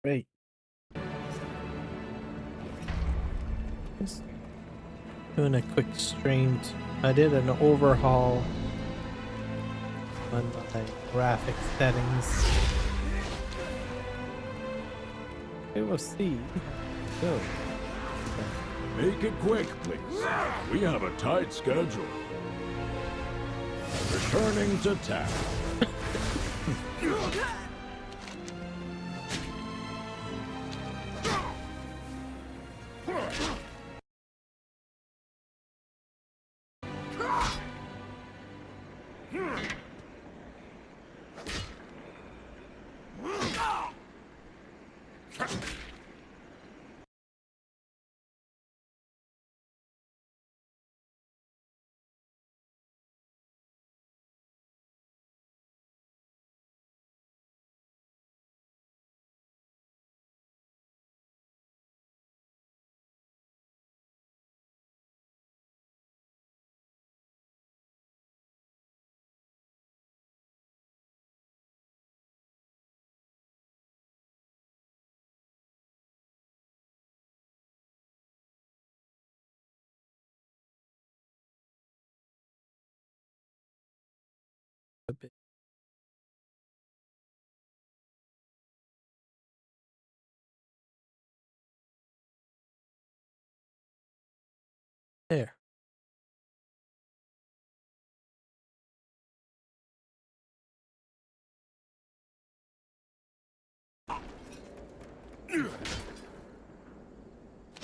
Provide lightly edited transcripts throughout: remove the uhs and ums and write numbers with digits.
Great. Just doing a quick stream. I did an overhaul on my graphic settings. Okay, we'll see. Go. Make it quick, please. We have a tight schedule. Returning to task. A bit. There.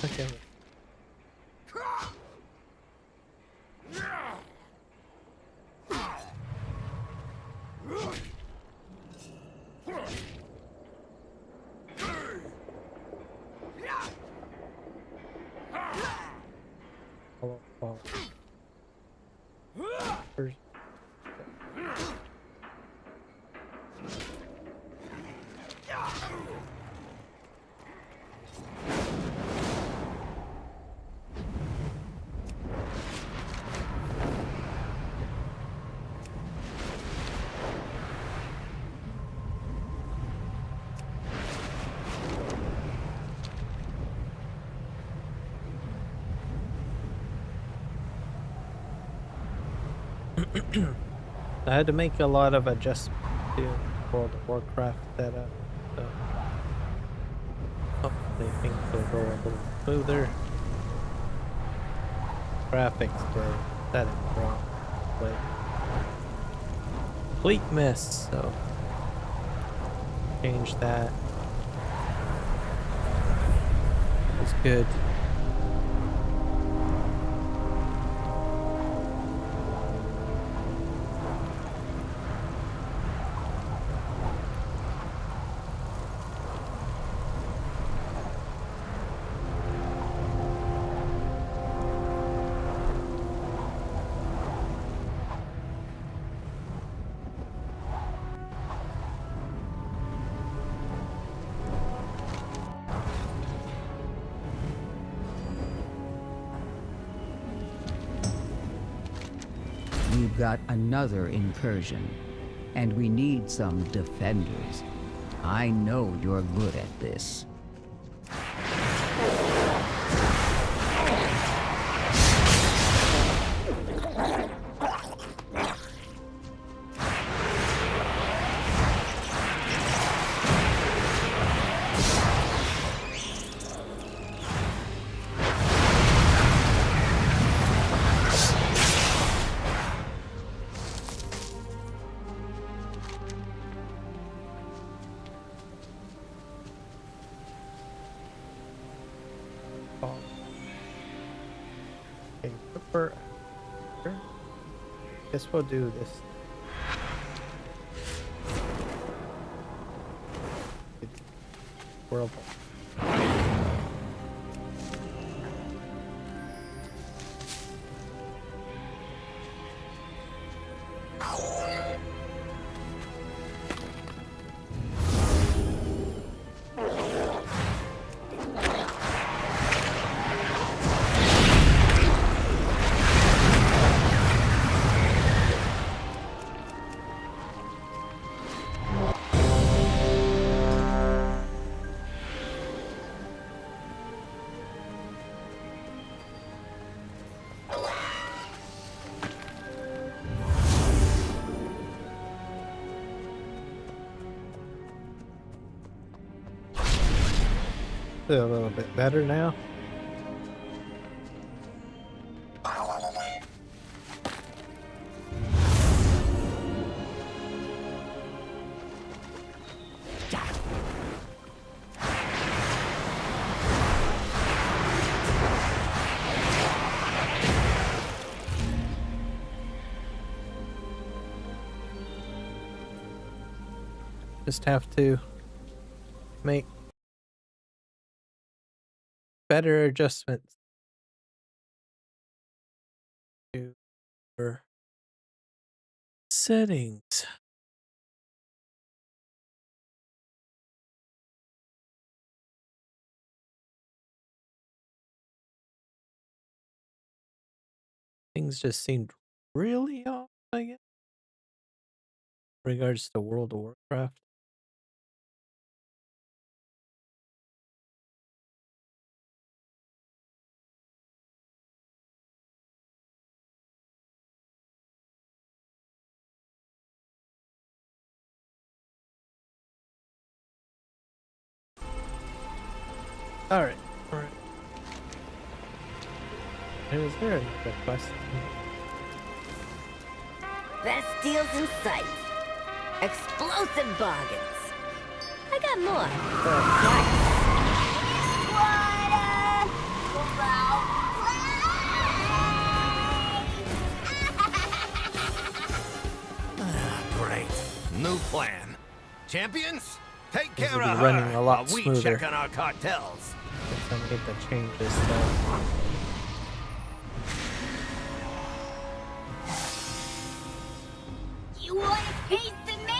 Okay. Follow. First. I had to make a lot of adjustments to World of Warcraft setup, so hopefully things will go a little smoother. Graphics were set it wrong, but complete mess, so change that. It's good. We've got another incursion, and we need some defenders. I know you're good at this. Okay, for guess we'll do this. World. a little bit better now. Just have to make better adjustments to your settings. Things just seemed really off, I guess, in regards to World of Warcraft. Alright, alright. Is there another quest? Best deals in sight. Explosive bargains. I got more. Great. New plan. Champions, take Things care will be of running her a lot while we smoother. check on our cartels. Guess I'm get the changes though. You want a taste of me?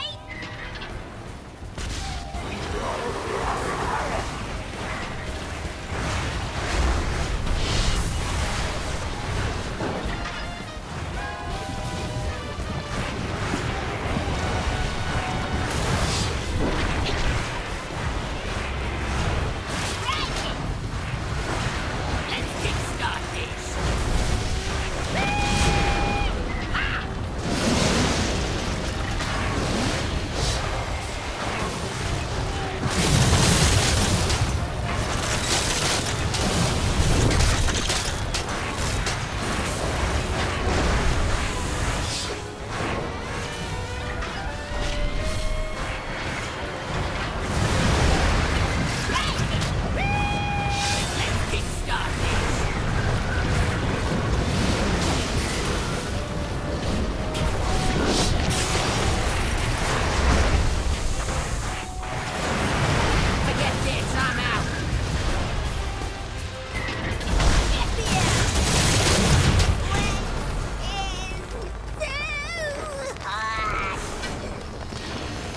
Let's kickstart this. Let's kickstart this. Forget this, I'm out. Get the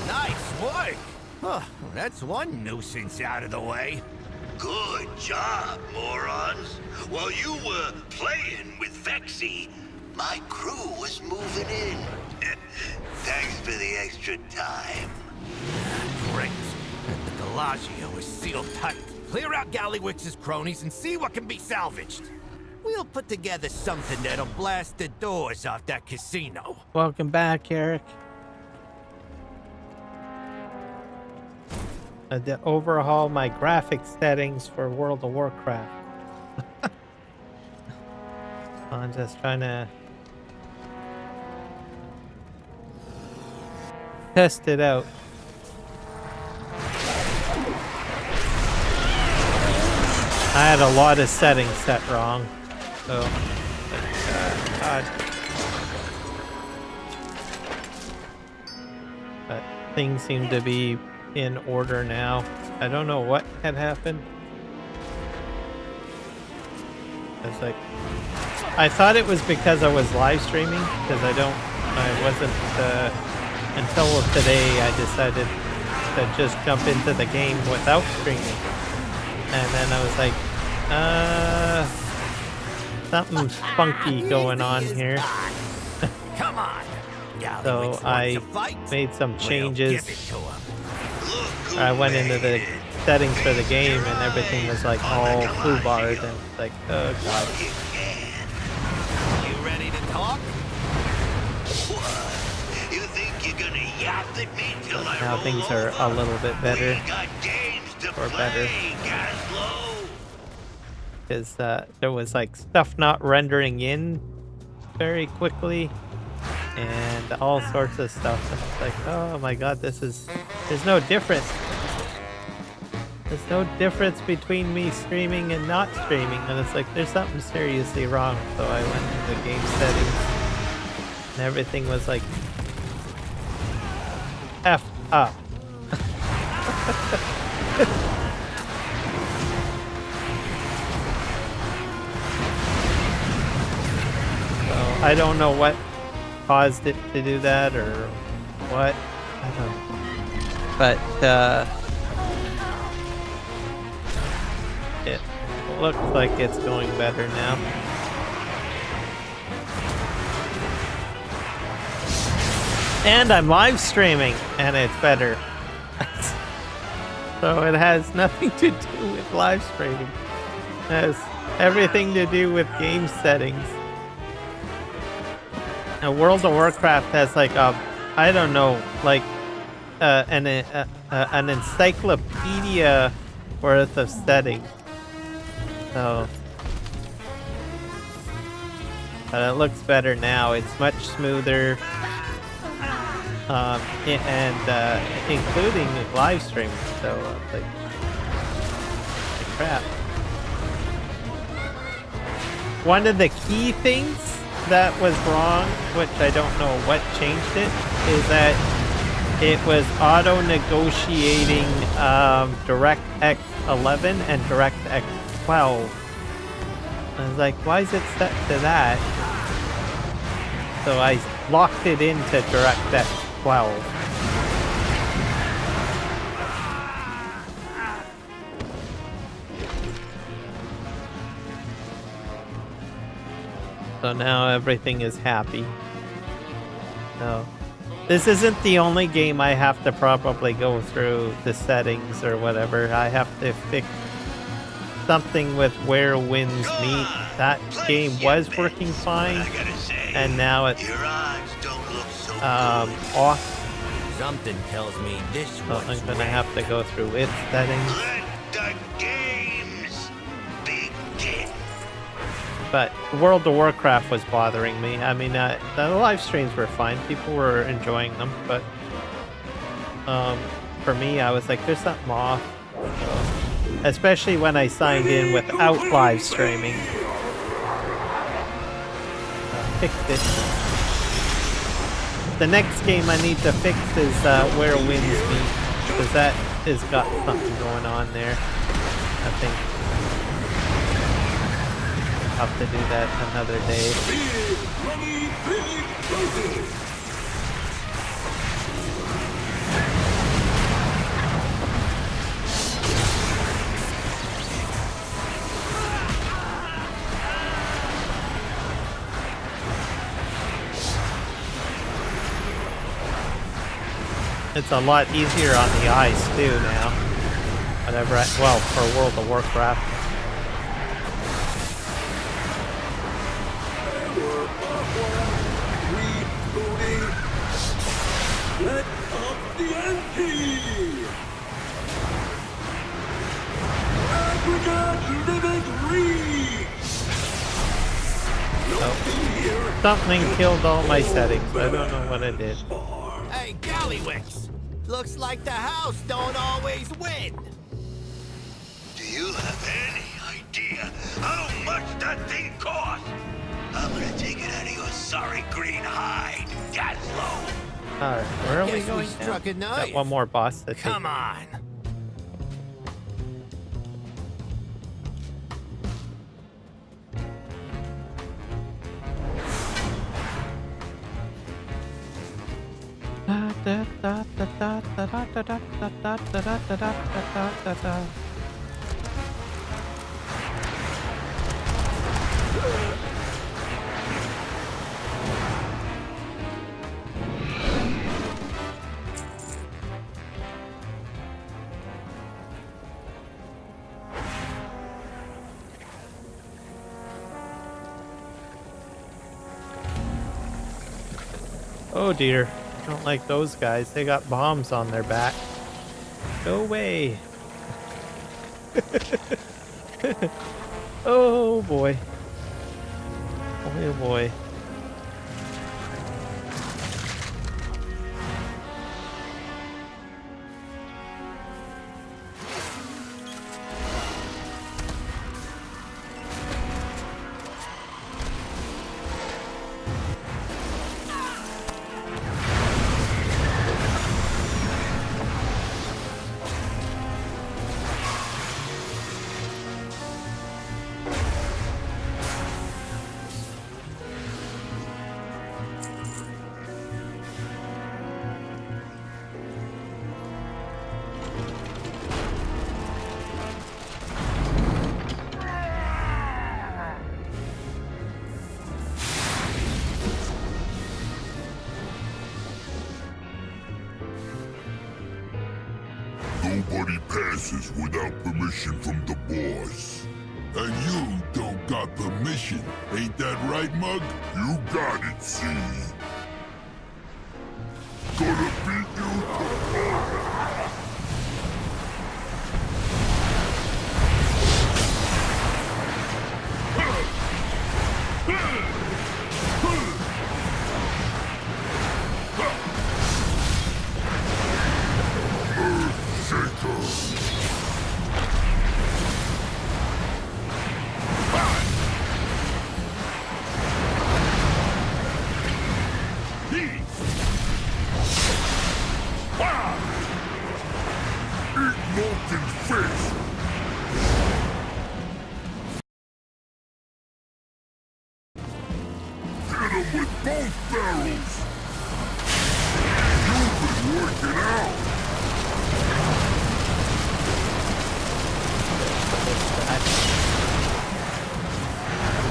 Nice work. Huh, that's one nuisance out of the way. Good job, morons. While you were playing with Vexy, my crew was moving in. Thanks for the extra time. Great. And the Galagio is sealed tight. Clear out Galliwick's cronies and see what can be salvaged. We'll put together something that'll blast the doors off that casino. Welcome back, Eric. I had to overhaul my graphics settings for World of Warcraft. I'm just trying to test it out. I had a lot of settings set wrong, so God. But things seem to be in order now. I don't know what had happened. It's like I thought it was because I was live streaming, because I wasn't until today I decided to just jump into the game without streaming. And then I was like, something's funky going on here. Come on. So I made some changes. I went into the settings for the game and everything was like all foobarred and it's like, oh god. You ready to talk? You think you're gonna yap at me till I Now roll things are over? a little bit better. We got games to or better. play, Gaslow. Because there was like stuff not rendering in very quickly and all sorts of stuff. And it's like, oh my god, there's no difference. There's no difference between me streaming and not streaming. And it's like, there's something seriously wrong. So I went into game settings and everything was like F up. I don't know what caused it to do that or what. I don't know. But it looks like it's going better now. And I'm live streaming and it's better. So it has nothing to do with live streaming. It has everything to do with game settings. Now, World of Warcraft has like I don't know, like an encyclopedia worth of settings. So, but it looks better now. It's much smoother, and including live streaming. So, like crap. One of the key things that was wrong, which I don't know what changed it, is that it was auto-negotiating DirectX 11 and DirectX 12. I was like, why is it set to that? So I locked it into DirectX 12. So now everything is happy. So this isn't the only game I have to probably go through the settings or whatever. I have to fix something with where winds meet. That game was working fine, and now it's off. Something tells me this So one's I'm gonna red. have to go through its settings. Let the games begin. But World of Warcraft was bothering me. I mean, the live streams were fine. People were enjoying them, but for me, I was like, there's something off. So, especially when I signed in without live streaming. Fixed it. The next game I need to fix is Where Winds Meet, because that has got something going on there, I think. I'll have to do that another day. It's a lot easier on the eyes too now. Whatever, well, for World of Warcraft. Let up the ante! Africa living reads! Something killed all my settings. I don't know what I did. Hey, Gallywix! Looks like the house don't always win. Do you have any idea how much that thing costs? I'm gonna take it out of your sorry green hide, Gaslow. Alright, where are we Guess we going now? struck a Got nerve. one more boss to take. Come on. Oh dear, I don't like those guys. They got bombs on their back. Go away. Oh boy. Oh boy. Nobody passes without permission from the boss. And you don't got permission. Ain't that right, Mug? You got it, see? Gonna beat you.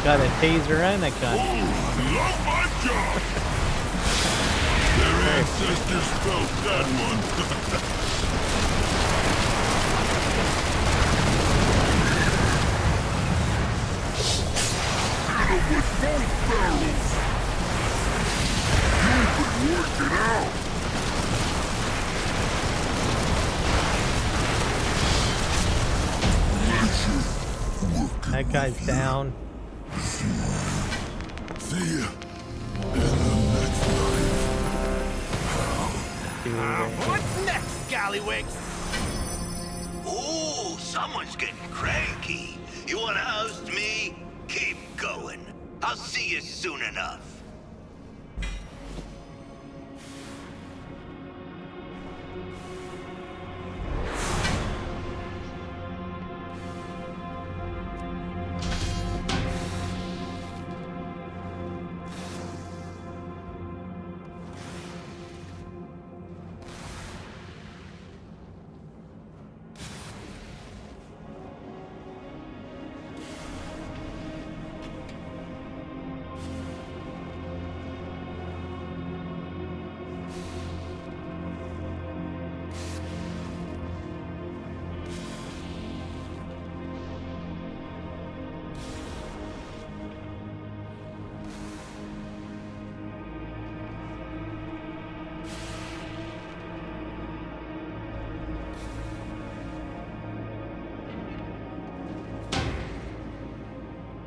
Got a taser and a gun. Love my job! Their ancestors felt that one. Hit 'em with both barrels! You've been working out! That guy's down. See ya. In the next life. What's next, Scallywigs? Ooh, someone's getting cranky. You wanna oust me? Keep going. I'll see you soon enough.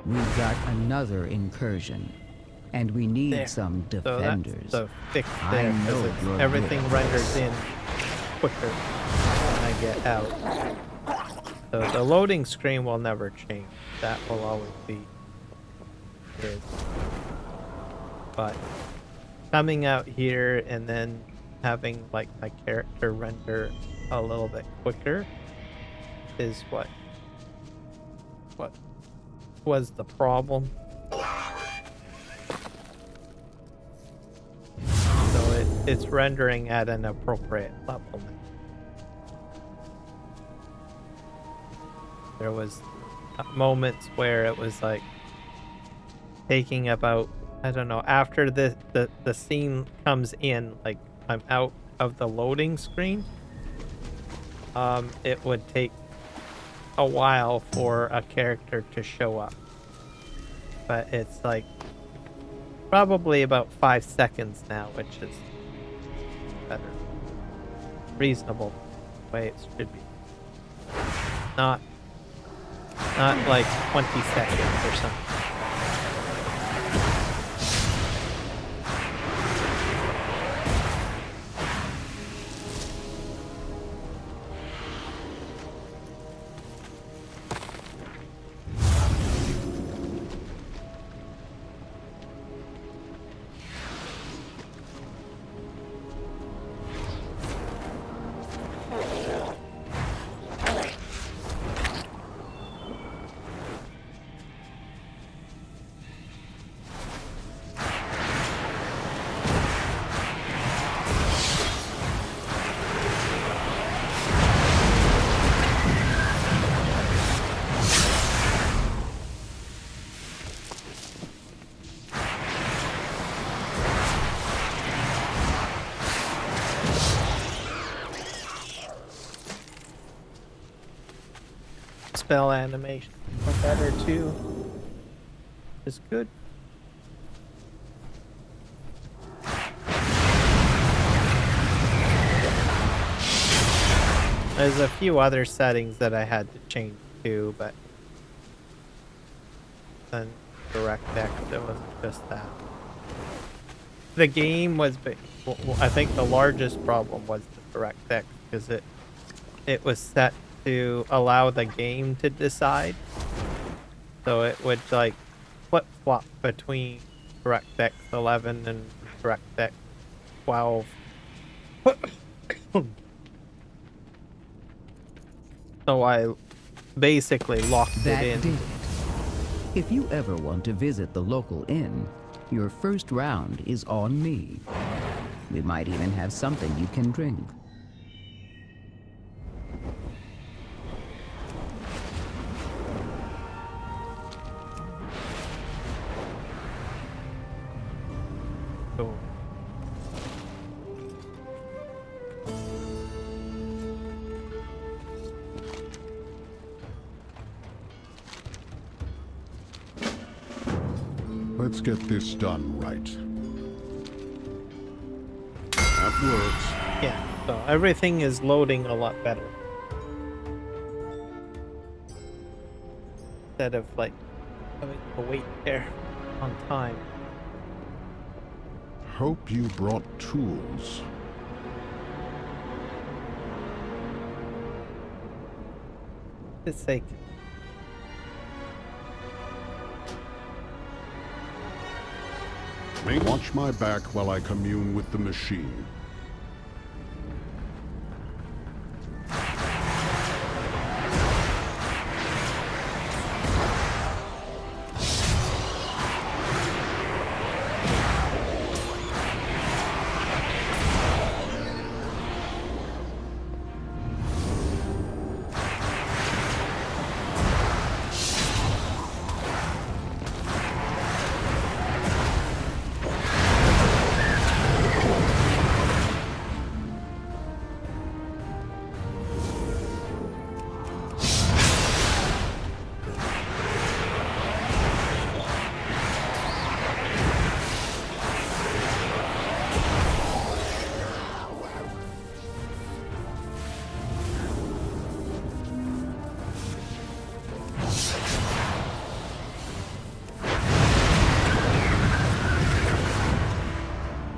We've got another incursion, and we need There. some So defenders. that's the fix I there, know because you're everything good. renders in quicker when I get out. So the loading screen will never change. That will always be is. But coming out here and then having like my character render a little bit quicker is what was the problem. So it's rendering at an appropriate level now. There was moments where it was like taking about, I don't know, after the scene comes in, like I'm out of the loading screen, it would take a while for a character to show up. But it's like probably about 5 seconds now, which is better. Reasonable way it should be. Not Not like 20 seconds or something. Spell animation or better too is good. There's a few other settings that I had to change too, but then direct deck, it wasn't just that. The game was I think the largest problem was the direct deck because it was set to allow the game to decide. So it would like flip-flop between DirectX 11 and DirectX 12. So I basically locked That it in. did it. If you ever want to visit the local inn, your first round is on me. We might even have something you can drink. Cool. Let's get this done right. That works. Yeah, so everything is loading a lot better. Instead of like having to wait there on time. Hope you brought tools. For God's sake. Watch my back while I commune with the machine.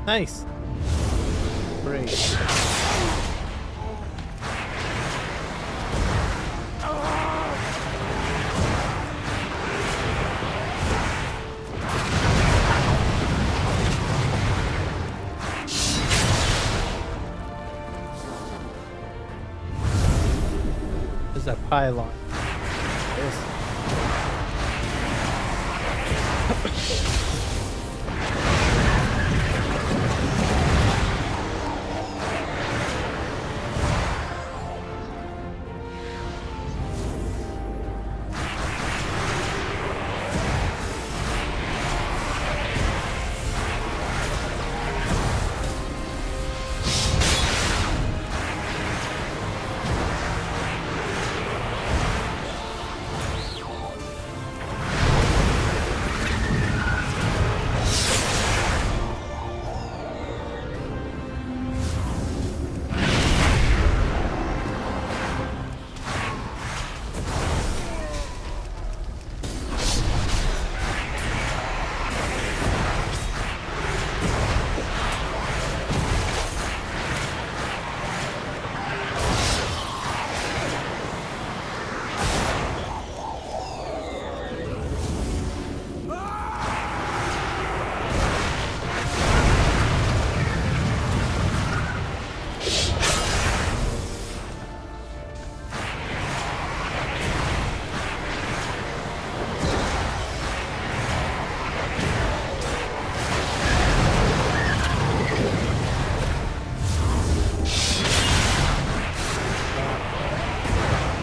Nice. Great. There's a pylon. This.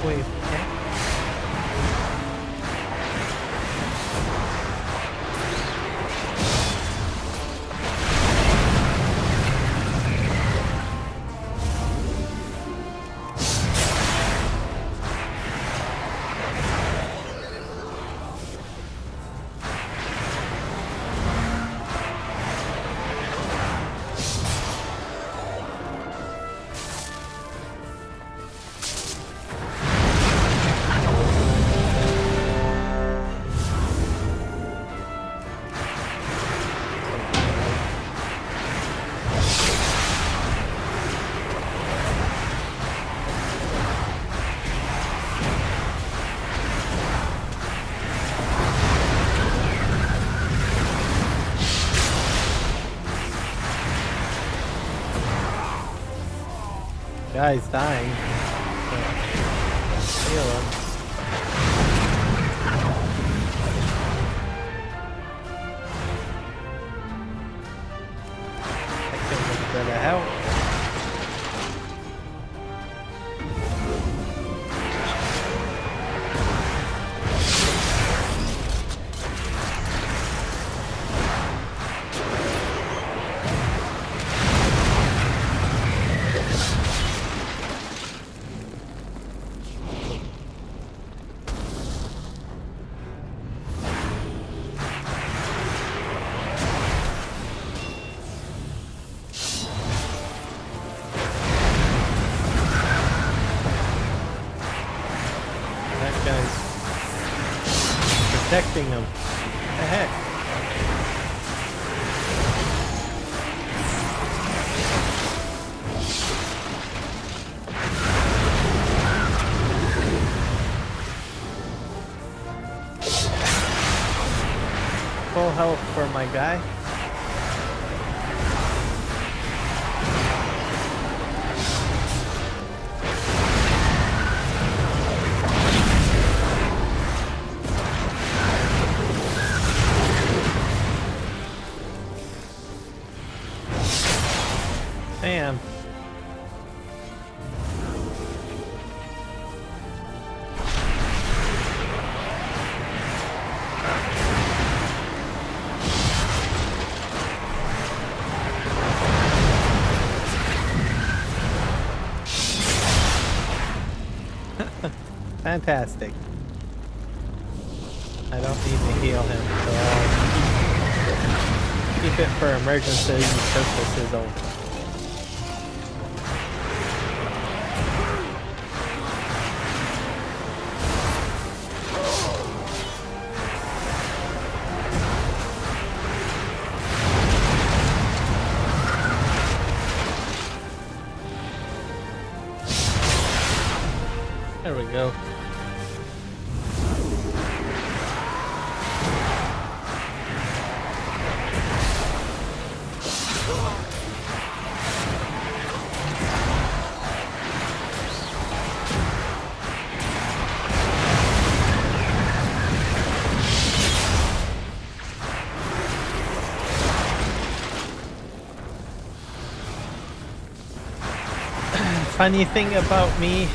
shockwave tank. Guy's dying. Heal him. I can look for the help. Protecting him. What the heck? Full health for my guy. Damn. Fantastic. I don't need to heal him, so I'll keep it for emergency purposes only. There we go. Funny thing about me,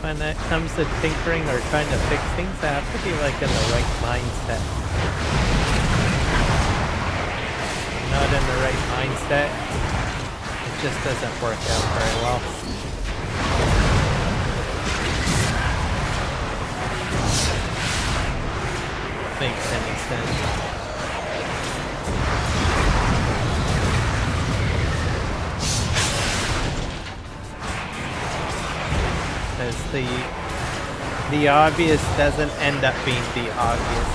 when it comes to tinkering or trying to fix things, I have to be like in the right mindset. If I'm not in the right mindset, it just doesn't work out very well. Makes any sense. The obvious doesn't end up being the obvious.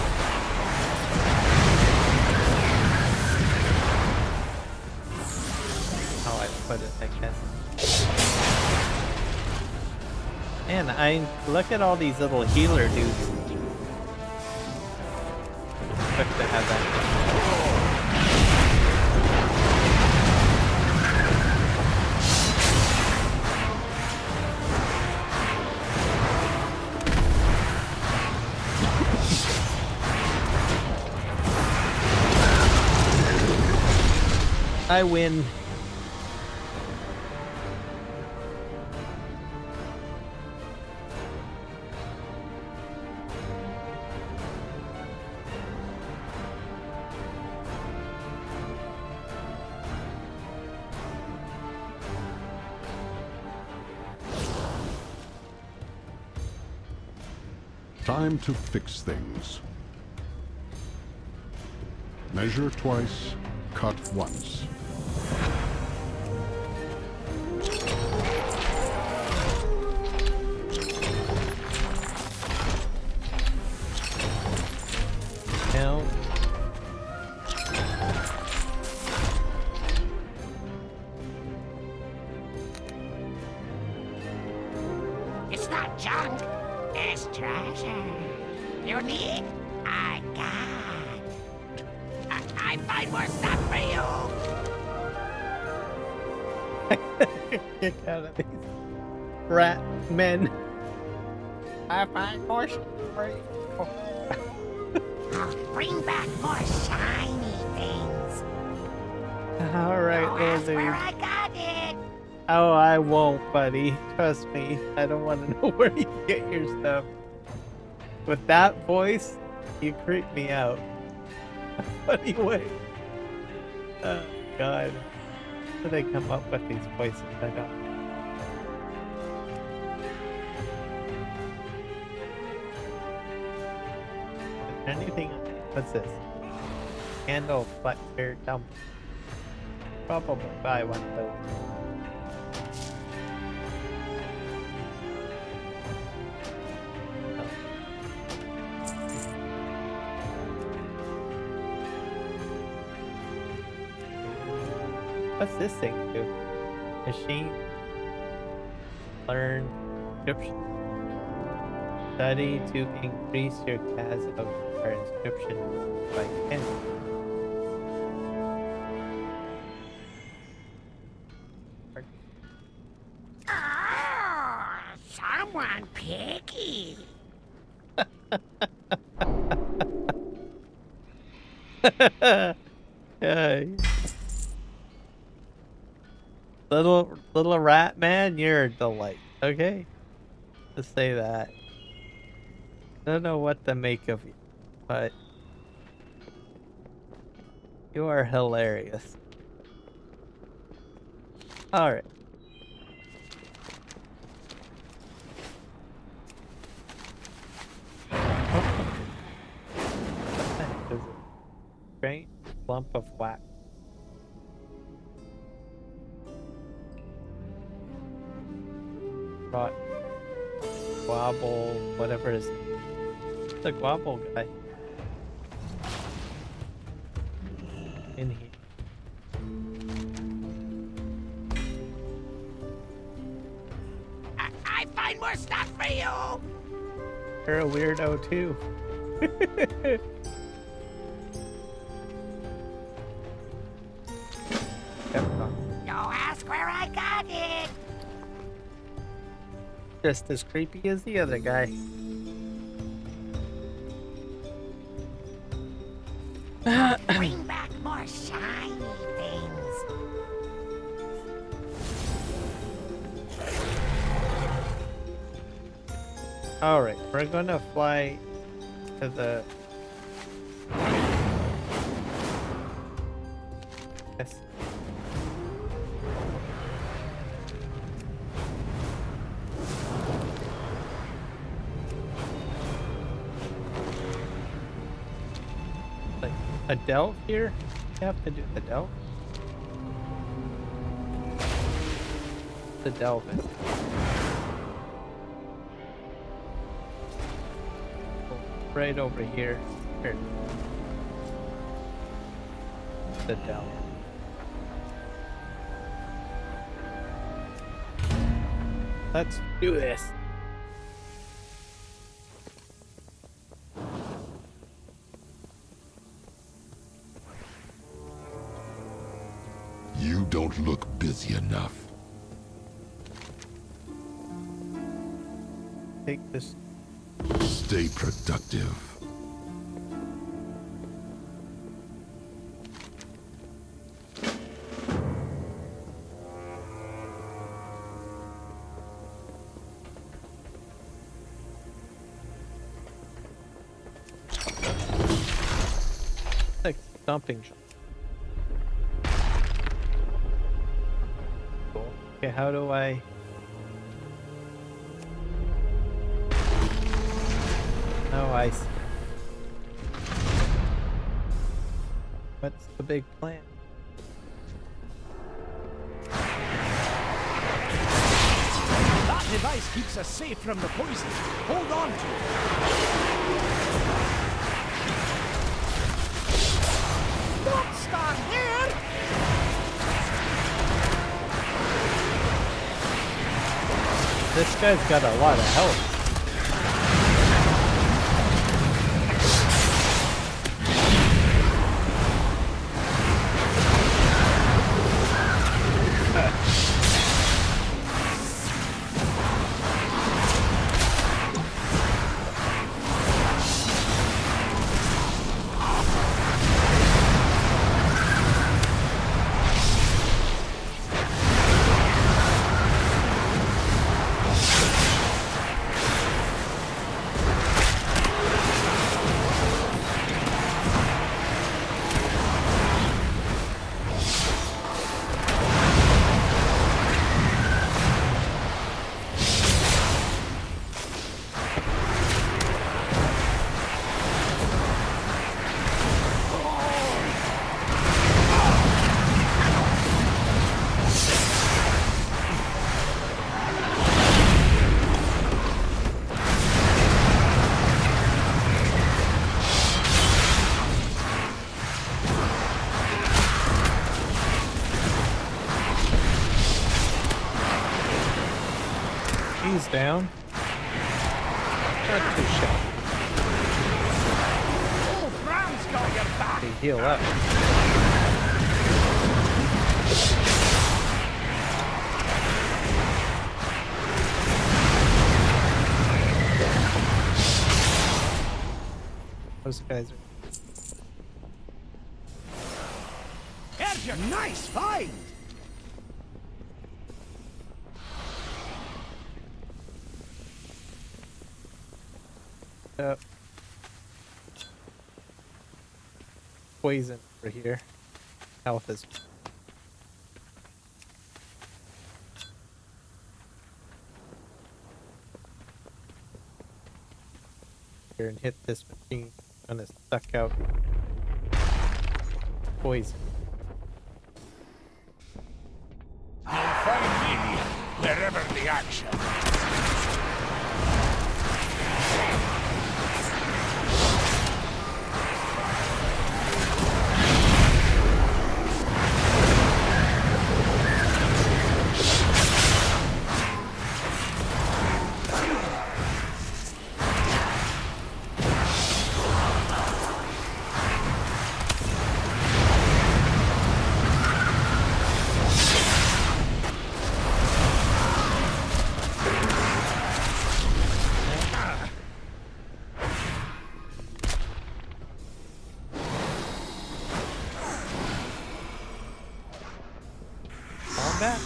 How I put it, I guess. Man, I look at all these little healer dudes. Quick to have that. I win. Time to fix things. Measure twice, cut once. Now, It's not junk, it's treasure. You need? I got. I find more stuff for you. get out of these rat men. I find more stuff for you. I'll bring back more shiny things. All right, Go little ask where dude. I got it. Oh, I won't, buddy. Trust me. I don't want to know where you get your stuff. With that voice, you creep me out. Funny way. Oh, God. How do they come up with these voices? I don't. Anything? What's this? Candle, flat fair, dump. Probably buy one of those. What's this thing do? Machine. Learn. Inscription. Study to increase your cast of our inscription by 10. Oh, someone picky. Hey. Little rat man, you're a delight. Okay, just say that. I don't know what to make of you, but you are hilarious. All right. What the heck is it? Strange lump of wax. Rot. Wobble, whatever it is. The Guabble guy. In here. I find more stuff for you. You're a weirdo too. Go ask where I got it. Just as creepy as the other guy. Bring back more shiny things. Alright, we're gonna fly to the... Yes. Like, a delve here? You have to do the delve? The delving. Right over here. Here. The delve. Let's do this. You don't look busy enough. Take this. Stay productive. Like stomping shot. Cool. Okay, how do I... I see. What's the big plan? That device keeps us safe from the poison. Hold on to it. Don't stand there! This guy's got a lot of health. He's down. Not too shabby. Oh, Bram's got your back! They heal up. Those guys are... There's your nice find! Poison over here. Health is... here and hit this machine. I'm gonna suck out poison. You'll find me wherever the action. Combat?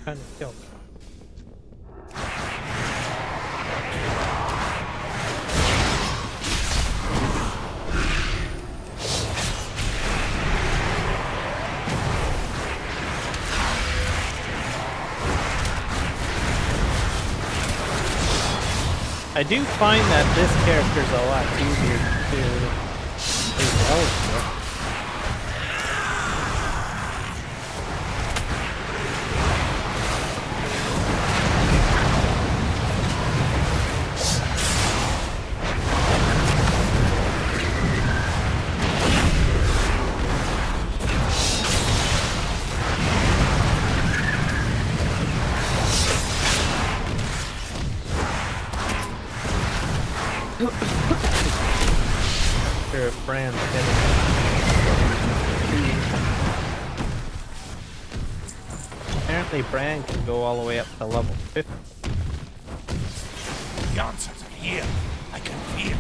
Trying to kill me. I do find that this character's a lot easier to use eligible. Sure, Brand's getting apparently Brand can go all the way up to level 50. The answers are here. I can feel it.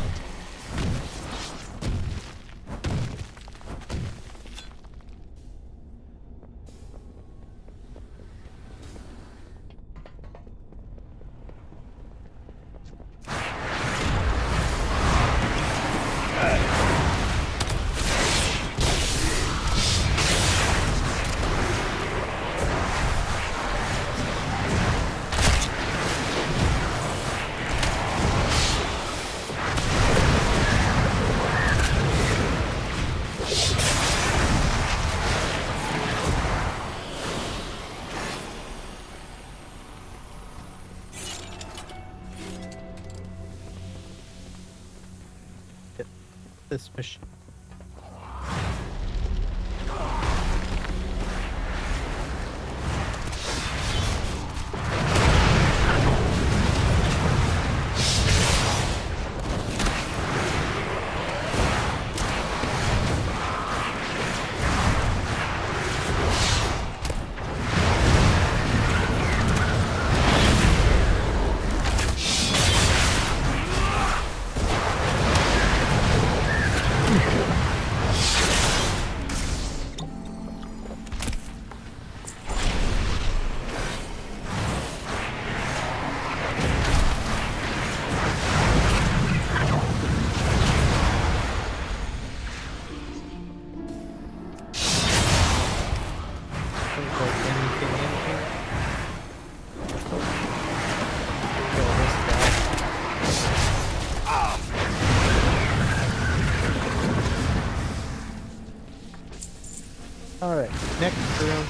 this machine. Alright, next room.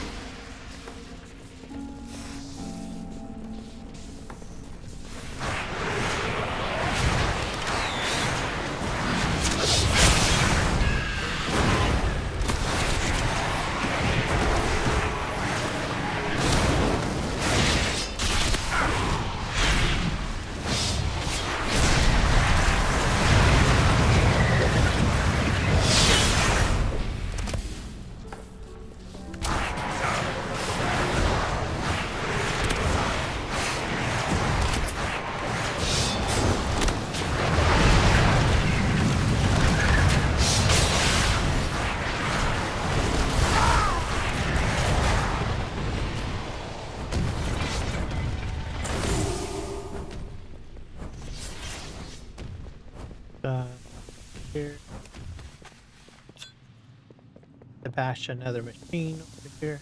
Here. To bash another machine over here.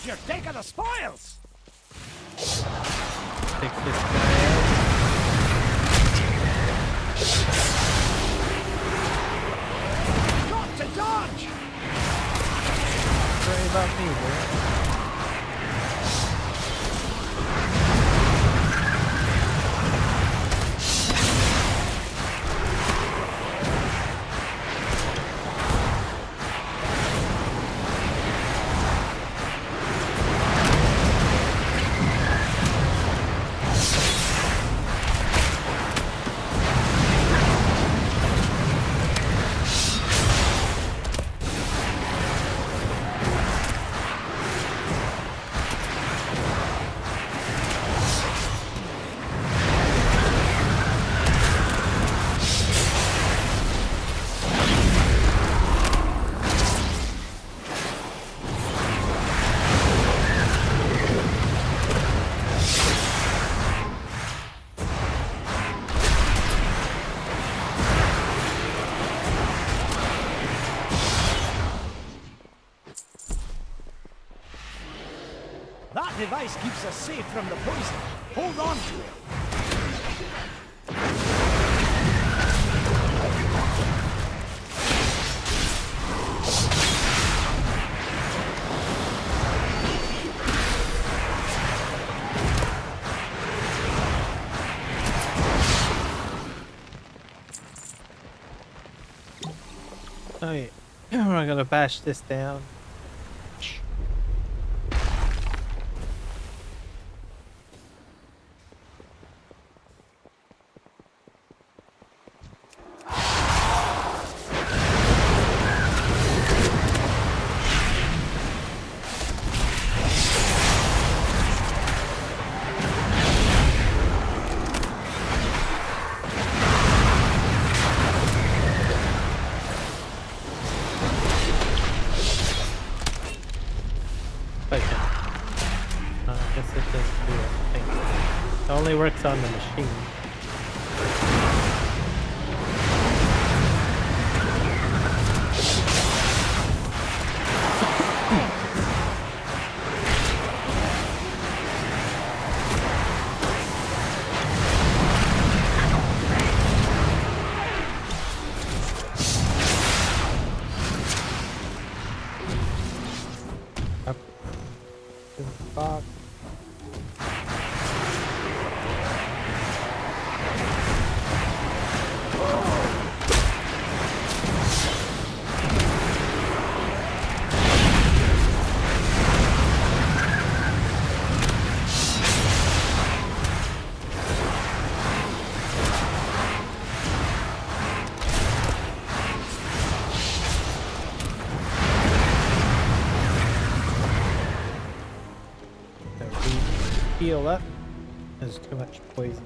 You're taking the spoils! Take this guy out. Got to dodge! Worry about me, bro. That device keeps us safe from the poison. Hold on to it. Oh yeah. We're gonna bash this down. I guess it doesn't do anything. It only works on the machine. Up to the box. Heal up. There's too much poison.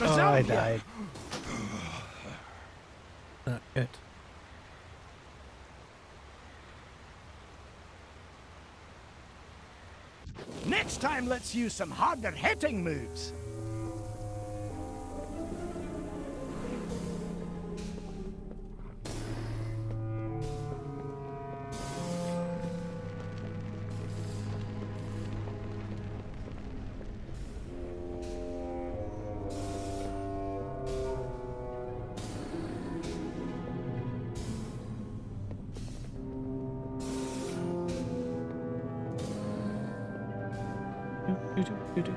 Oh, I died. Not good. Next time, let's use some harder hitting moves. Do.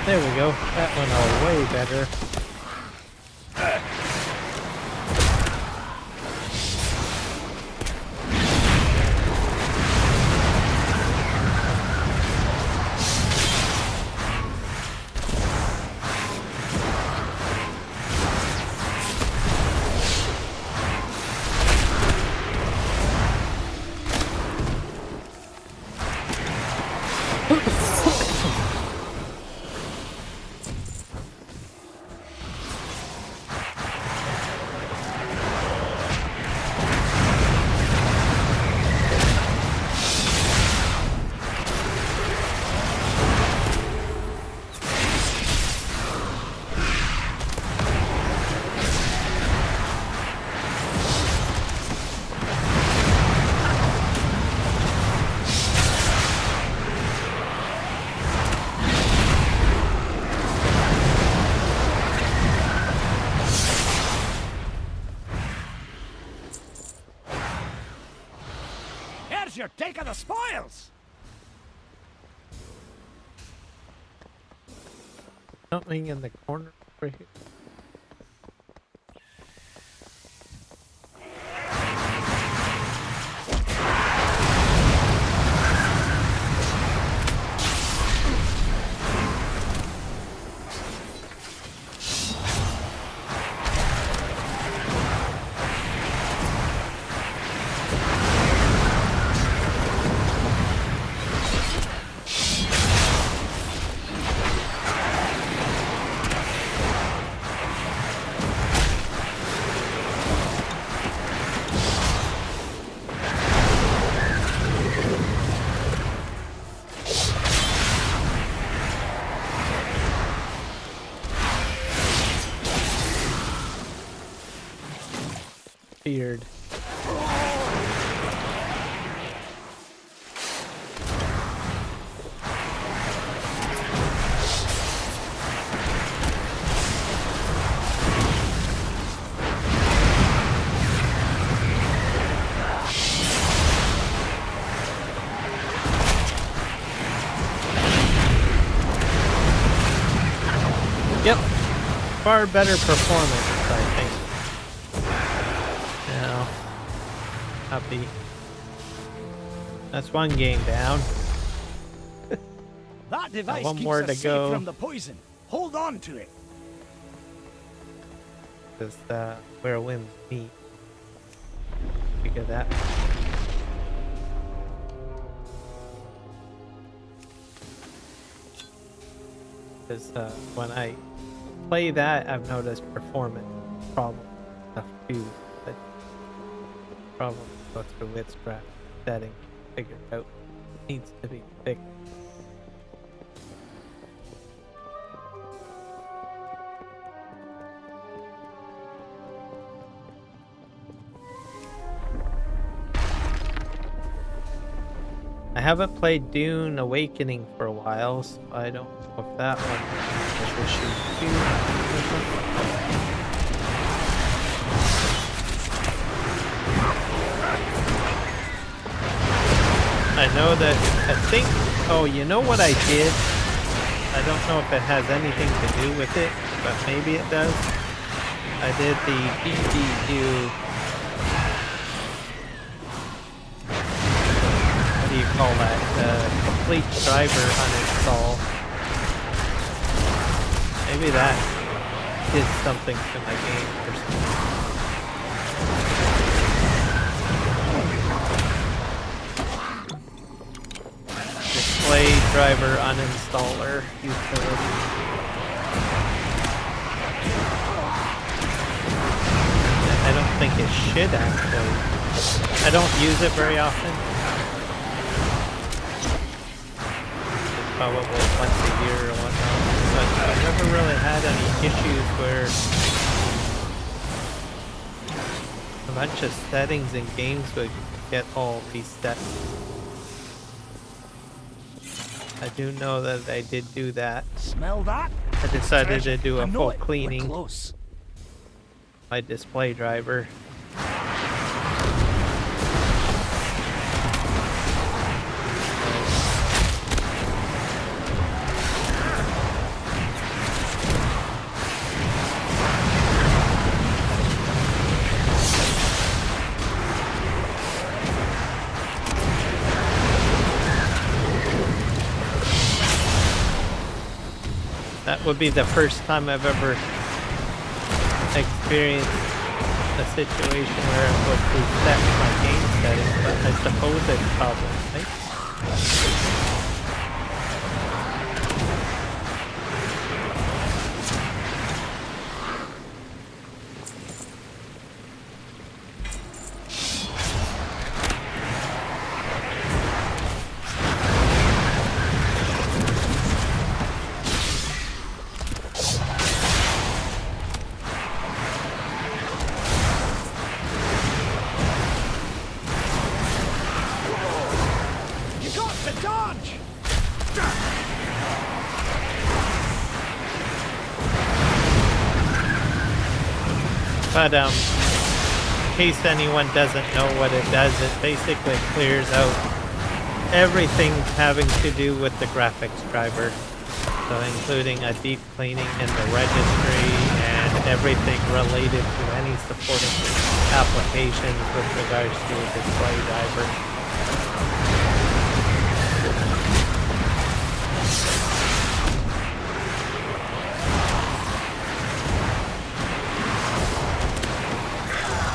There we go. That went all way better. Here's your take of the spoils. Something in the corner over here. Beard. Yep. Far better performance, I think. Now, happy. That's one game down. That device one keeps more us to safe go. from the poison. Hold on to it. Because where winds meet. Figure that. Because when I play that, I've noticed performance problems stuff too. But problem go through witchcraft setting, figure out needs to be fixed. I haven't played Dune Awakening for a while, so I don't know if that one has issues too. I know that, I think, oh, you know what I did? I don't know if it has anything to do with it, but maybe it does. I did the BDU, what do you call that? Complete driver uninstall. Maybe that did something to my game or something. Display driver uninstaller utility. I don't think it should actually. I don't use it very often. Probably once a year or whatnot. But I've never really had any issues where a bunch of settings in games would get all reset. I do know that I did do that. Smell that? I decided to do a full cleaning. We're close. My display driver. That would be the first time I've ever experienced a situation where it would reset my game settings, but I suppose it's probably right. But in case anyone doesn't know what it does, it basically clears out everything having to do with the graphics driver. So including a deep cleaning in the registry and everything related to any supporting applications with regards to a display driver.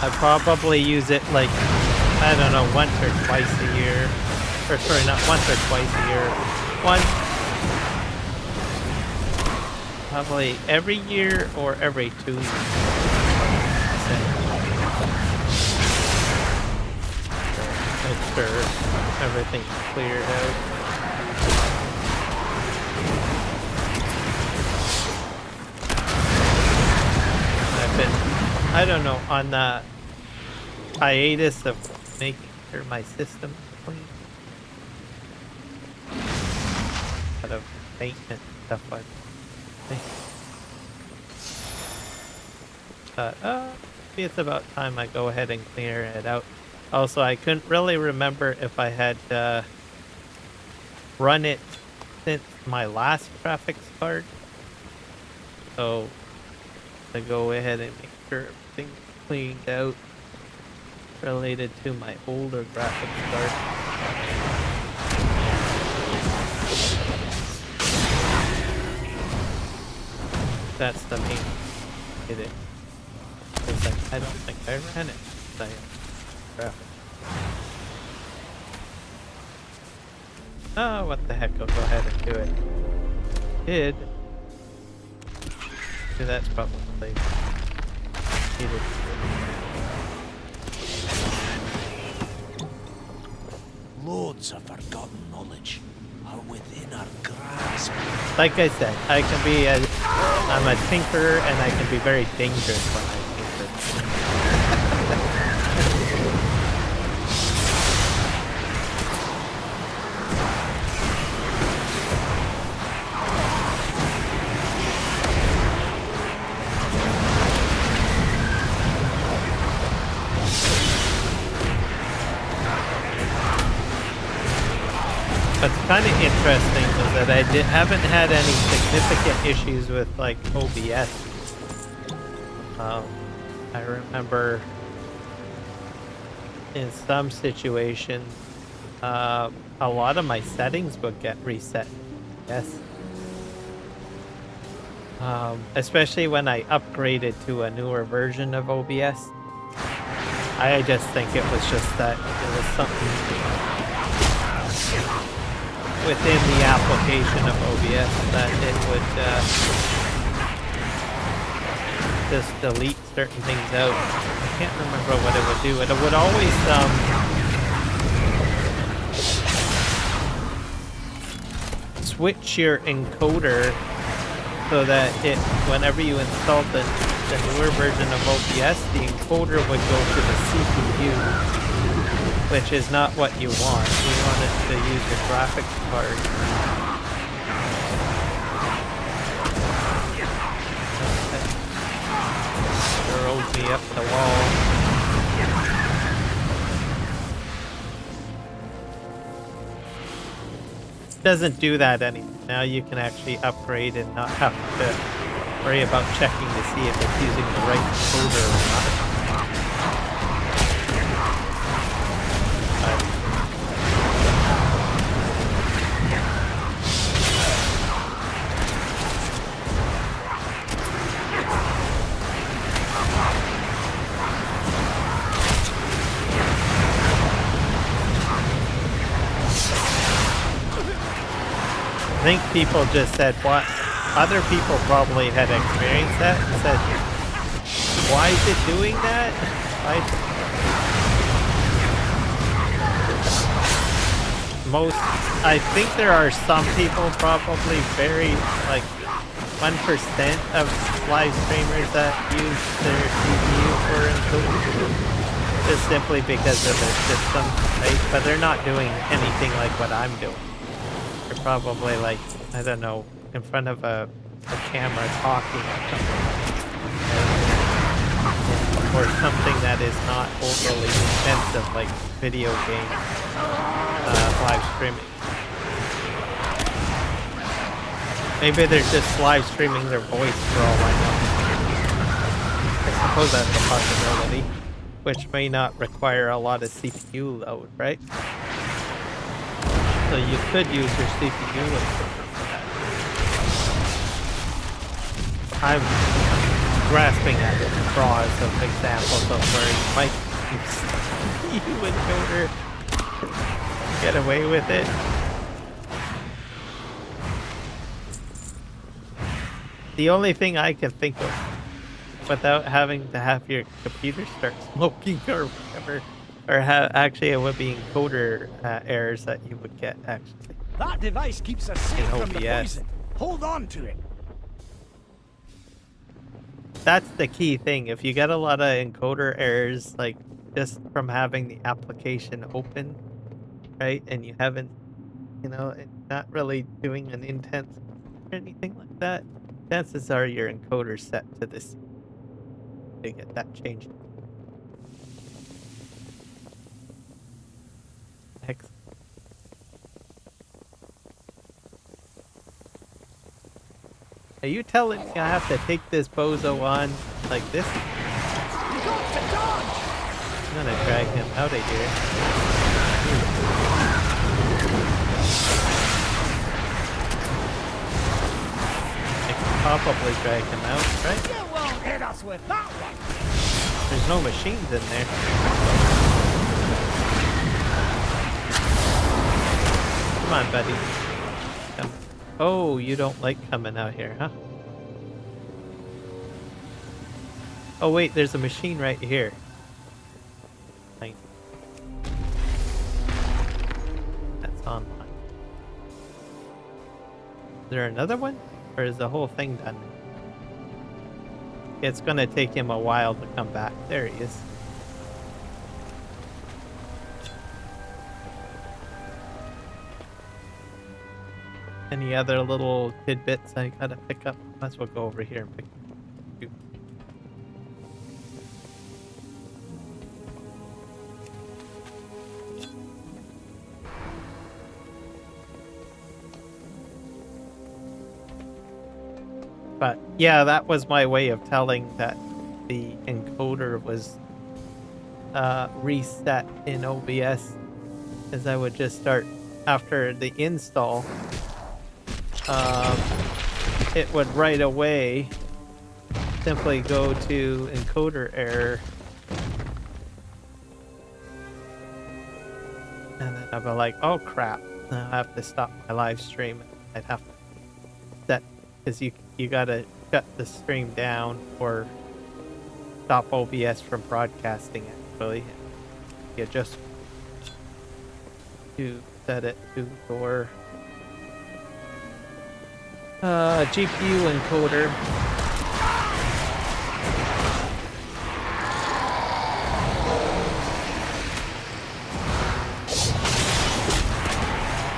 I probably use it like, I don't know, once or twice a year. Or sorry, not once or twice a year. Probably every year or every 2 years. Make sure everything's cleared out. I've been, I don't know, on the hiatus of making sure my system is clean. A lot of maintenance stuff like that. Maybe it's about time I go ahead and clear it out. Also, I couldn't really remember if I had run it since my last graphics card. So, to go ahead and make sure everything's cleaned out related to my older graphics card. That's the main it. It's like, I don't think I ran it. Graphics. Oh, what the heck, I'll go ahead and do it. Did. So that's probably needed. Loads of forgotten knowledge are within our grasp. Like I said, I can be I'm a tinkerer and I can be very dangerous when I tinker. What's kind of interesting is that I haven't had any significant issues with like OBS. I remember in some situations, a lot of my settings would get reset. Yes. Especially when I upgraded to a newer version of OBS. I just think it was just that it was something within the application of OBS that it would just delete certain things out. I can't remember what it would do. It would always switch your encoder so that it, whenever you installed the newer version of OBS, the encoder would go to the CPU, which is not what you want. You want it to use your graphics card. Throws me up the wall. Doesn't do that anymore. Now you can actually upgrade and not have to worry about checking to see if it's using the right encoder or not. think people just said what other people probably had experienced that and said, why is it doing that? I think there are some people, probably very like 1% of live streamers that use their CPU for encoding, just simply because of their system, right? But they're not doing anything like what I'm doing. They're probably like, I don't know, in front of a camera talking or something. Or something that is not overly intensive, like video game live streaming. Maybe they're just live streaming their voice for all I know. I suppose that's a possibility, which may not require a lot of CPU load, right? So you could use your CPU load for that. I'm grasping at straws of examples of where you might use you encoder, get away with it. The only thing I can think of without having to have your computer start smoking or whatever, or actually it would be encoder errors that you would get actually. That device keeps us safe from the poison. Hold on to it. That's the key thing. If you get a lot of encoder errors, like just from having the application open, right, and you haven't, you know, not really doing an intense or anything like that, chances are your encoder set to this to get that changed. Excellent. Are you telling me I have to take this bozo on like this? You got to dodge! I'm gonna drag him out of here. I can probably drag him out, right? You won't hit us with that one! There's no machines in there. Come on, buddy. Come. Oh, you don't like coming out here, huh? Oh wait, there's a machine right here. Fine. That's online. Is there another one? Or is the whole thing done? It's gonna take him a while to come back. There he is. Any other little tidbits I gotta pick up? Might as well go over here and pick them. But yeah, that was my way of telling that the encoder was reset in OBS, as I would just start after the install. It would right away simply go to encoder error, and then I'd be like, oh crap, I have to stop my live stream. I'd have to set, because you gotta shut the stream down or stop OBS from broadcasting actually. You just to set it to your GPU encoder.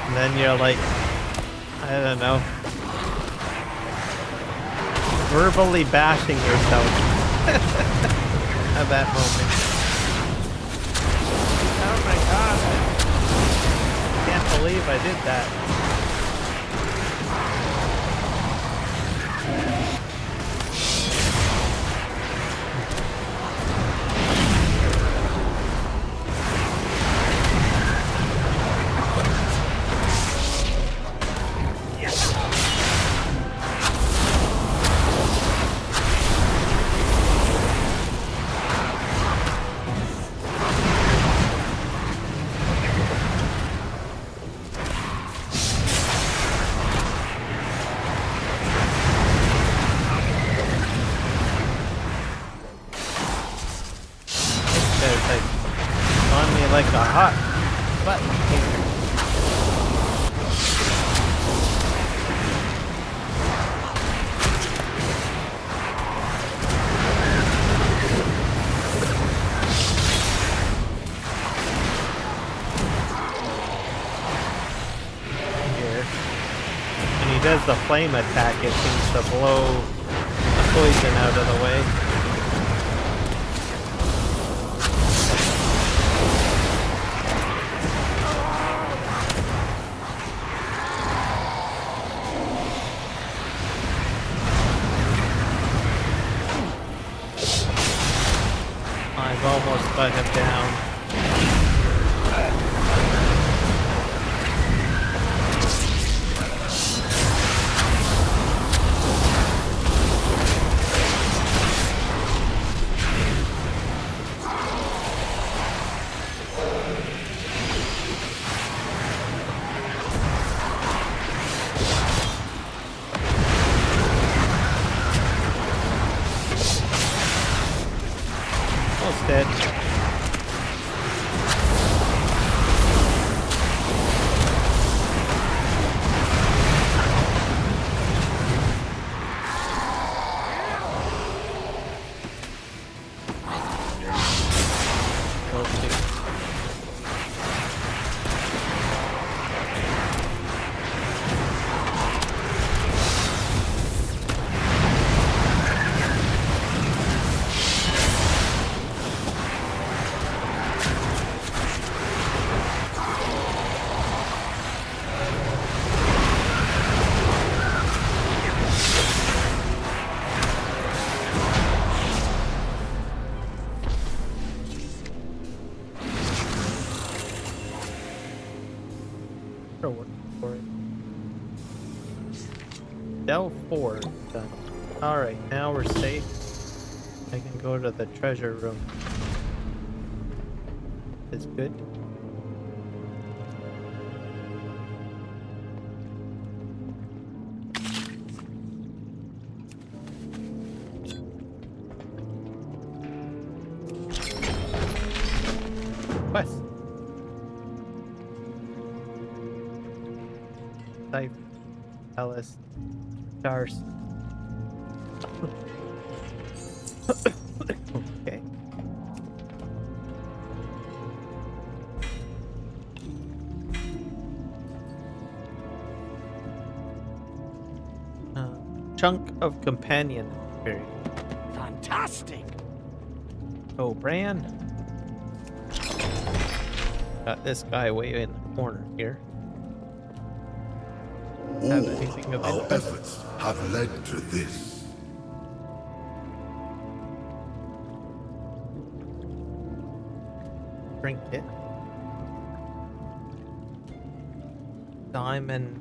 And then you're like, I don't know, verbally bashing yourself at that moment. Oh my god, I can't believe I did that. got hot button here. When he does the flame attack, it seems to blow the poison out of the way. I've almost got him down. Almost dead. Del 4 done. Alright, now we're safe. I can go to the treasure room. It's good. Quest. Safe. Alice. Stars. Okay. Chunk of companion experience. Fantastic. Oh, Bran. Got this guy way in the corner here. Have anything of Our interest? efforts have led to this. Trinket. Diamond.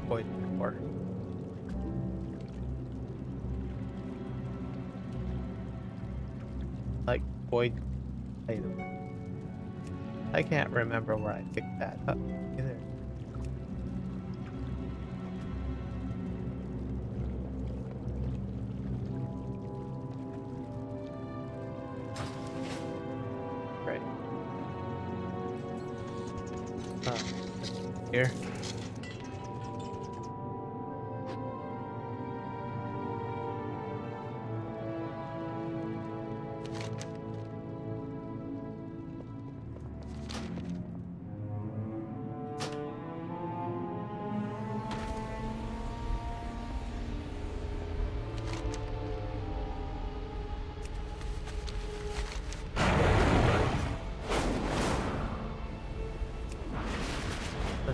Void core. Like void item. I can't remember where I picked that up either. Right. Here.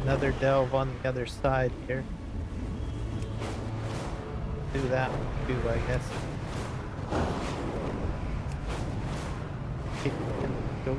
Another delve on the other side here. Do that one too, I guess. Go.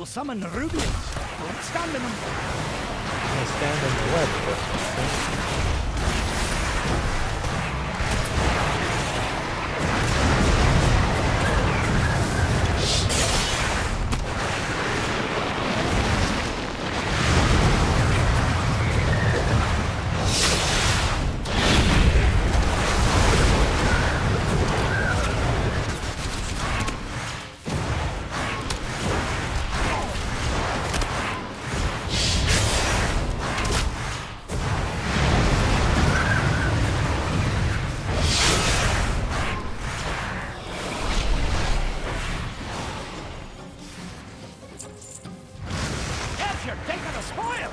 will summon the Rubians. Don't stand in them. I stand in the web. Yes, you're taking the spoils.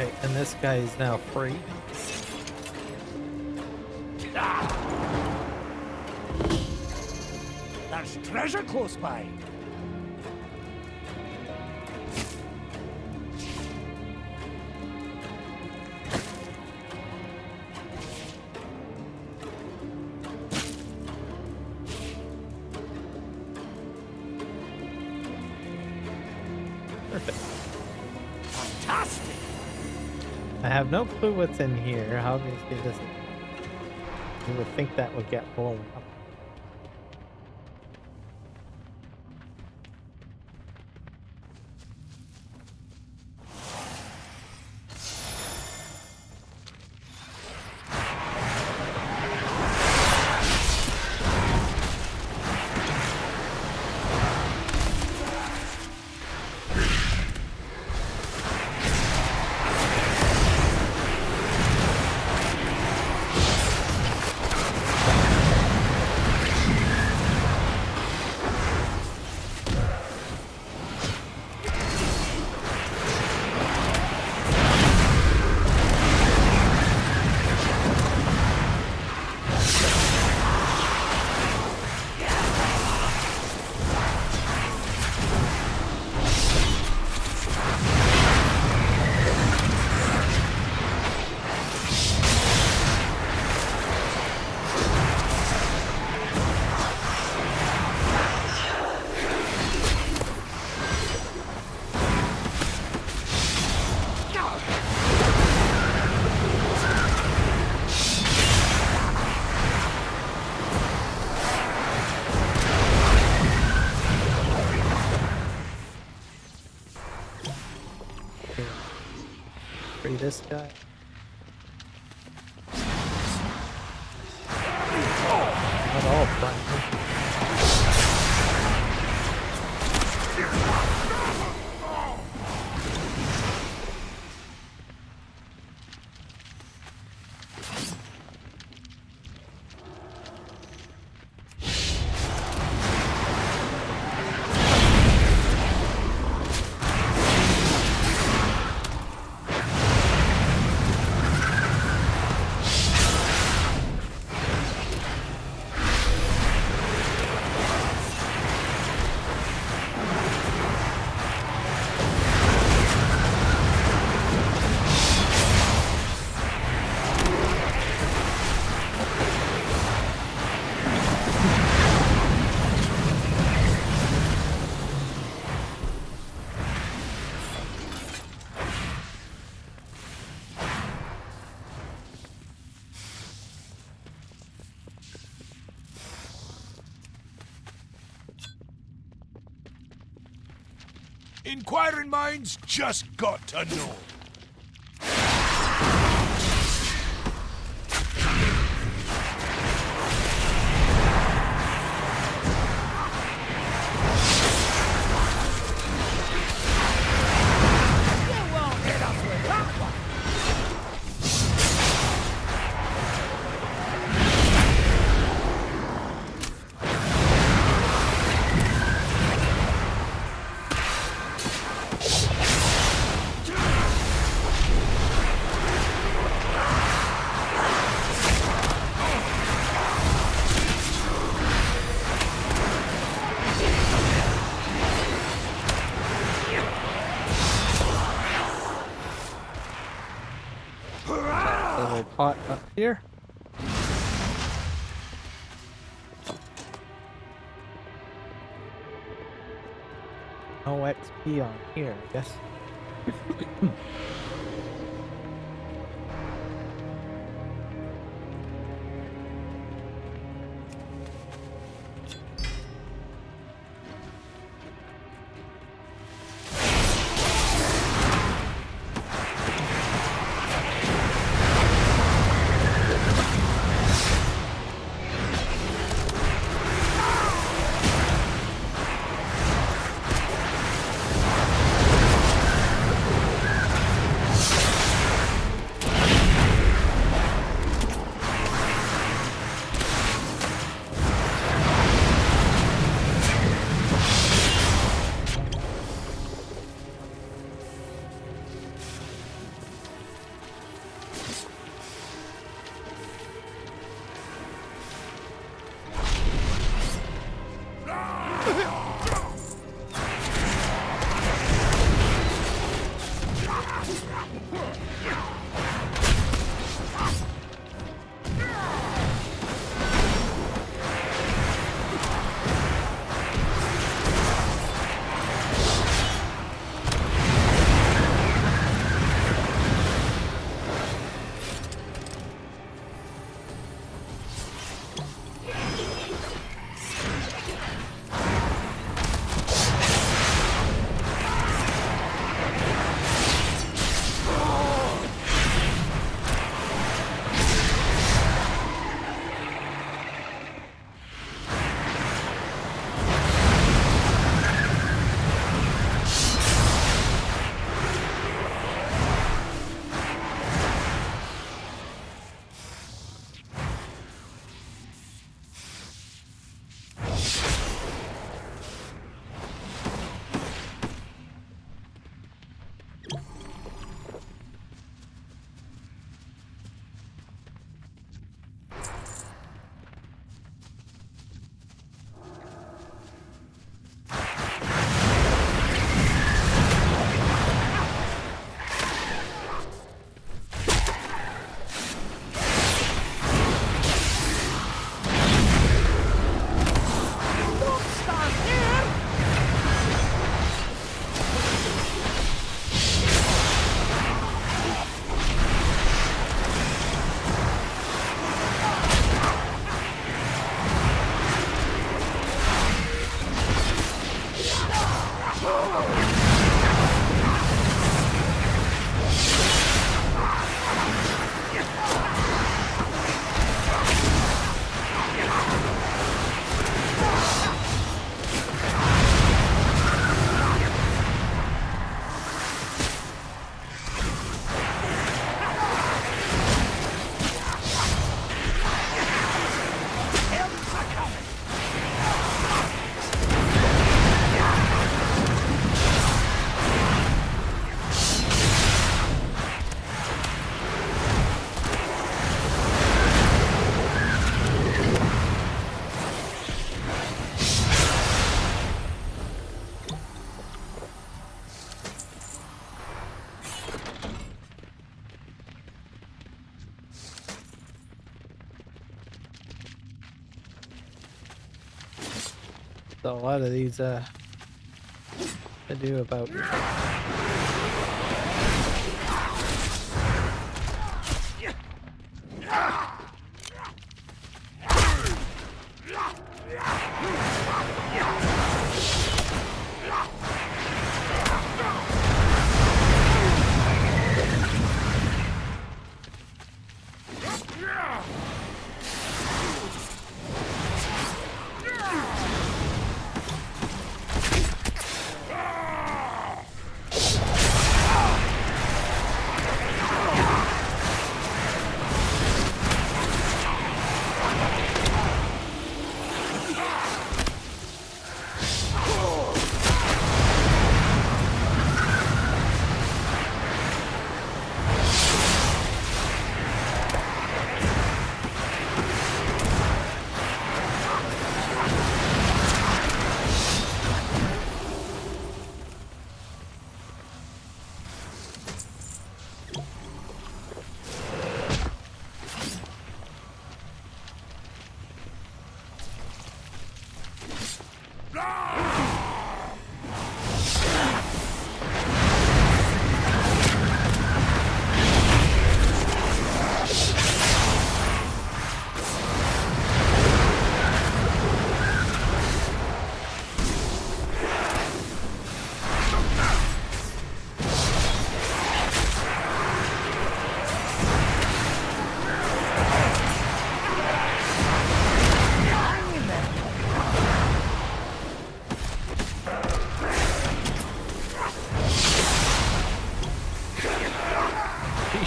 Okay, and this guy is now free. There's treasure close by. Perfect. Fantastic. I have no clue what's in here. Obviously, this. You would think that would get blown up. Free this guy. Not all friendly. Inquiring minds just got to know. Little pot up here. No XP on here, I guess. A lot of these to do about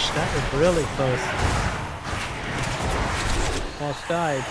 Sheesh, that was really close. Almost died.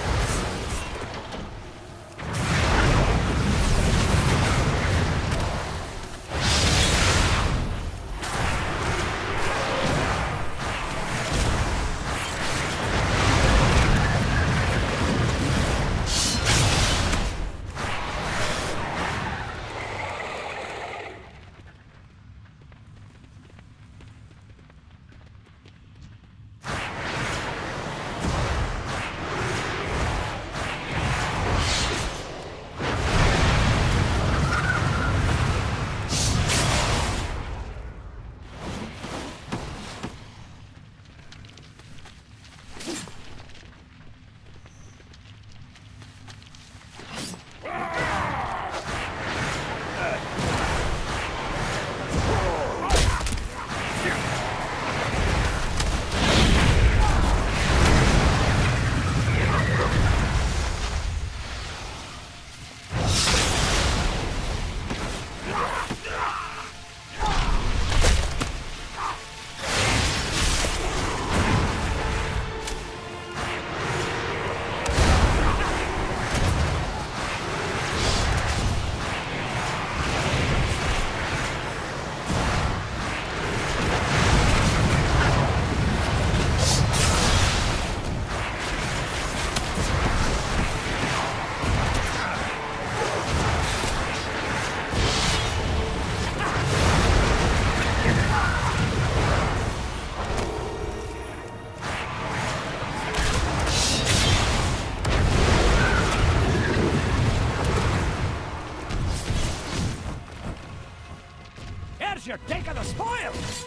You're taking the spoils!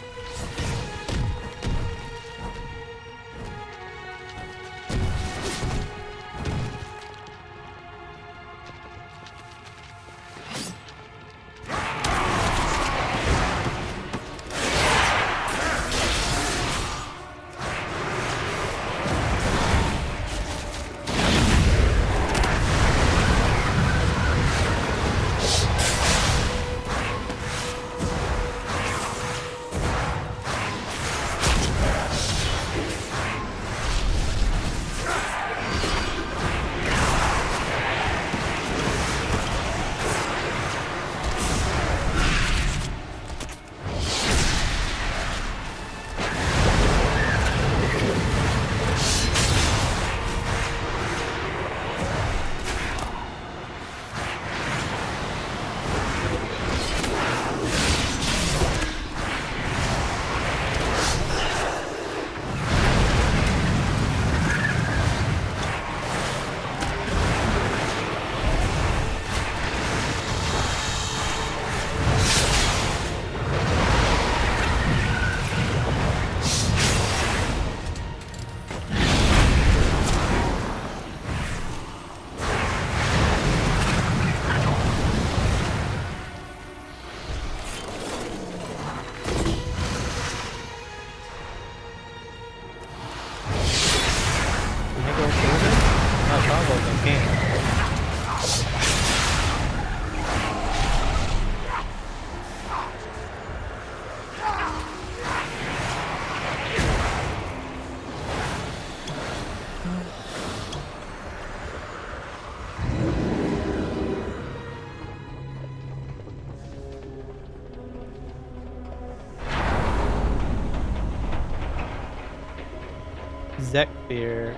Zekfir.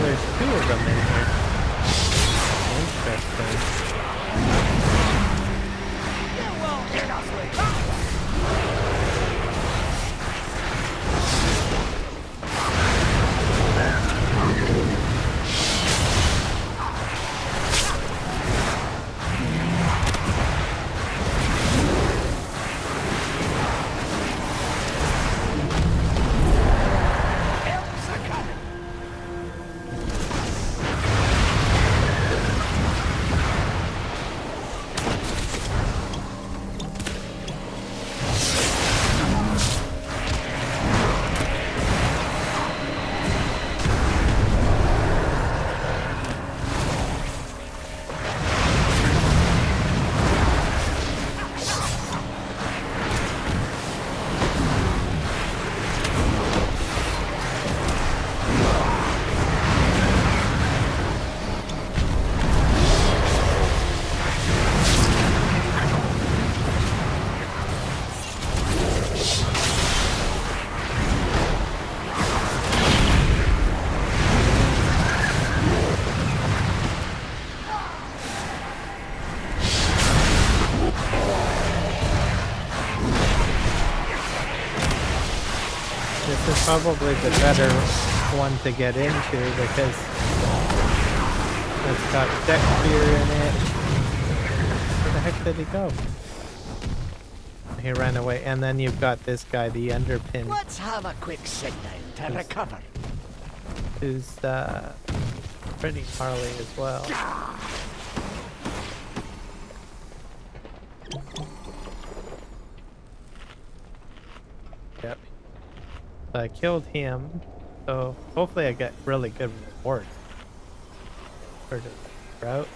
There's two of them in here. Interesting. probably the better one to get into because it's got deck fear in it. Where the heck did he go? He ran away. And then you've got this guy, the Underpin. Let's have a quick sit down to recover. Who's pretty gnarly as well. Yep. So I killed him. So hopefully I get really good rewards for the route.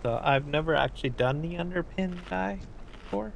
So I've never actually done the Underpin guy before.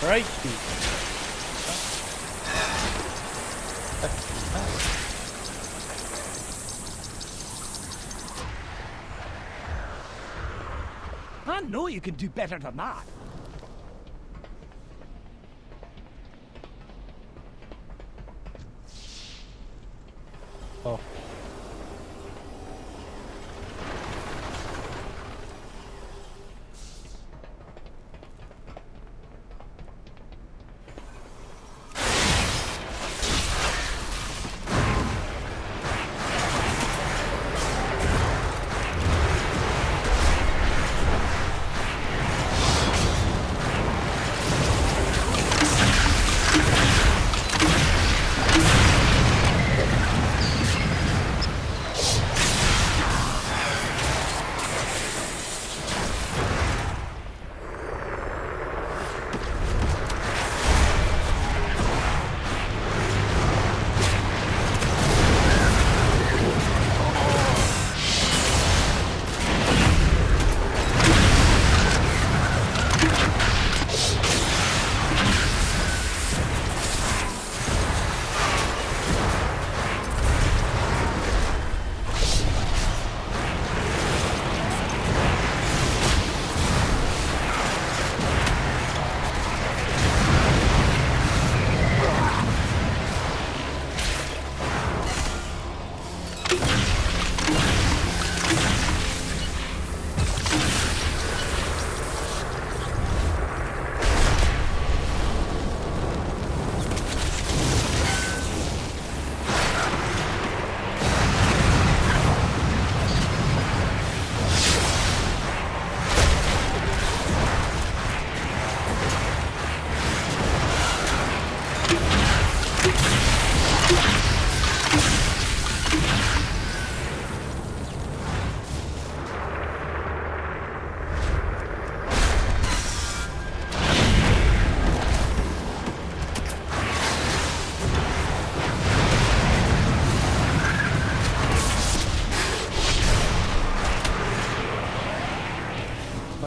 Right. I know you can do better than that. Oh.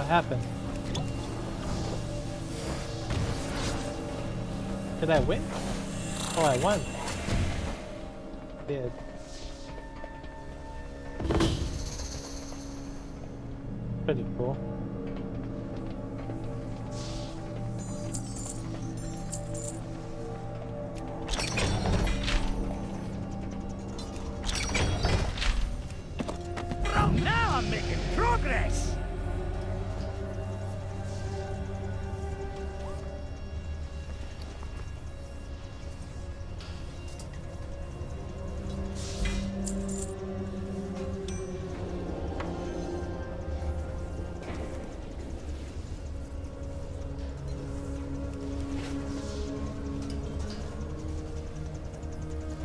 Happened? Did I win? Oh, I won. Did. Pretty cool. Oh, now I'm making progress.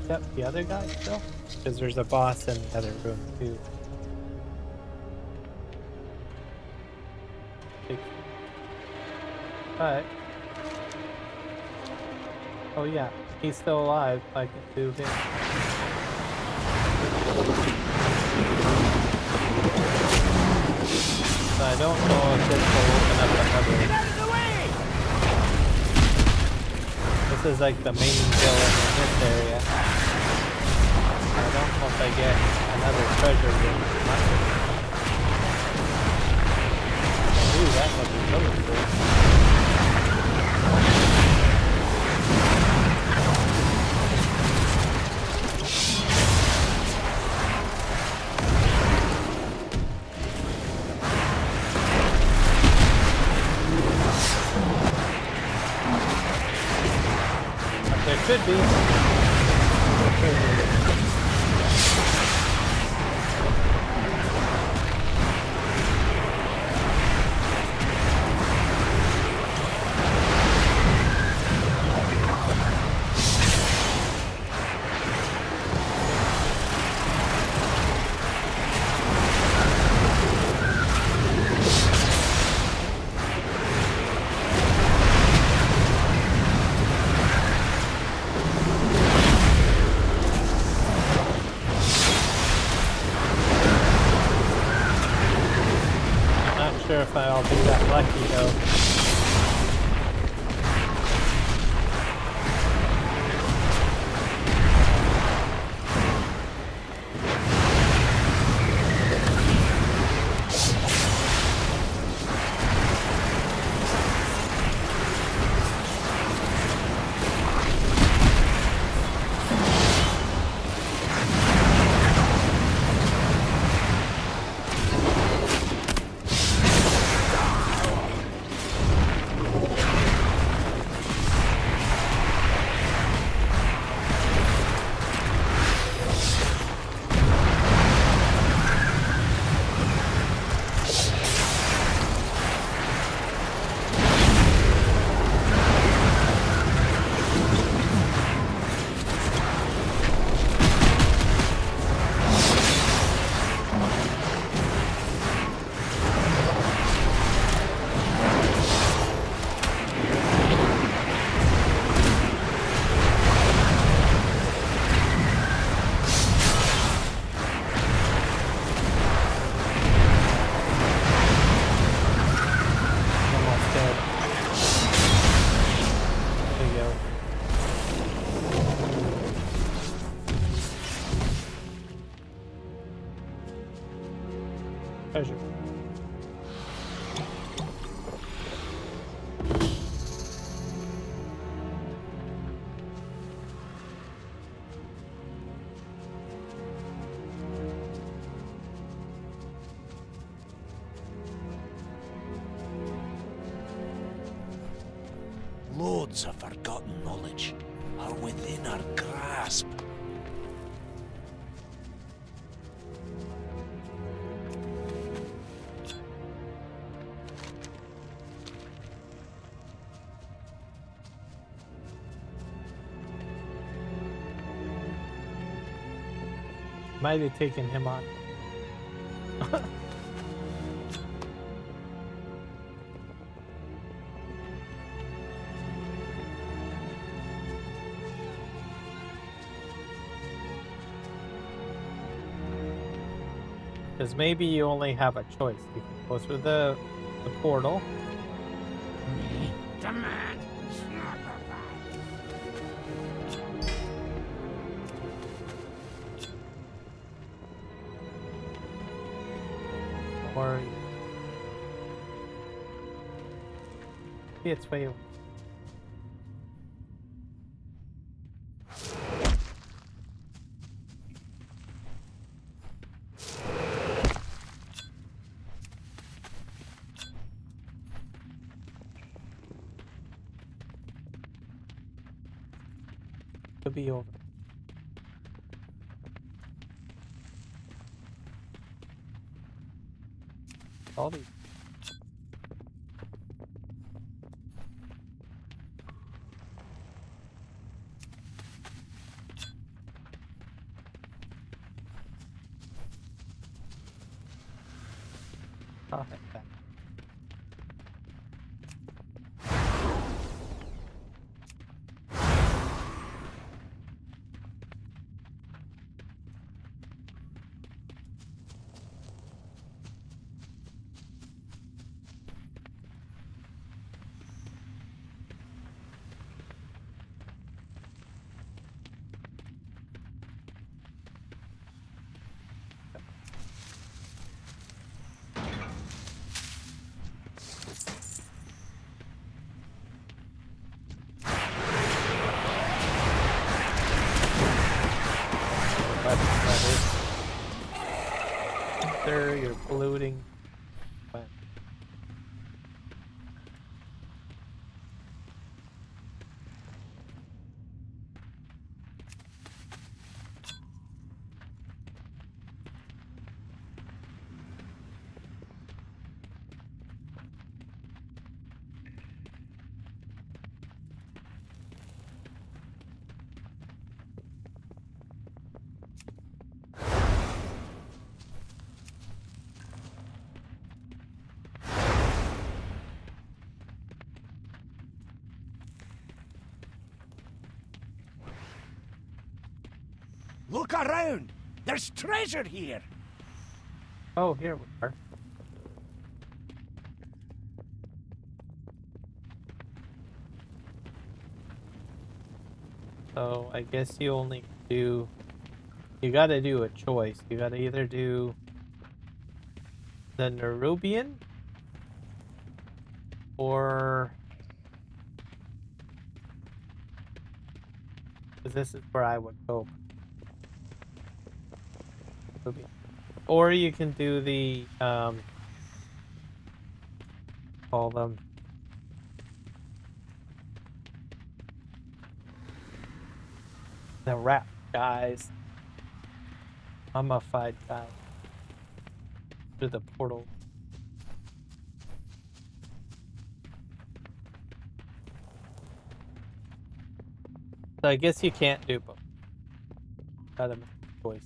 Except the other guy still? Because there's a boss in the other room too. But oh yeah, he's still alive. I can do him. So I don't know if this will open up another. Get out of the way! This is like the main villain in this area. I don't know if I get another treasure room. Ooh, that must be really cool. There could be. Not sure if I'll be that lucky though. Treasure. Loads of forgotten knowledge are within our grasp. Might have taken him on. Because maybe you only have a choice. You can go through the portal. Or maybe it's way over. Could be over. All these. I'll have that. Sir, you're polluting. But Look around! There's treasure here! oh, here we are. So I guess you only do. You gotta do a choice. You gotta either do the Nerubian or. Because this is where I would go. Or you can do the call them the rat guys, mummified guys through the portal. So I guess you can't do both. Gotta make a choice.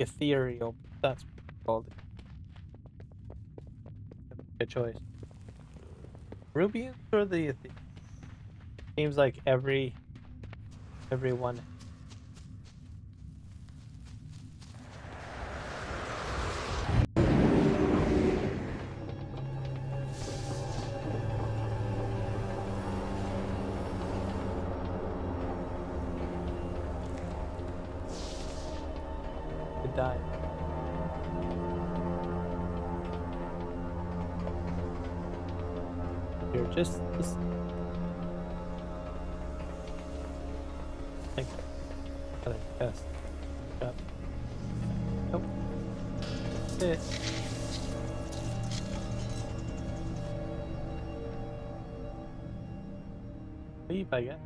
Ethereal, that's what it's called. Good choice. Rubians or the Ethereal? Seems like everyone. Die. You're just like yes. Got nope. It. Leave, I guess.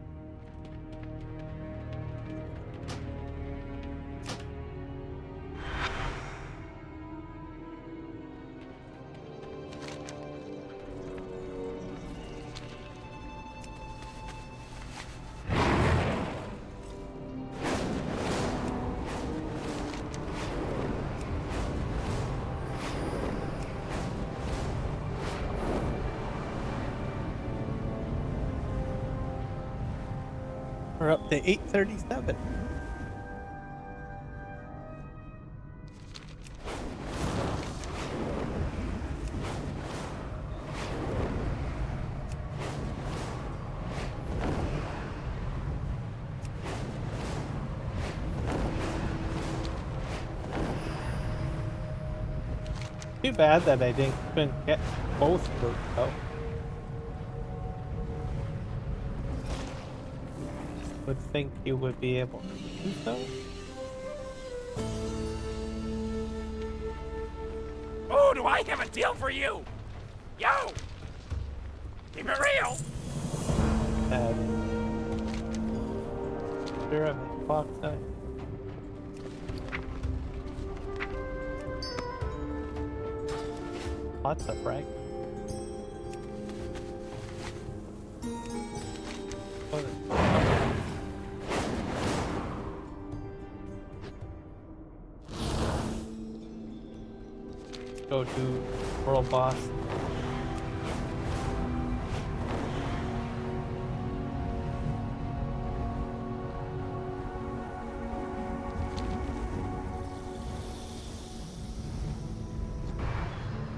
We're up to 837. Too bad that I couldn't get both routes though. Would think you would be able to do so. Oh, do I have a deal for you? Yo! Keep it real! Sure, I'm in box side. Lots of frag. go do world boss.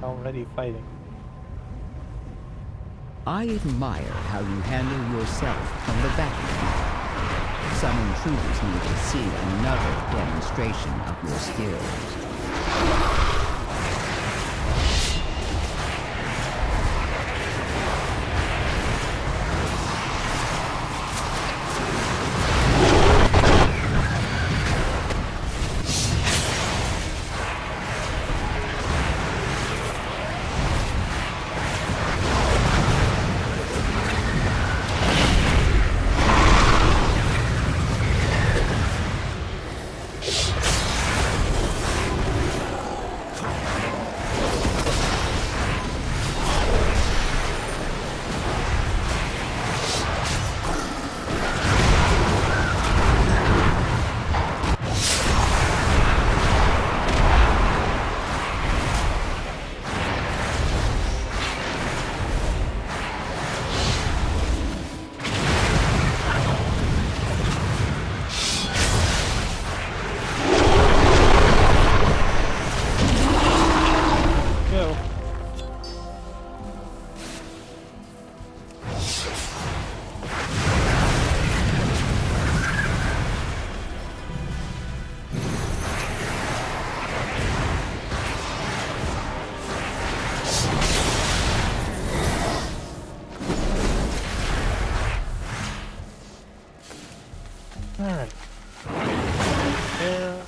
Already fighting. I admire how you handle yourself from the back. Some intruders need to see another demonstration of your skills. Alright. Yeah.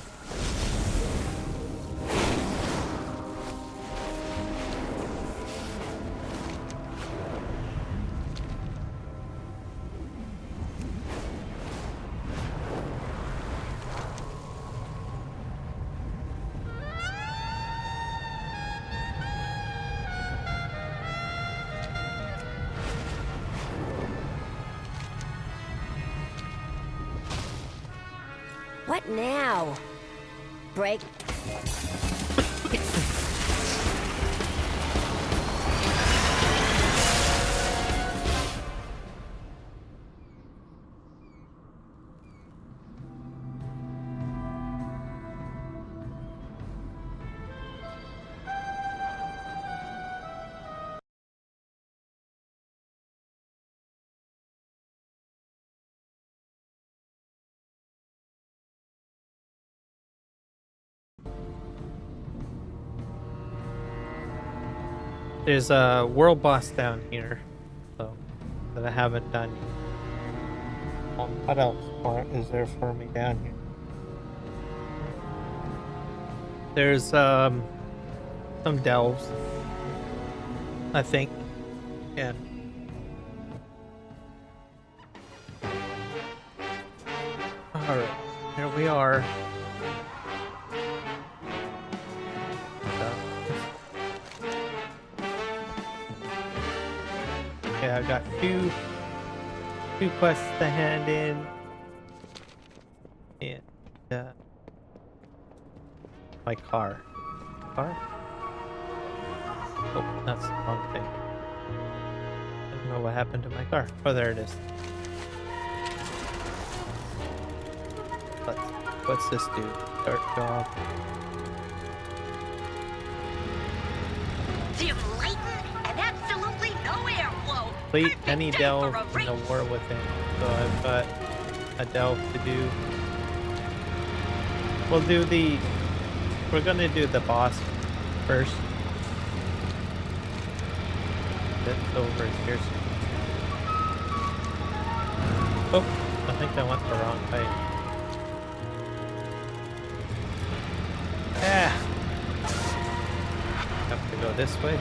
What now? Break. There's a world boss down here, so that I haven't done yet. What else is there for me down here? There's some delves, I think. Yeah. Alright, here we are. Okay, I've got two quests to hand in. And my car. Oh, that's the wrong thing. I don't know what happened to my car. Oh, there it is. What's this do? Start job. Complete any delve in the war within. So I've got a delve to do. We're gonna do the boss first. That's over here. Oh, I think I went the wrong way. Ah! Have to go this way.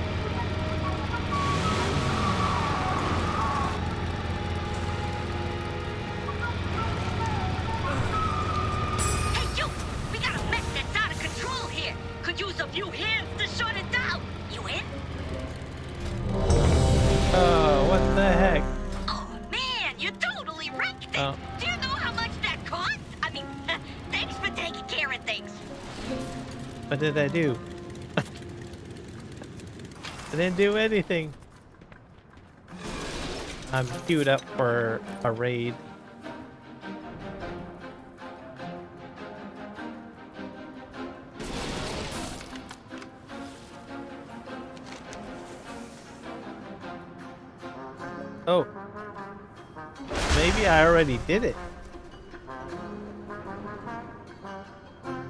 What did I do? didn't do anything. I'm queued up for a raid. Oh. Maybe I already did it.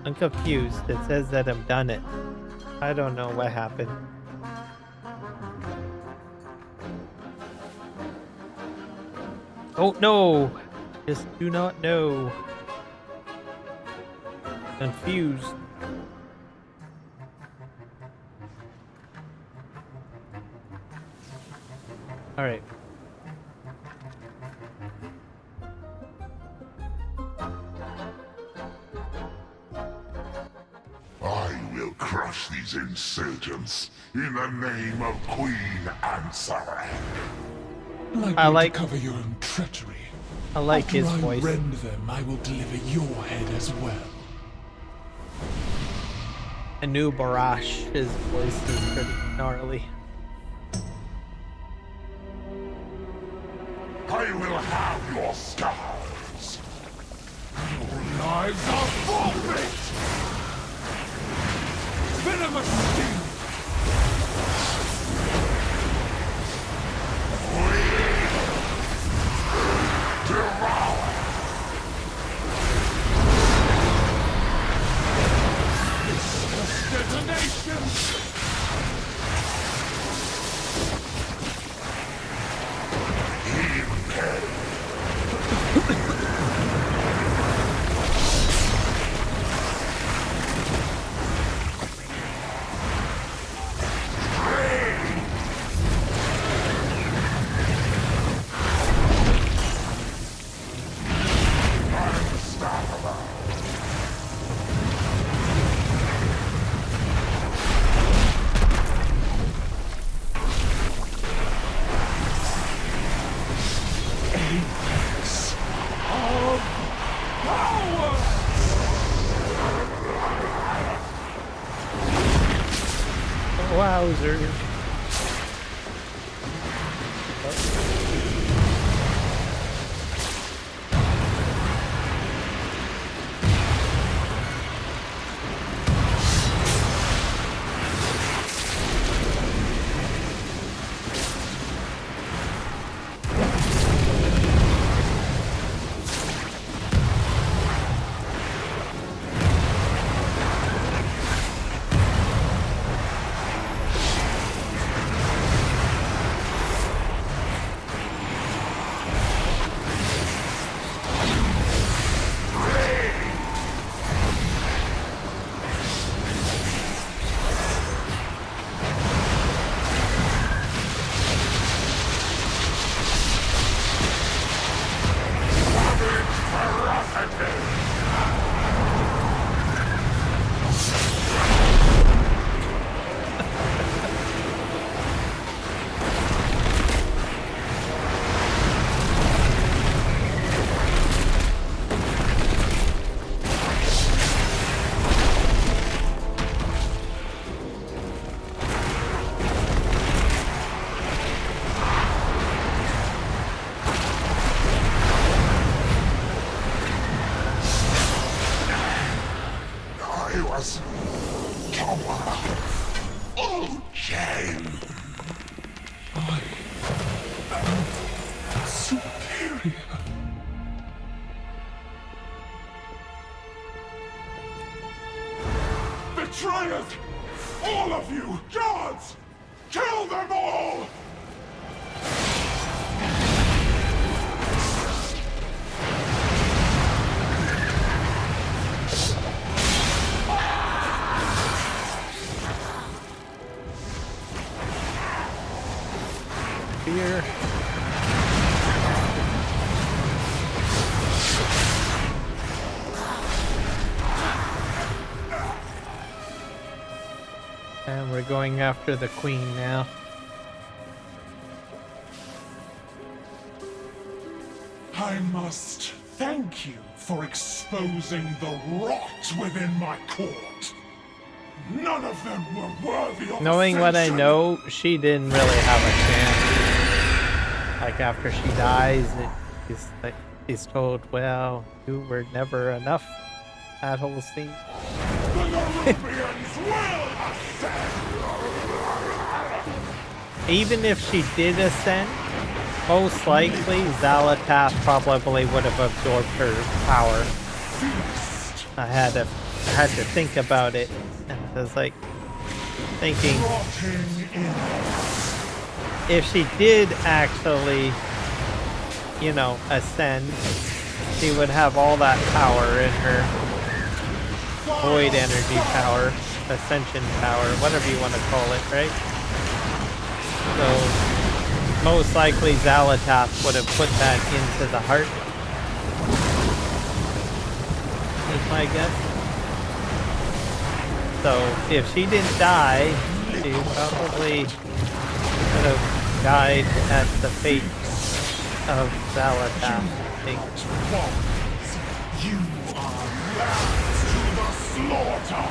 I'm confused. It says that I've done it. I don't know what happened. Oh no! Just do not know. Confused. Alright. I will crush these insurgents in the name of Queen Ansara. I like to cover your own treachery. I like After his I voice. rend them, I will deliver your head as well. Anu Barash, his voice is pretty gnarly. I will have your scars. Your lives are forfeit! Venomous sting! Devour! Detonation! Wowzer. Betrayers! All of you! Guards! Kill them all! Here. And we're going after the queen now. I must thank you for exposing the rot within my court. None of them were worthy of Knowing what I ascension. know, she didn't really have a chance. Like after she dies, he's told, well, you were never enough. That whole scene. The Nerubians will ascend. Even if she did ascend, most likely Xalatath probably would have absorbed her power. I had to think about it, and I was like thinking, if she did actually, you know, ascend, she would have all that power in her void energy power, ascension power, whatever you want to call it, right? So most likely Xalatath would have put that into the heart. Is my guess. So if she didn't die, she probably would have died at the fate of Xalatath, I think. You are lambs to the slaughter.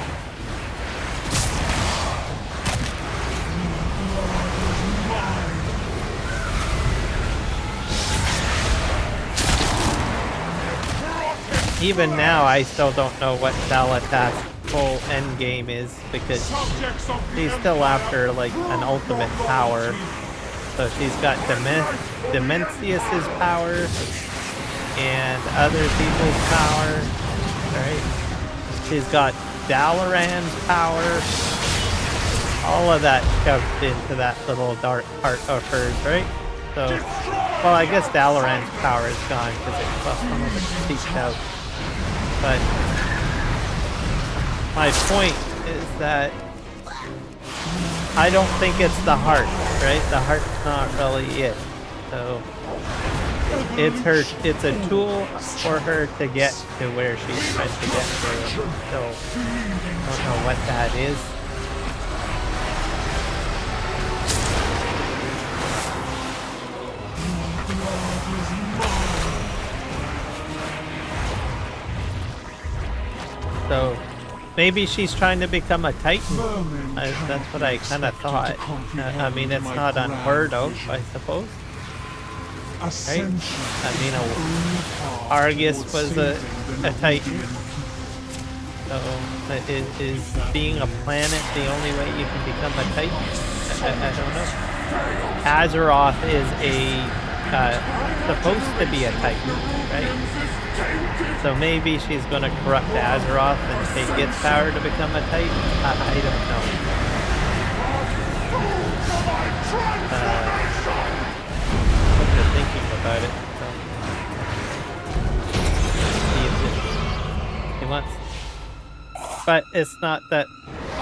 Even now, I still don't know what Xalatath's full end game is, because she's still after like an ultimate power. So she's got Demencius's power and other people's power, right? She's got Dalaran's power. All of that shoved into that little dark heart of hers, right? So, well, I guess Dalaran's power is gone because some of it leaked out. But my point is that I don't think it's the heart, right? The heart's not really it. So it's a tool for her to get to where she's trying to get to. So I don't know what that is. So maybe she's trying to become a Titan. That's what I kind of thought. I mean, it's not unheard of, I suppose. Right? I mean, Argus was a Titan. So is being a planet the only way you can become a Titan? I don't know. Azeroth is supposed to be a Titan, right? So maybe she's going to corrupt Azeroth and take its power to become a Titan? I don't know. I'm just thinking about it. See if he wants. But it's not that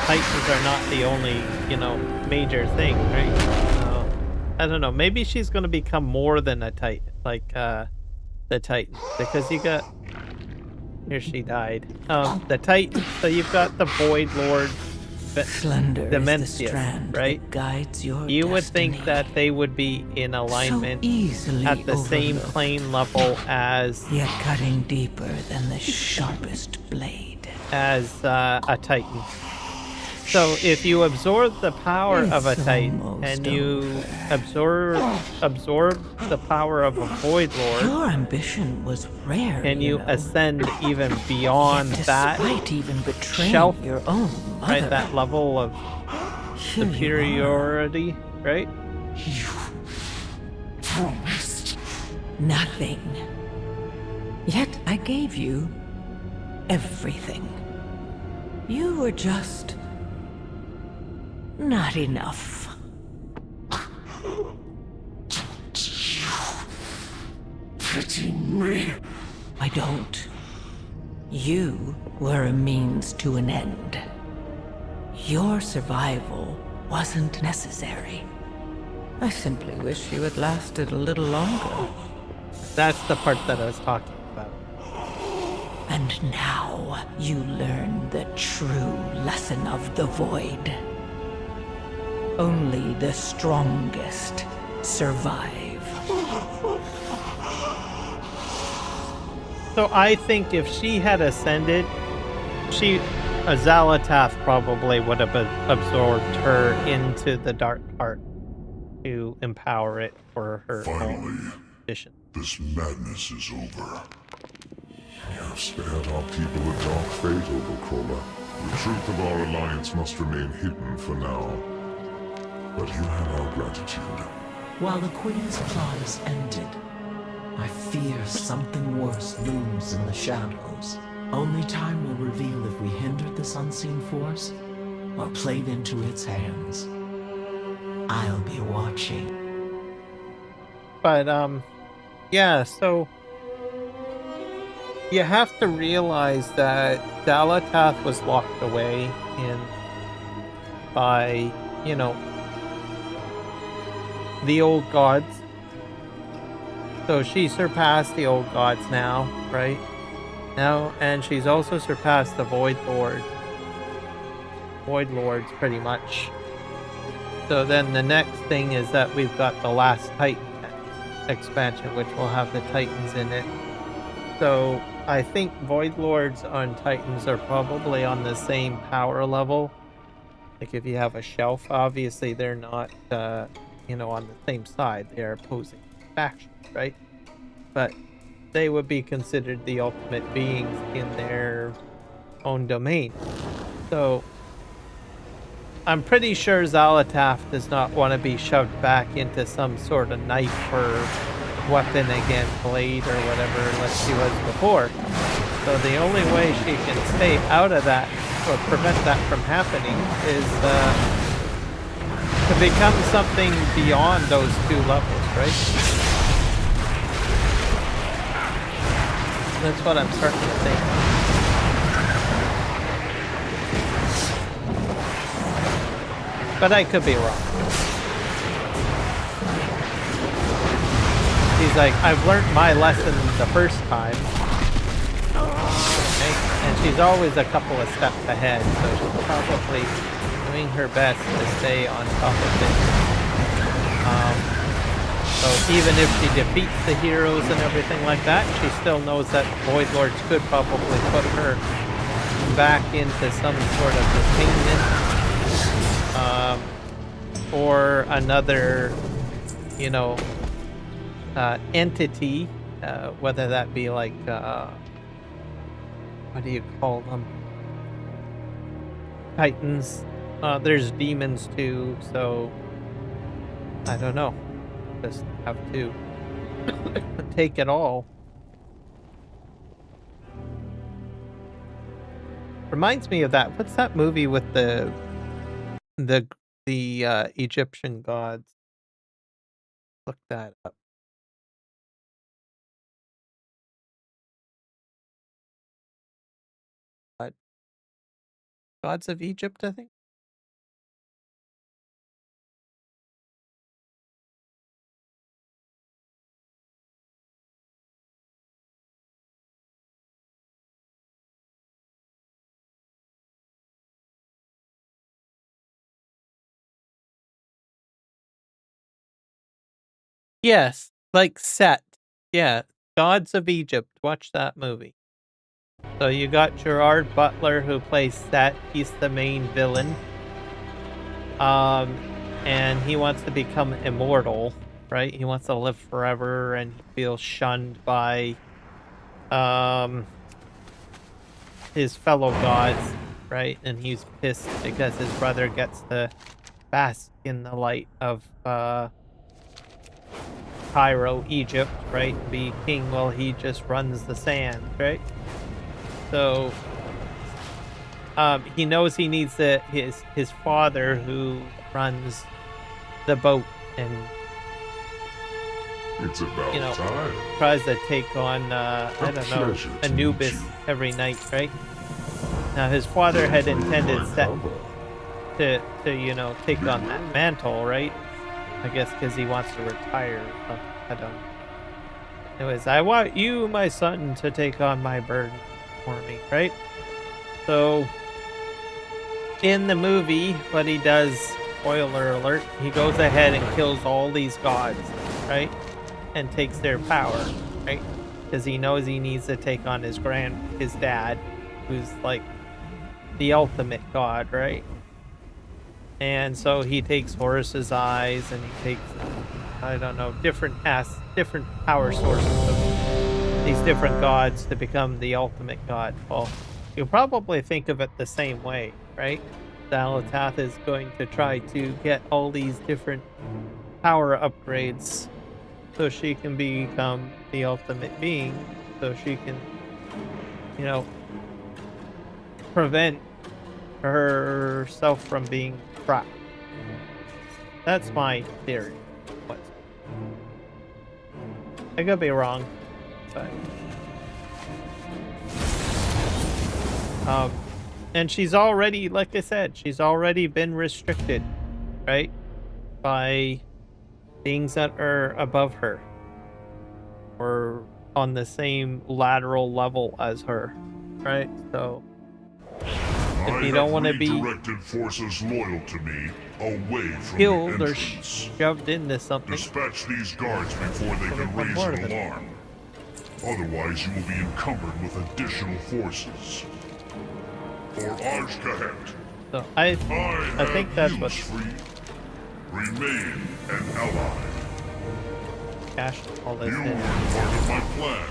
Titans are not the only, you know, major thing, right? So, I don't know. Maybe she's going to become more than a Titan, like the Titan, because you got. Here she died. The Titan. So you've got the Void Lord, Demencius, right? Guides your you would think that they would be in alignment at the same plane level as, yet cutting deeper than the sharpest blade, as a Titan. So if you absorb the power of a Titan and you absorb the power of a Void Lord, your ambition was rare, and you ascend even beyond that even betraying shelf, your own mother, right? That level of superiority, right? You promised nothing. Yet I gave you everything. You were just not enough. pity me. I don't. You were a means to an end. Your survival wasn't necessary. I simply wish you had lasted a little longer. That's the part that I was talking about. And now you learn the true lesson of the Void. Only the strongest survive. So I think if she had ascended, Xalatath probably would have absorbed her into the dark heart to empower it for her Finally, mission. this madness is over. You have spared our people a dark fate, Overcrawler. The truth of our alliance must remain hidden for now. But you have our gratitude. While the Queen's plot is ended, I fear something worse looms in the shadows. Only time will reveal if we hindered this unseen force or played into its hands. I'll be watching. But, yeah, so you have to realize that Xalatath was locked away by, you know, the old gods. So she surpassed the old gods now, right? Now, and she's also surpassed the Void Lords, pretty much. So then the next thing is that we've got the Last Titan expansion, which will have the Titans in it. So I think Void Lords on Titans are probably on the same power level. Like if you have a shelf, obviously they're not, you know, on the same side. They are opposing factions, right? But they would be considered the ultimate beings in their own domain. So I'm pretty sure Xalatath does not want to be shoved back into some sort of knife or weapon again, blade or whatever like she was before. So the only way she can stay out of that or prevent that from happening is to become something beyond those two levels, right? That's what I'm starting to think. But I could be wrong. He's like, I've learned my lesson the first time. Okay? And she's always a couple of steps ahead, so she's probably doing her best to stay on top of it. So even if she defeats the heroes and everything like that, she still knows that Void Lords could probably put her back into some sort of containment. Or another, you know, entity, whether that be like, what do you call them? Titans. There's demons too, so I don't know. Just have to take it all. Reminds me of that. What's that movie with the Egyptian gods? Look that up. What? Gods of Egypt, I think. Yes, like Set. Yeah, Gods of Egypt. Watch that movie. So you got Gerard Butler who plays Set. He's the main villain. And he wants to become immortal, right? He wants to live forever, and he feels shunned by his fellow gods, right? And he's pissed because his brother gets to bask in the light of Cairo, Egypt, right? Be king while he just runs the sand, right? So he knows he needs his father who runs the boat and it's about time. Tries to take on I don't know, Anubis every night, right? Now his father had intended to you know, take on that mantle, right? I guess because he wants to retire. I don't know. Anyways, I want you, my son, to take on my burden for me, right? So, in the movie, what he does, spoiler alert, he goes ahead and kills all these gods, right? And takes their power, right? Because he knows he needs to take on his dad, who's like the ultimate god, right? And so he takes Horus's eyes, and he takes, I don't know, different power sources of these different gods to become the ultimate god. Well, you'll probably think of it the same way, right? Xalatath is going to try to get all these different power upgrades so she can become the ultimate being, so she can, you know, prevent herself from being trapped. That's my theory. What? I could be wrong, but and she's already, like I said, she's already been restricted, right, by things that are above her or on the same lateral level as her, right? So if you don't want to be directed forces loyal to me away from killed the or entrance. shoved into something, Dispatch these guards before they can raise an alarm. Otherwise, you will be encumbered with additional forces. For Arj Kahet, so I think that's what remain an ally. Cash all this You in. are part of my plans.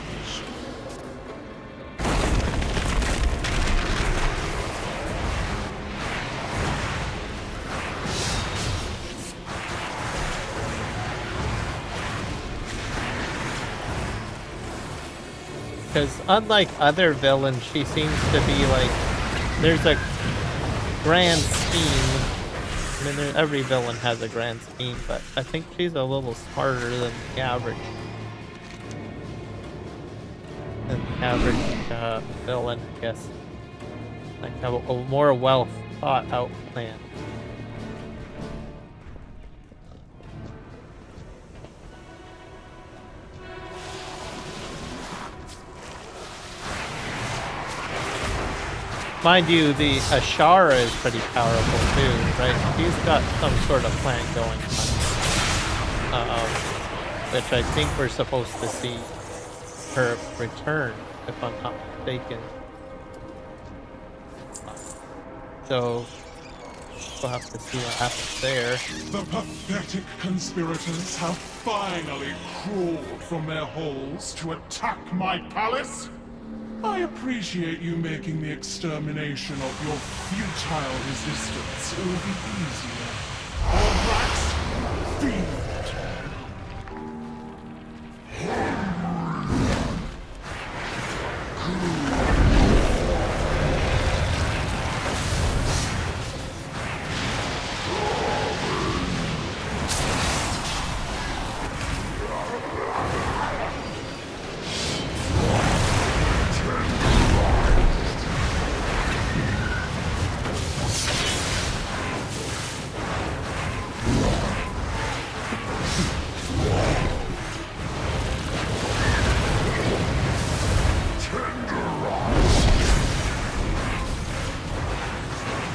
Because unlike other villains, she seems to be like, there's a grand scheme. I mean, every villain has a grand scheme, but I think she's a little smarter than the average. Villain, I guess. Like have a more well thought out plan. Mind you, the Ashara is pretty powerful too, right? He's got some sort of plan going on, which I think we're supposed to see her return, if I'm not mistaken. So we'll have to see what happens there. The pathetic conspirators have finally crawled from their holes to attack my palace. I appreciate you making the extermination of your futile resistance a little easier. All rats, feed!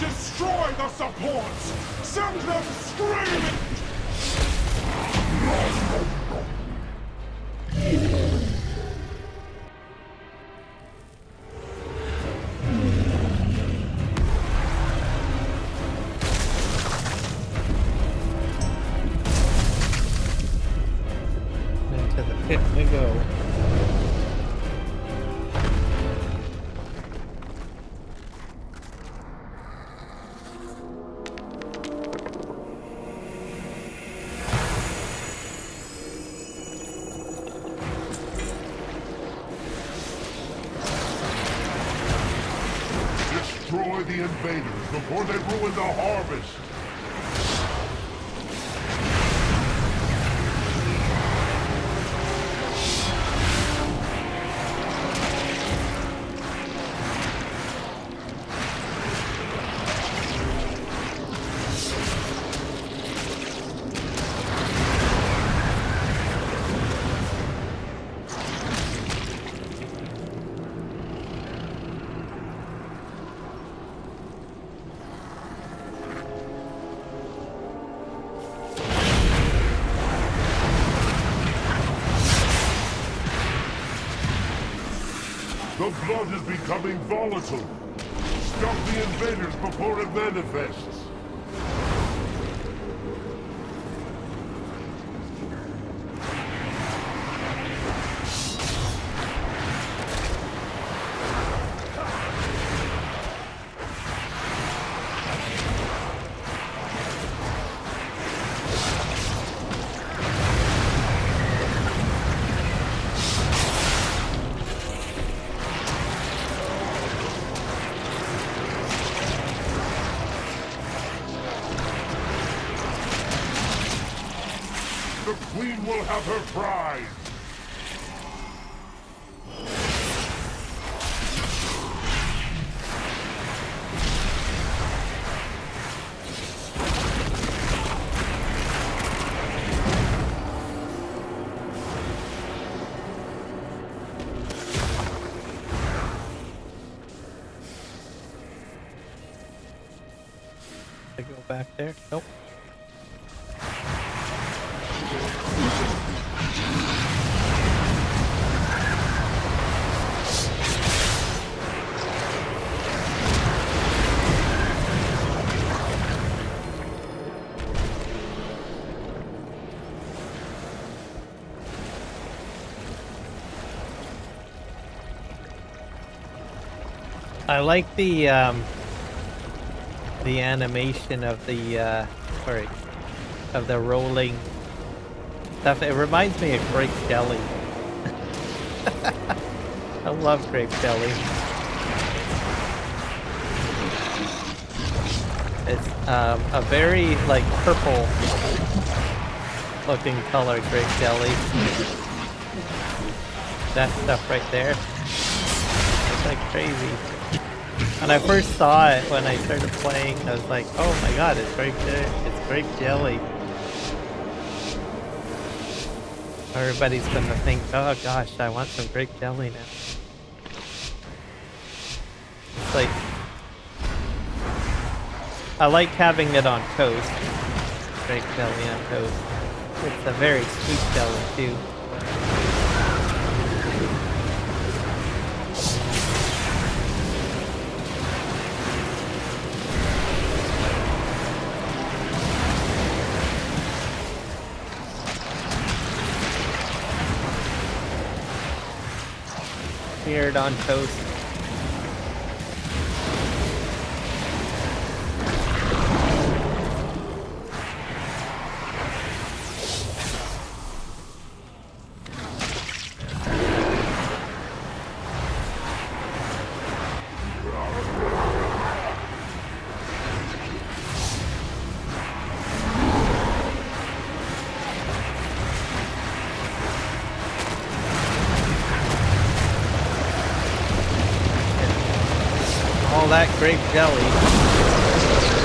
Destroy the supports! Send them screaming! Into the pit we go. Destroy the invaders before they ruin the harvest. The blood is becoming volatile. Stop the the invaders before it manifests. The Queen will have her prize! I go back there? Nope. I like the animation of the of the rolling stuff. It reminds me of grape jelly. I love grape jelly. It's a very like purple looking color grape jelly. That stuff right there. It's like crazy. When I first saw it, when I started playing, I was like, oh my god, it's grape jelly. Everybody's gonna think, oh gosh, I want some grape jelly now. It's like, I like having it on toast. Grape jelly on toast. It's a very sweet jelly too. Seared on toast. All that grape jelly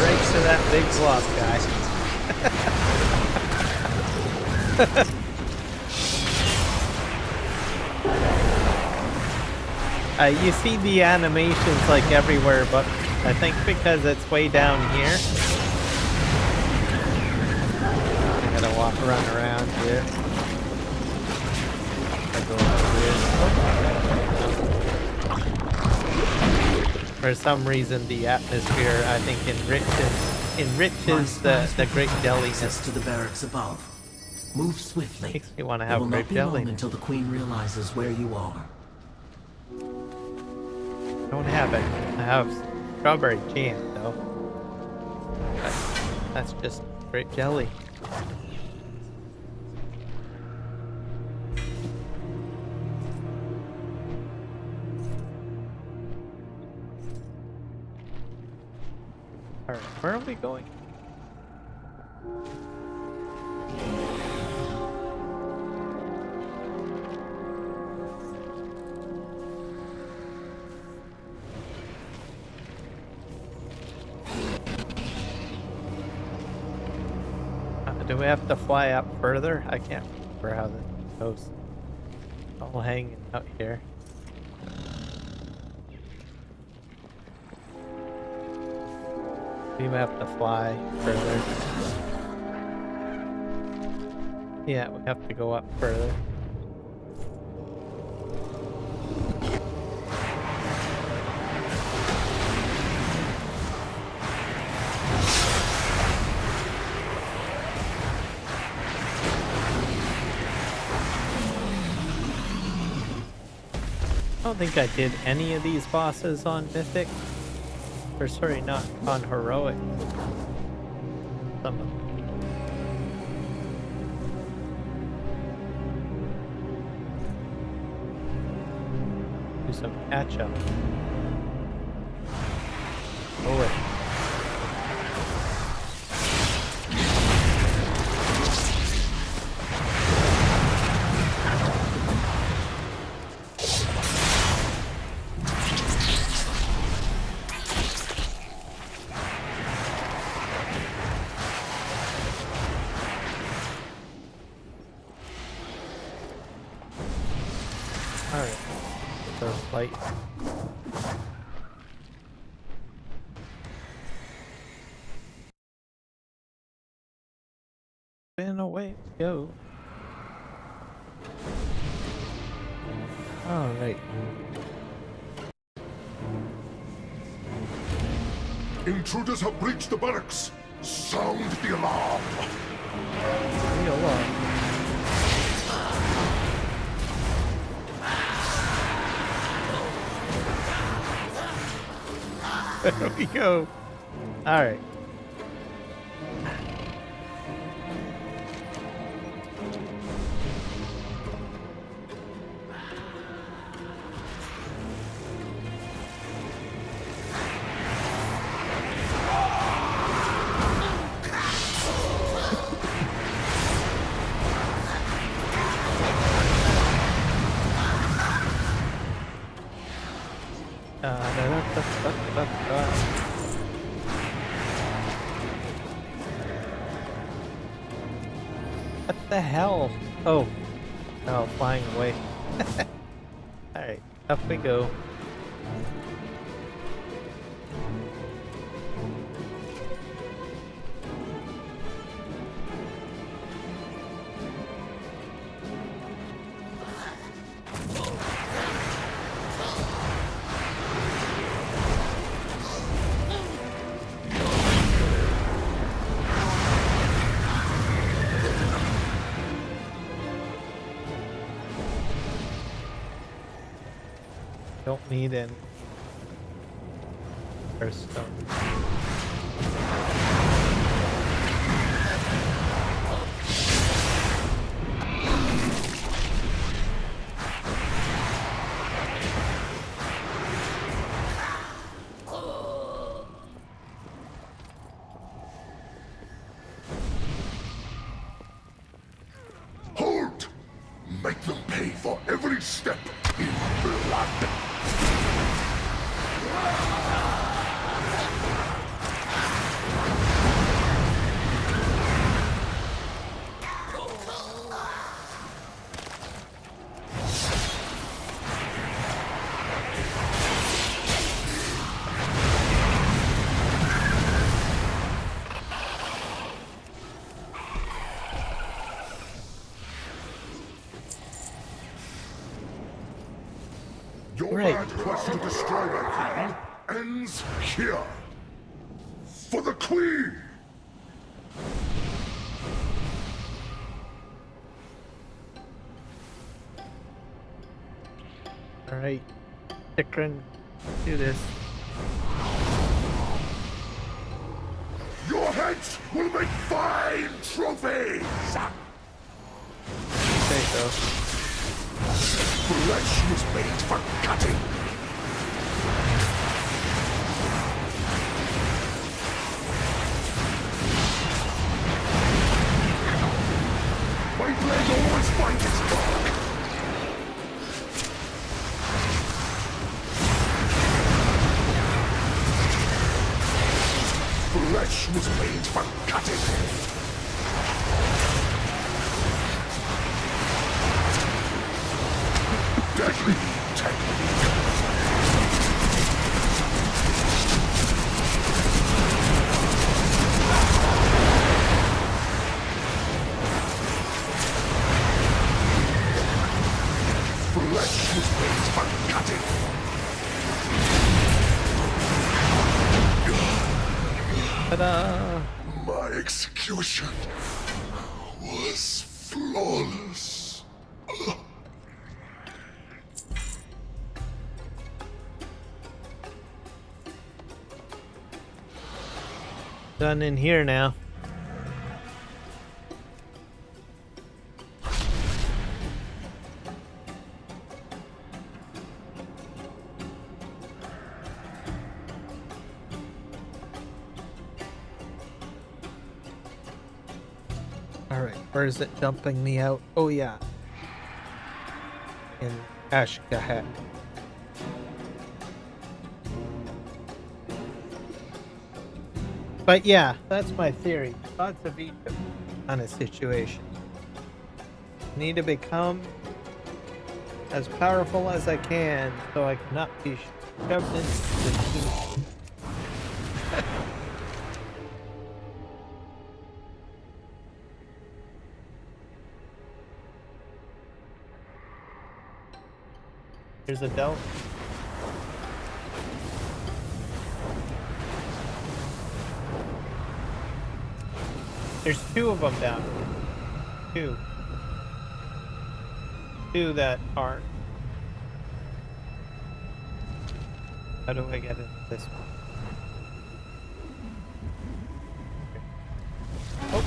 right to that big block guy. You see the animations like everywhere, but I think because it's way down here, I gotta run around here. I go up here. For some reason, the atmosphere, I think, enriches the grape jelly. To the barracks above. Move swiftly. Makes me want to have grape jelly. It will not be long until the Queen realizes where you are. I don't have it. I have strawberry jam, though. But that's just grape jelly. Alright, where are we going? Do we have to fly up further? I can't remember how this goes. All hanging out here. We may have to fly further. Yeah, we have to go up further. don't think I did any of these bosses on Mythic. Or sorry, not on Heroic. Some of them. Do some catch up. Oh wait. Alright. So fight. And away we go. Alright. Intruders have breached the barracks. Sound the alarm. The alarm. There we go. Alright. What the hell? Oh. Oh, flying away. Alright, up we go. Don't need any first stone. Hold! Make them pay for every step in blood. Your mad quest to destroy the Queen ends here. For the Queen! Alright. Chikrin, do this. Your heads will make fine trophies! Say so. Flesh was made for cutting. My blade always finds its mark. Flesh was made for cutting. Deadly technique. Flesh was made for cutting. Ta-da! My execution was flawless. Done in here now. Alright, where is it dumping me out? Oh yeah. In Ashgahat. But yeah, that's my theory. Gods of Egypt kind of situation. Need to become as powerful as I can so I cannot be shoved into the team. Here's a delta. There's two of them down here. Two that aren't. How do I get into this one? Oh!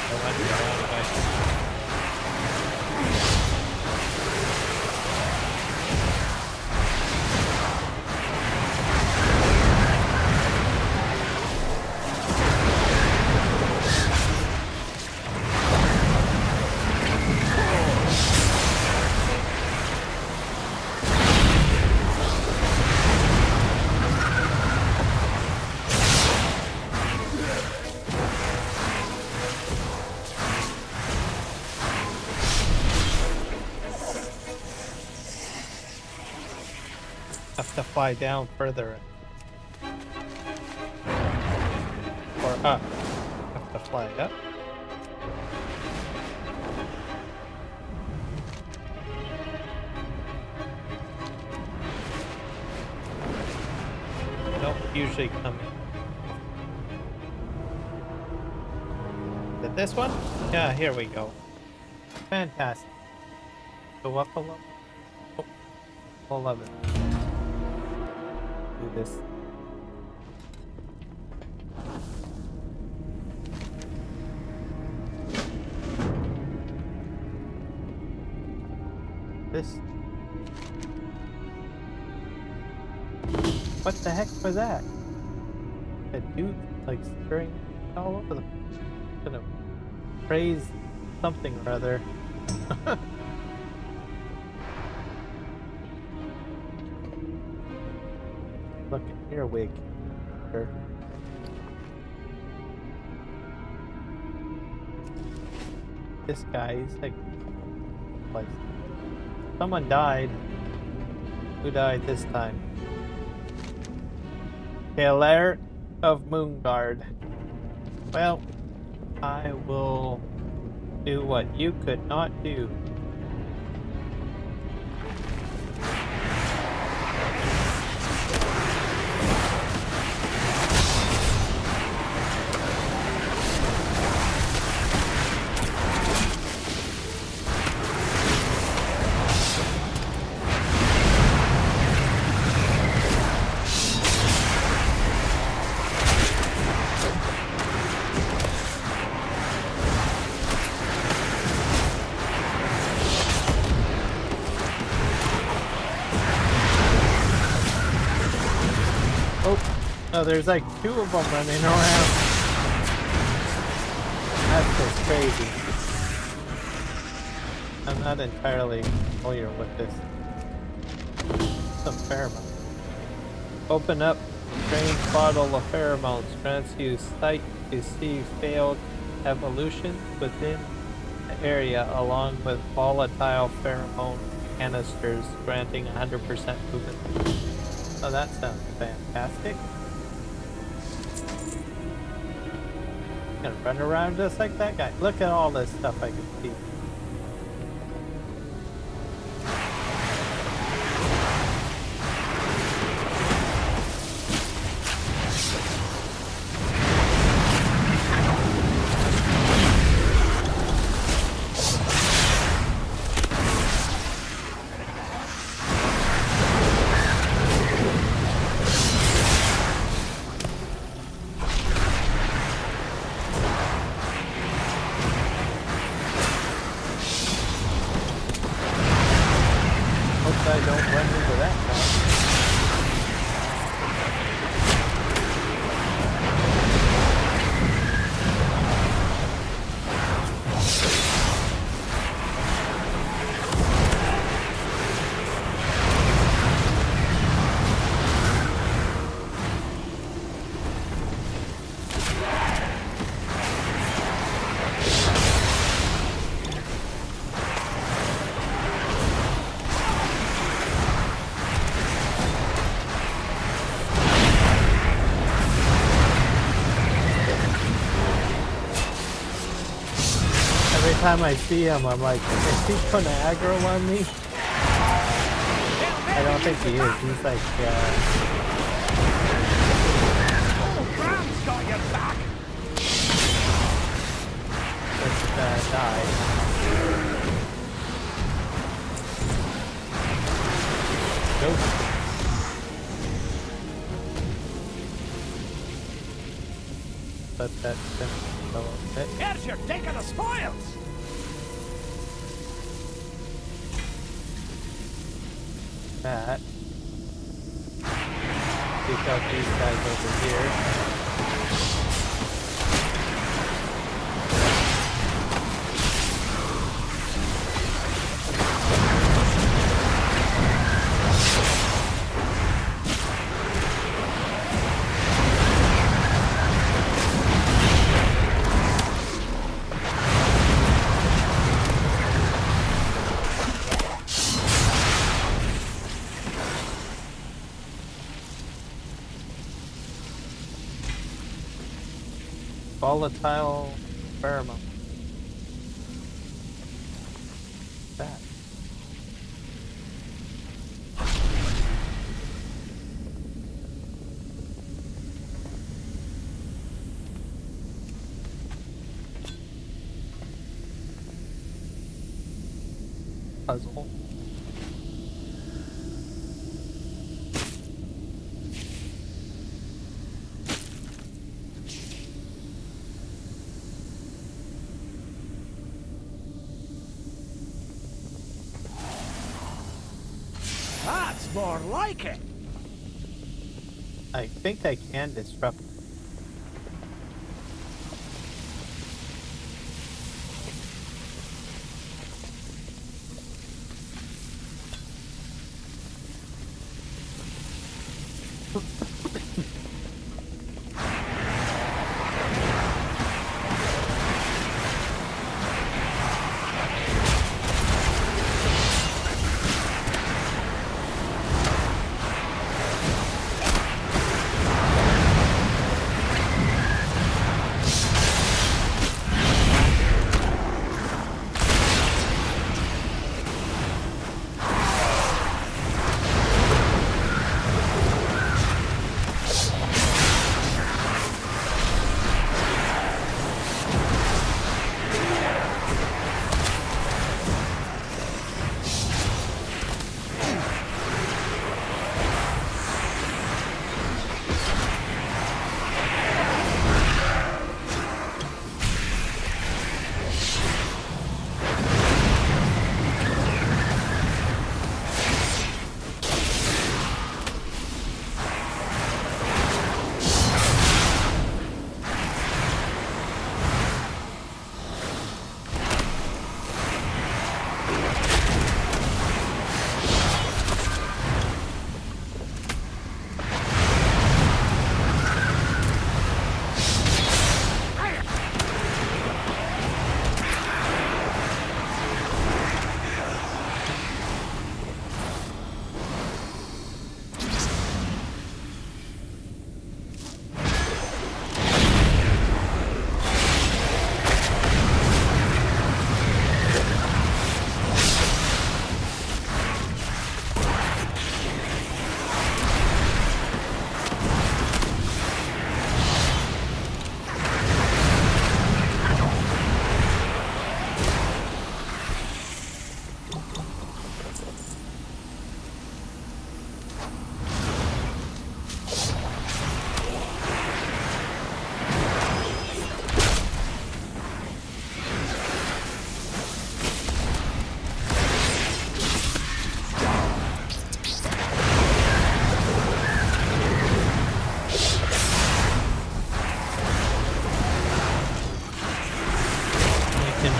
I went the wrong way. Have to fly down further. Or up. Have to fly up. Don't usually come in. Is it this one? Yeah, here we go. Fantastic. Go up a level. Oh, 11. Do this. This. What the heck was that? A dude like stirring all over the. Gonna praise something or other. Look at your wig. Sure. This guy, he's like someone died. Who died this time? Hilaire of Moonguard. Well, I will do what you could not do. Oh, there's like two of them running around. That's just crazy. I'm not entirely familiar with this. Some pheromone. Open up strange bottle of pheromones. Grants you sight to see failed evolution within the area, along with volatile pheromone canisters, granting 100% movement. Oh, that sounds fantastic. Gonna run around just like that guy. Look at all this stuff I can see. time I see him, I'm like, is he gonna aggro on me? I don't think he is. He's like, Bram's got your back. let's die. Nope. But that's fellow bit. Here's your take of the spoils. That. Take out these guys over here. Volatile pheromone. That. Puzzle. That's more like it. I think I can disrupt.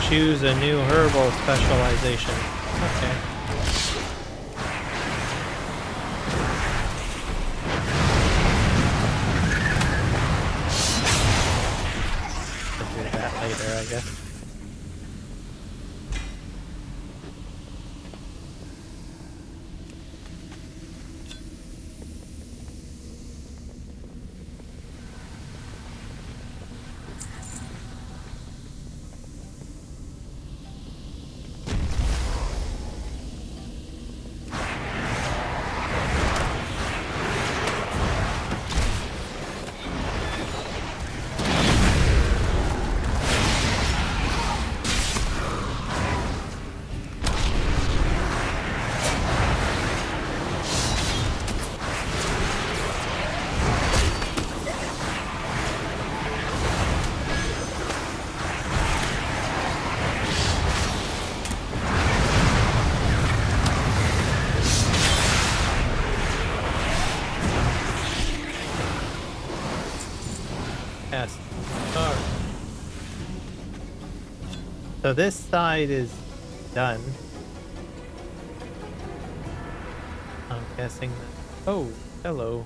Choose a new herbal specialization. Okay. I'll do that later, I guess. Yes. Alright. So this side is done. I'm guessing that. Oh, hello.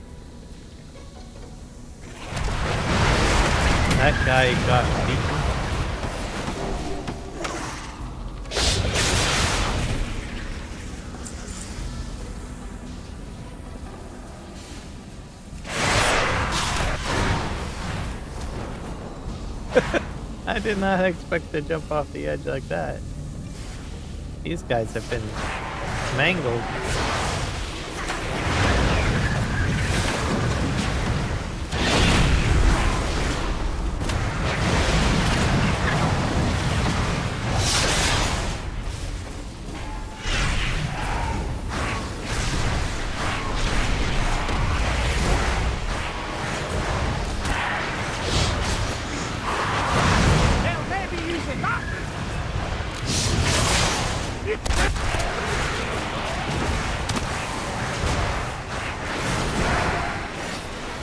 That guy got beaten. I did not expect to jump off the edge like that. These guys have been mangled.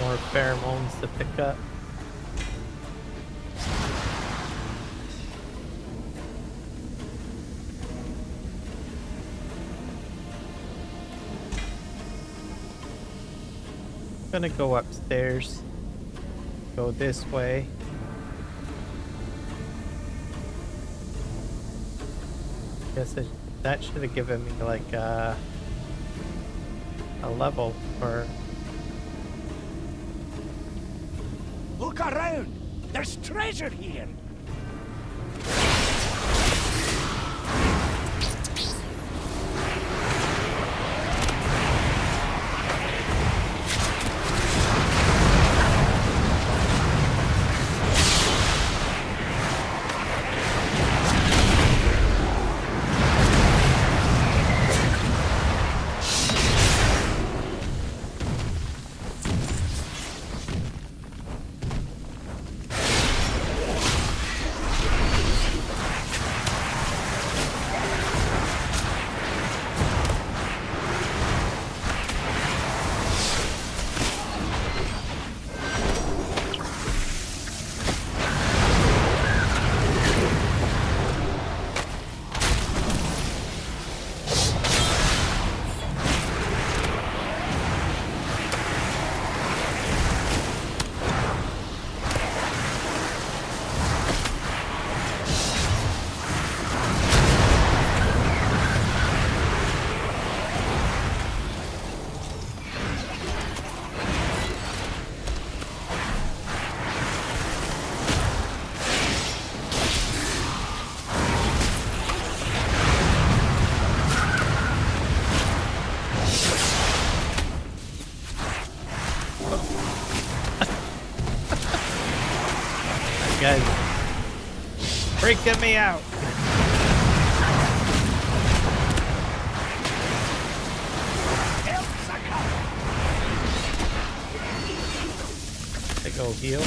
More pheromones to pick up. I'm gonna go upstairs. Go this way. Guess that should have given me like a level for. Look around! There's treasure here! Guys, freaking me out. I go heal.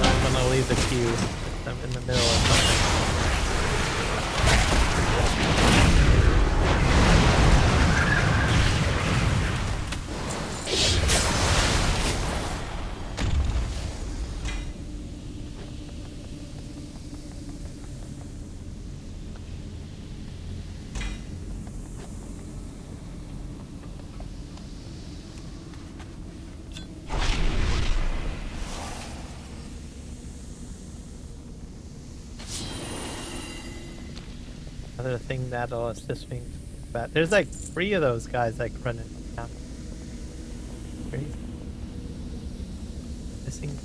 I'm gonna leave the queue. I'm in the middle of something. Another thing that'll assist me. But there's like 3 of those guys like running down. Crazy. Missing.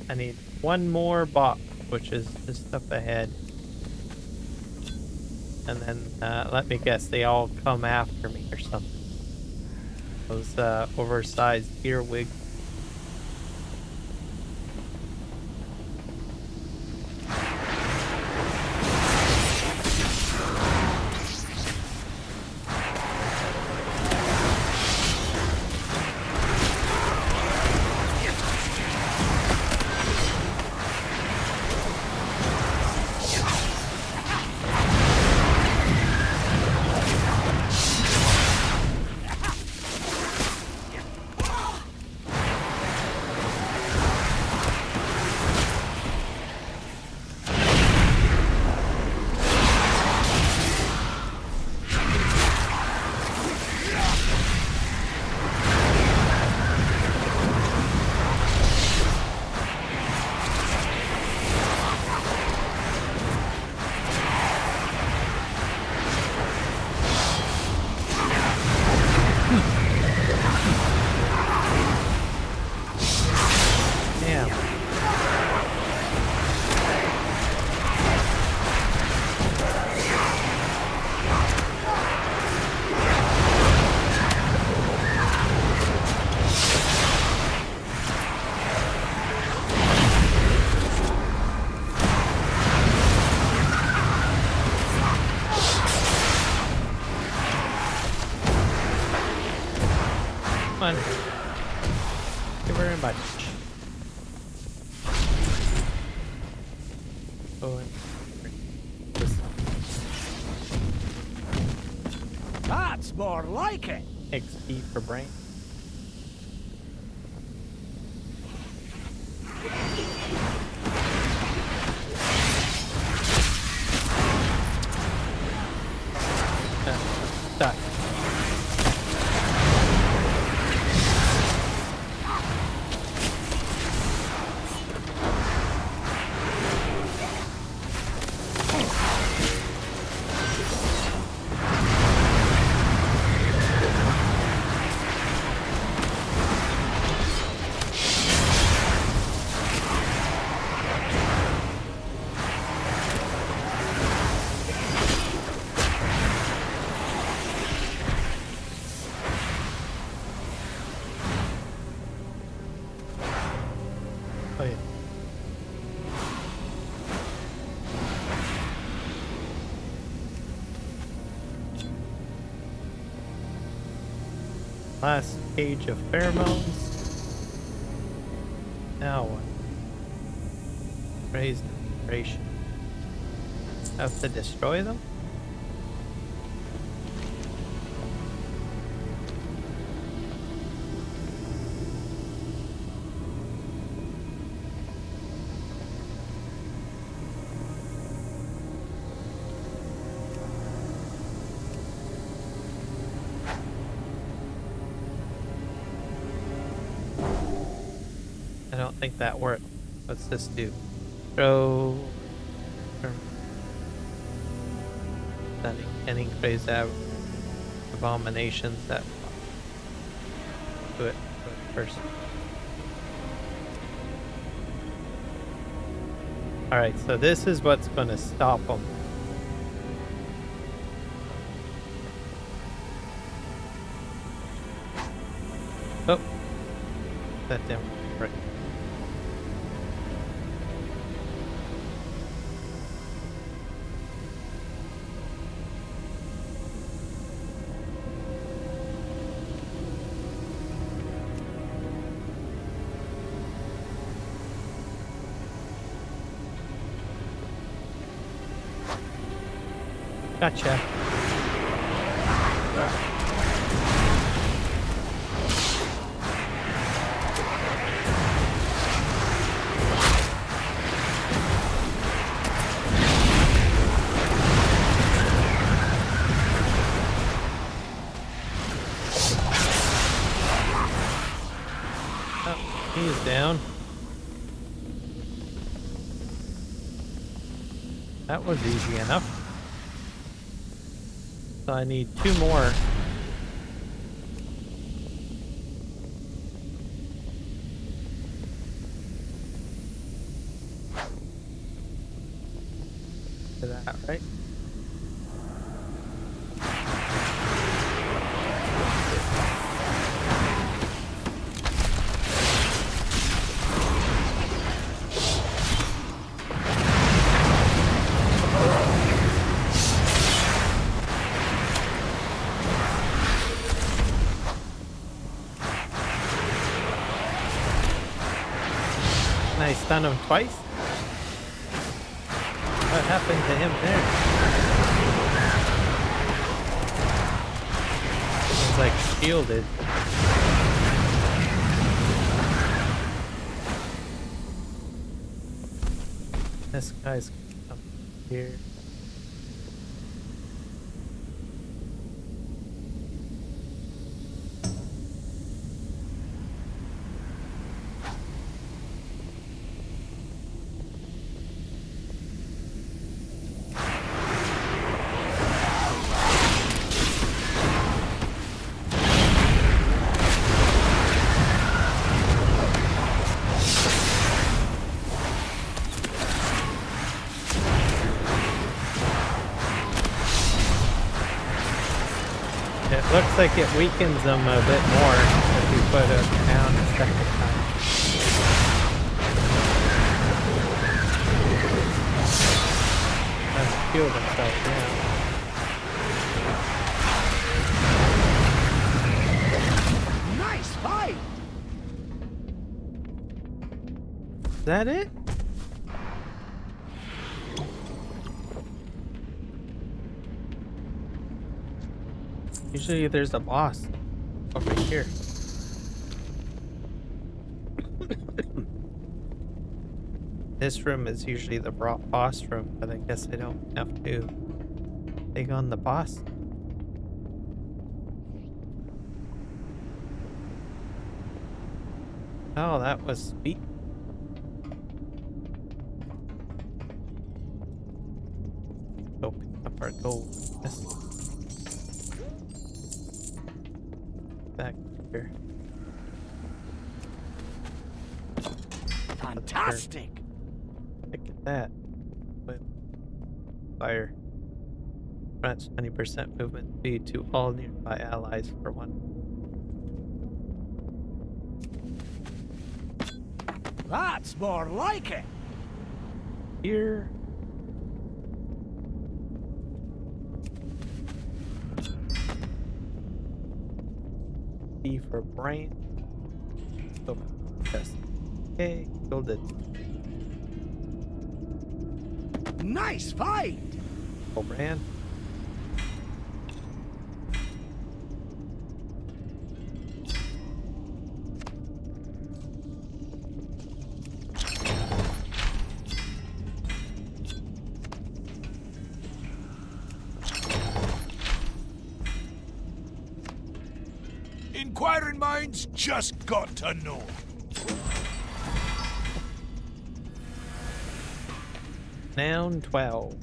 I need 1 more box, which is just up ahead. And then let me guess, they all come after me or something. Those oversized earwigs. Come on. Thank you very much. Oh, and this That's more like it. XP for brain. Stuck. Oh yeah. Last cage of pheromones. Now what? Raise the vibration. Have to destroy them? I don't think that worked. What's this do? Throw. Sending any crazy abominations that do it first. Alright, so this is what's going to stop them. Oh, that didn't work. Gotcha. Oh, he's down. That was easy enough. So I need 2 more. To that, right? I stun him twice? What happened to him there? He's like shielded. This guy's up here. It looks like it weakens them a bit more if you put it down a second time. Let's heal themselves down. Nice that it? Usually there's a boss over here. This room is usually the boss room, but I guess I don't have to take on the boss. Oh, that was sweet. Go pick up our gold. Yes. Back here. Fantastic! Look at that. With fire. Grants 20% movement speed to all nearby allies for 1. That's more like it! Here. B for brain. Oh, yes. Okay, build it. Nice fight! Oh, brand. Inquiring minds just got to know. Noun 12.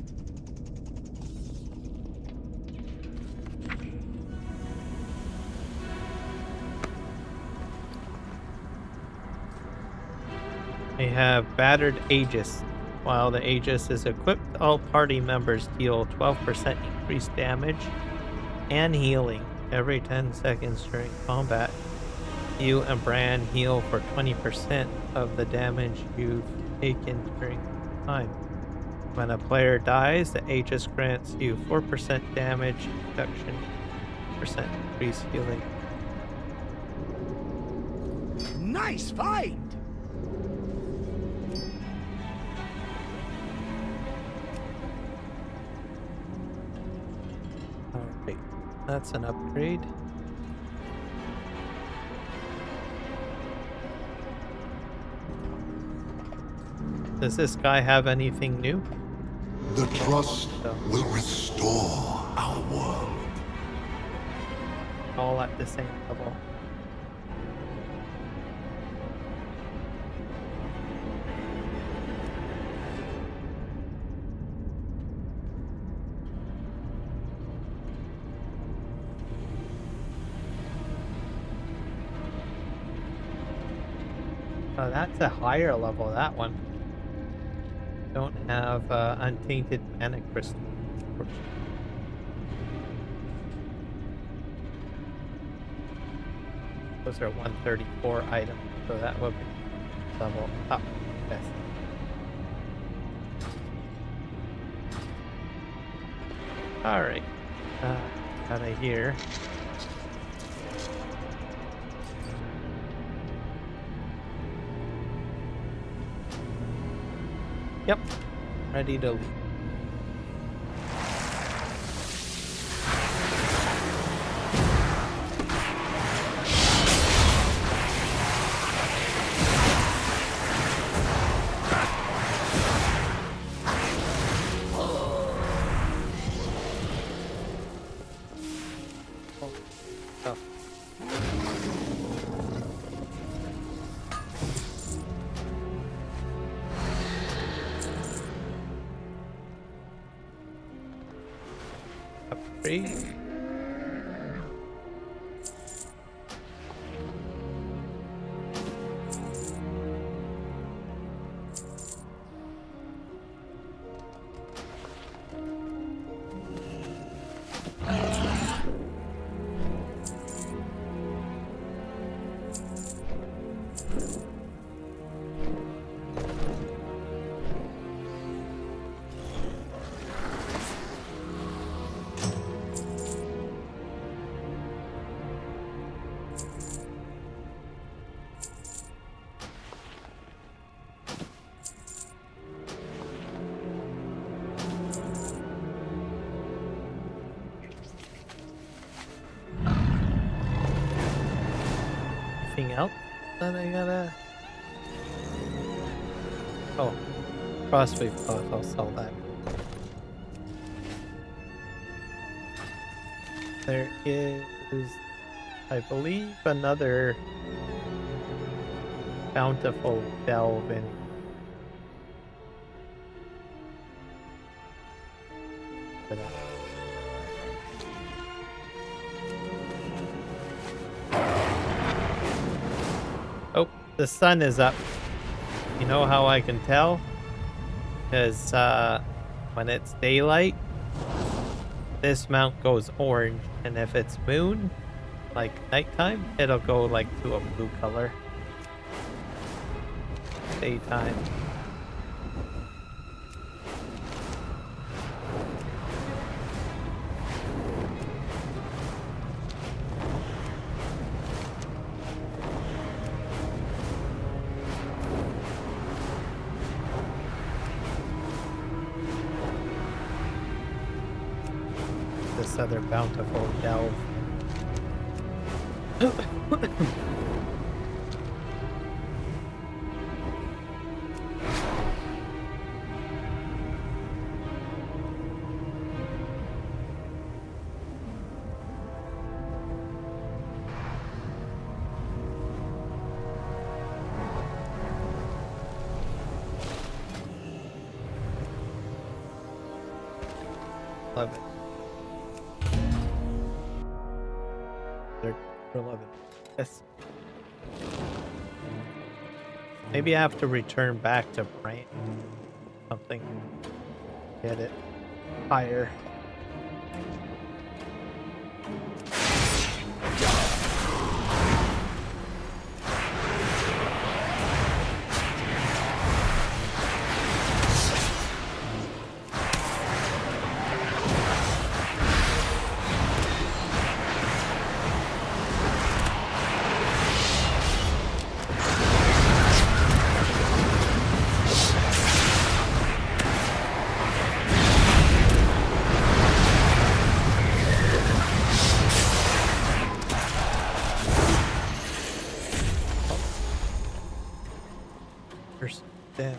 We have Battered Aegis. While the Aegis is equipped, all party members deal 12% increased damage and healing every 10 seconds during combat. You and Bran heal for 20% of the damage you've taken during time. When a player dies, the Aegis grants you 4% damage reduction, percent increased healing. Nice fight! Alright, that's an upgrade. Does this guy have anything new? The trust will restore our world. All at the same level. Oh, that's a higher level, that one. Don't have untainted mana crystal. Those are 134 items, so that would be level up. Yes. Alright. Out of here. Yep. Ready to leave. Upgrade. anything else that I gotta... Oh, crossway cloth, I'll sell that. There is, I believe, another bountiful delve in. Oh, the sun is up. You know how I can tell? Because when it's daylight, this mount goes orange, and if it's moon, like nighttime, it'll go like to a blue color. Daytime. This other bountiful delve. Love it. 11. Yes. Maybe I have to return back to Brain. Something. Get it higher. Down.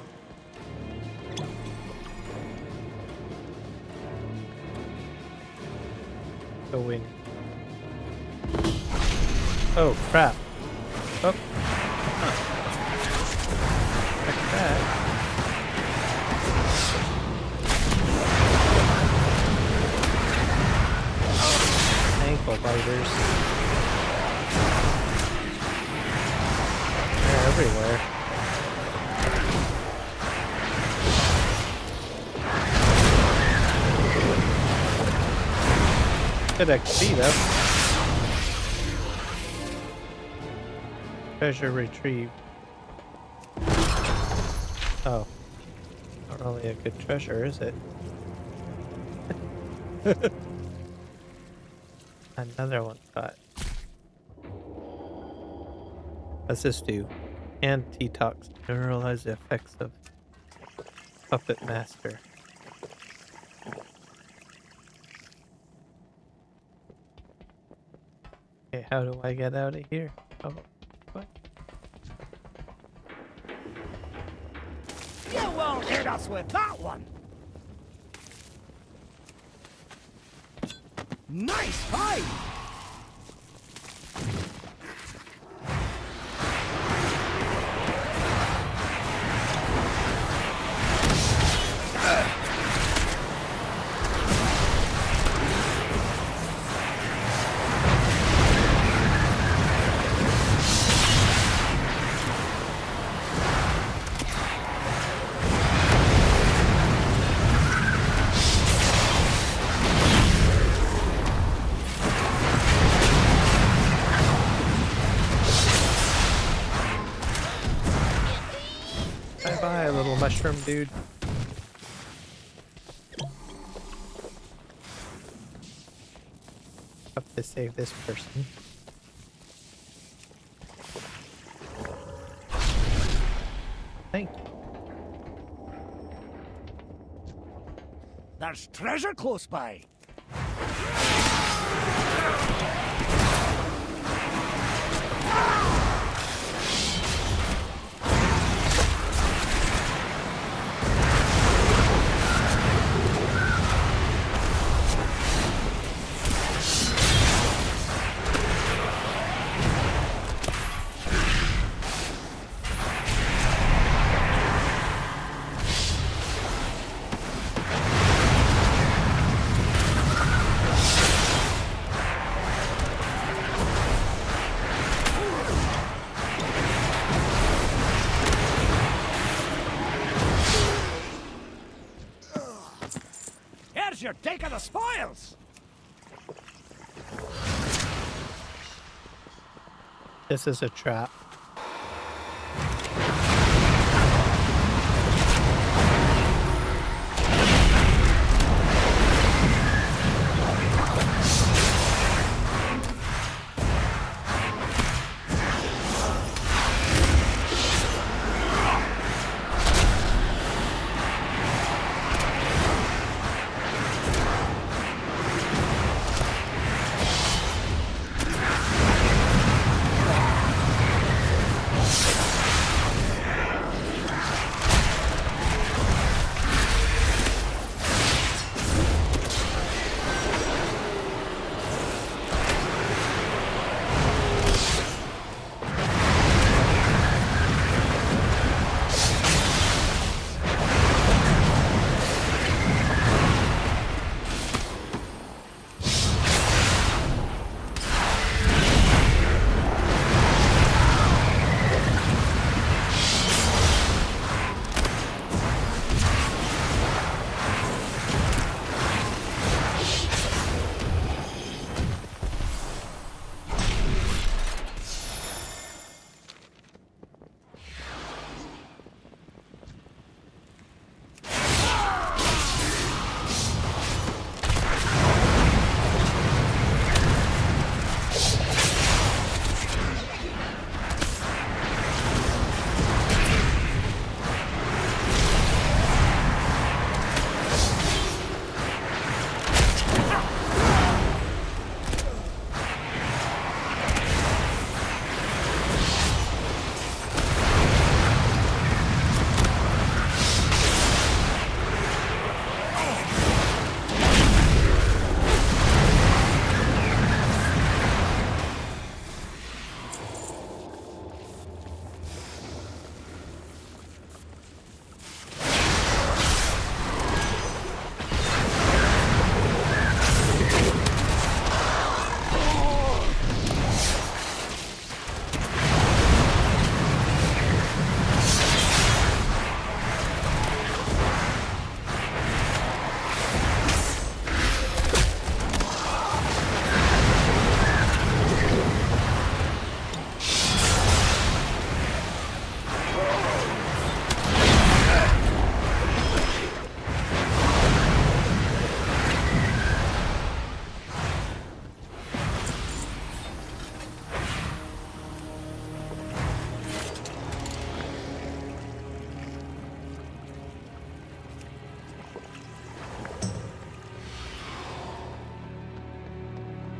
Go in. Oh crap. Oh. Huh. Like that. Ankle biters. They're everywhere. Good XP though. Treasure retrieved. Oh. Not really a good treasure, is it? Another one got. What's this do? Antitox. Neuralize the effects of Puppet Master. Okay, how do I get out of here? Oh, what? You won't hit us with that one! Nice fight! Bye, little mushroom dude. Have to save this person. Thank you. There's treasure close by. your take of the spoils. This is a trap.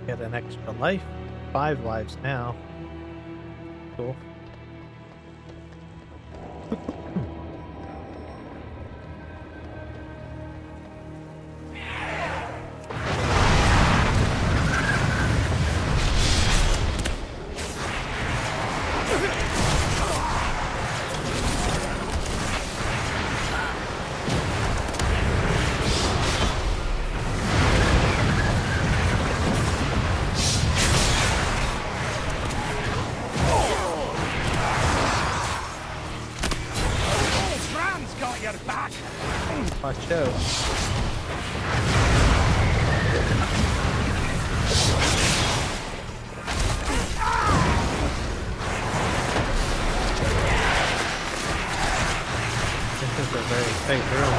Get an extra life. 5 lives now. Cool. Watch out. This is a very tight room.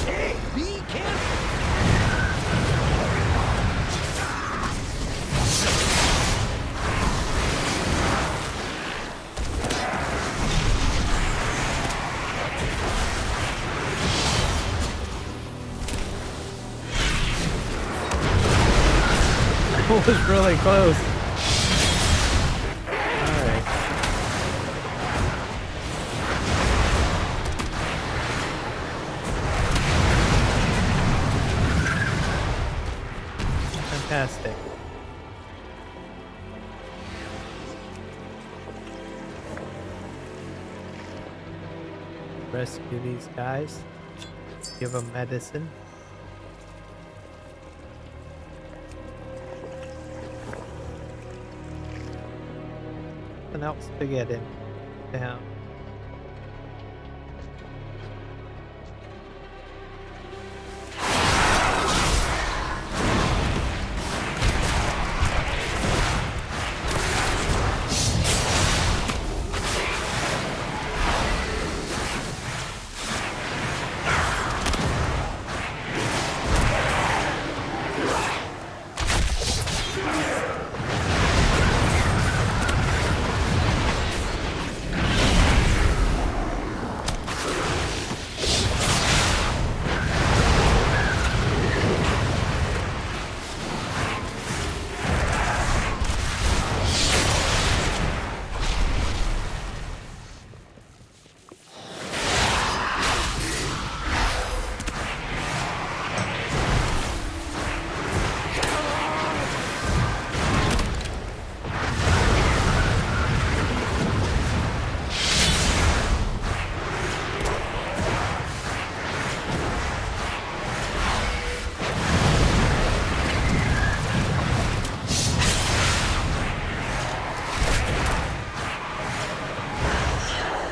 Hey, be careful. It was really close. Alright. Fantastic. Rescue these guys. Give them medicine. Nothing else to get him down.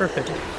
Perfect.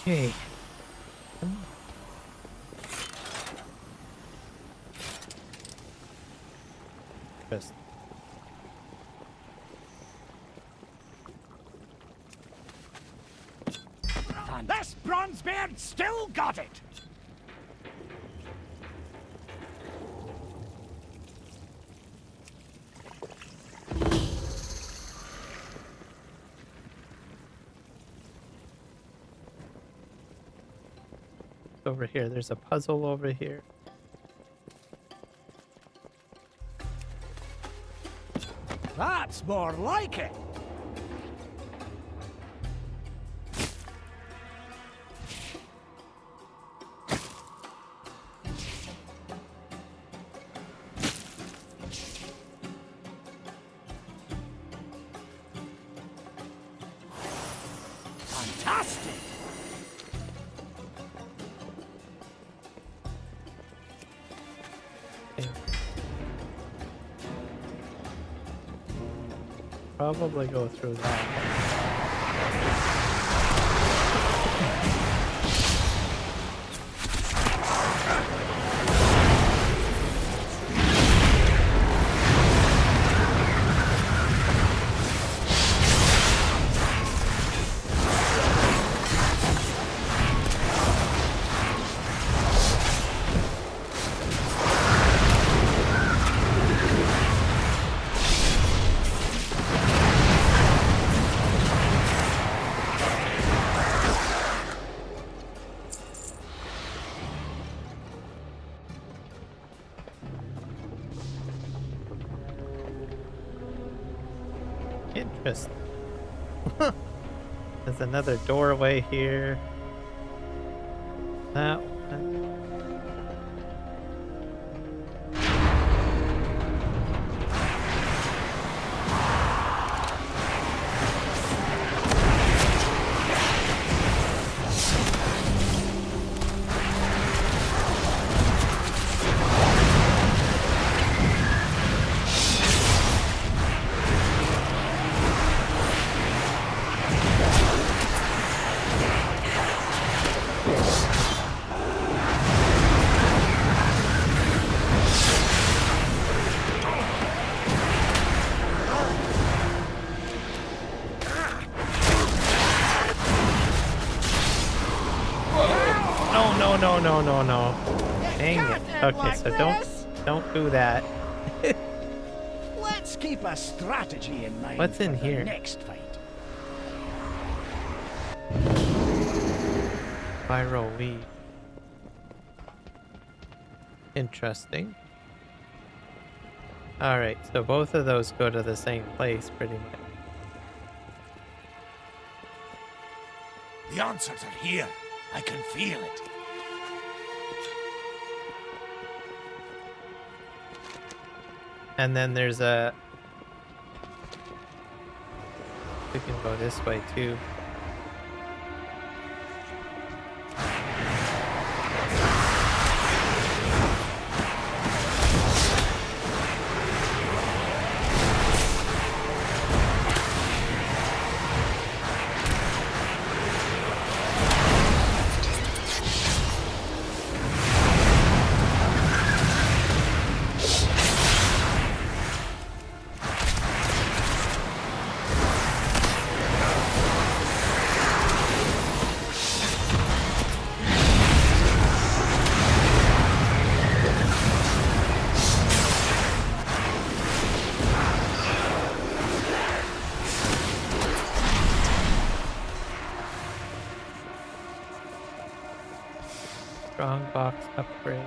Okay. Just And this Bronzebeard still got it! over here. There's a puzzle over here. That's more like it! Fantastic! Okay. Probably go through that. Interesting. There's another doorway here. That one. no, no, no, no, no. Dang it. Okay, like so this. don't do that. Let's keep a strategy in mind. What's in for the here? next fight. Viral weed. Interesting. Alright, so both of those go to the same place pretty much. The answers are here. I can feel it. And then there's a... We can go this way too. Strong box upgrade.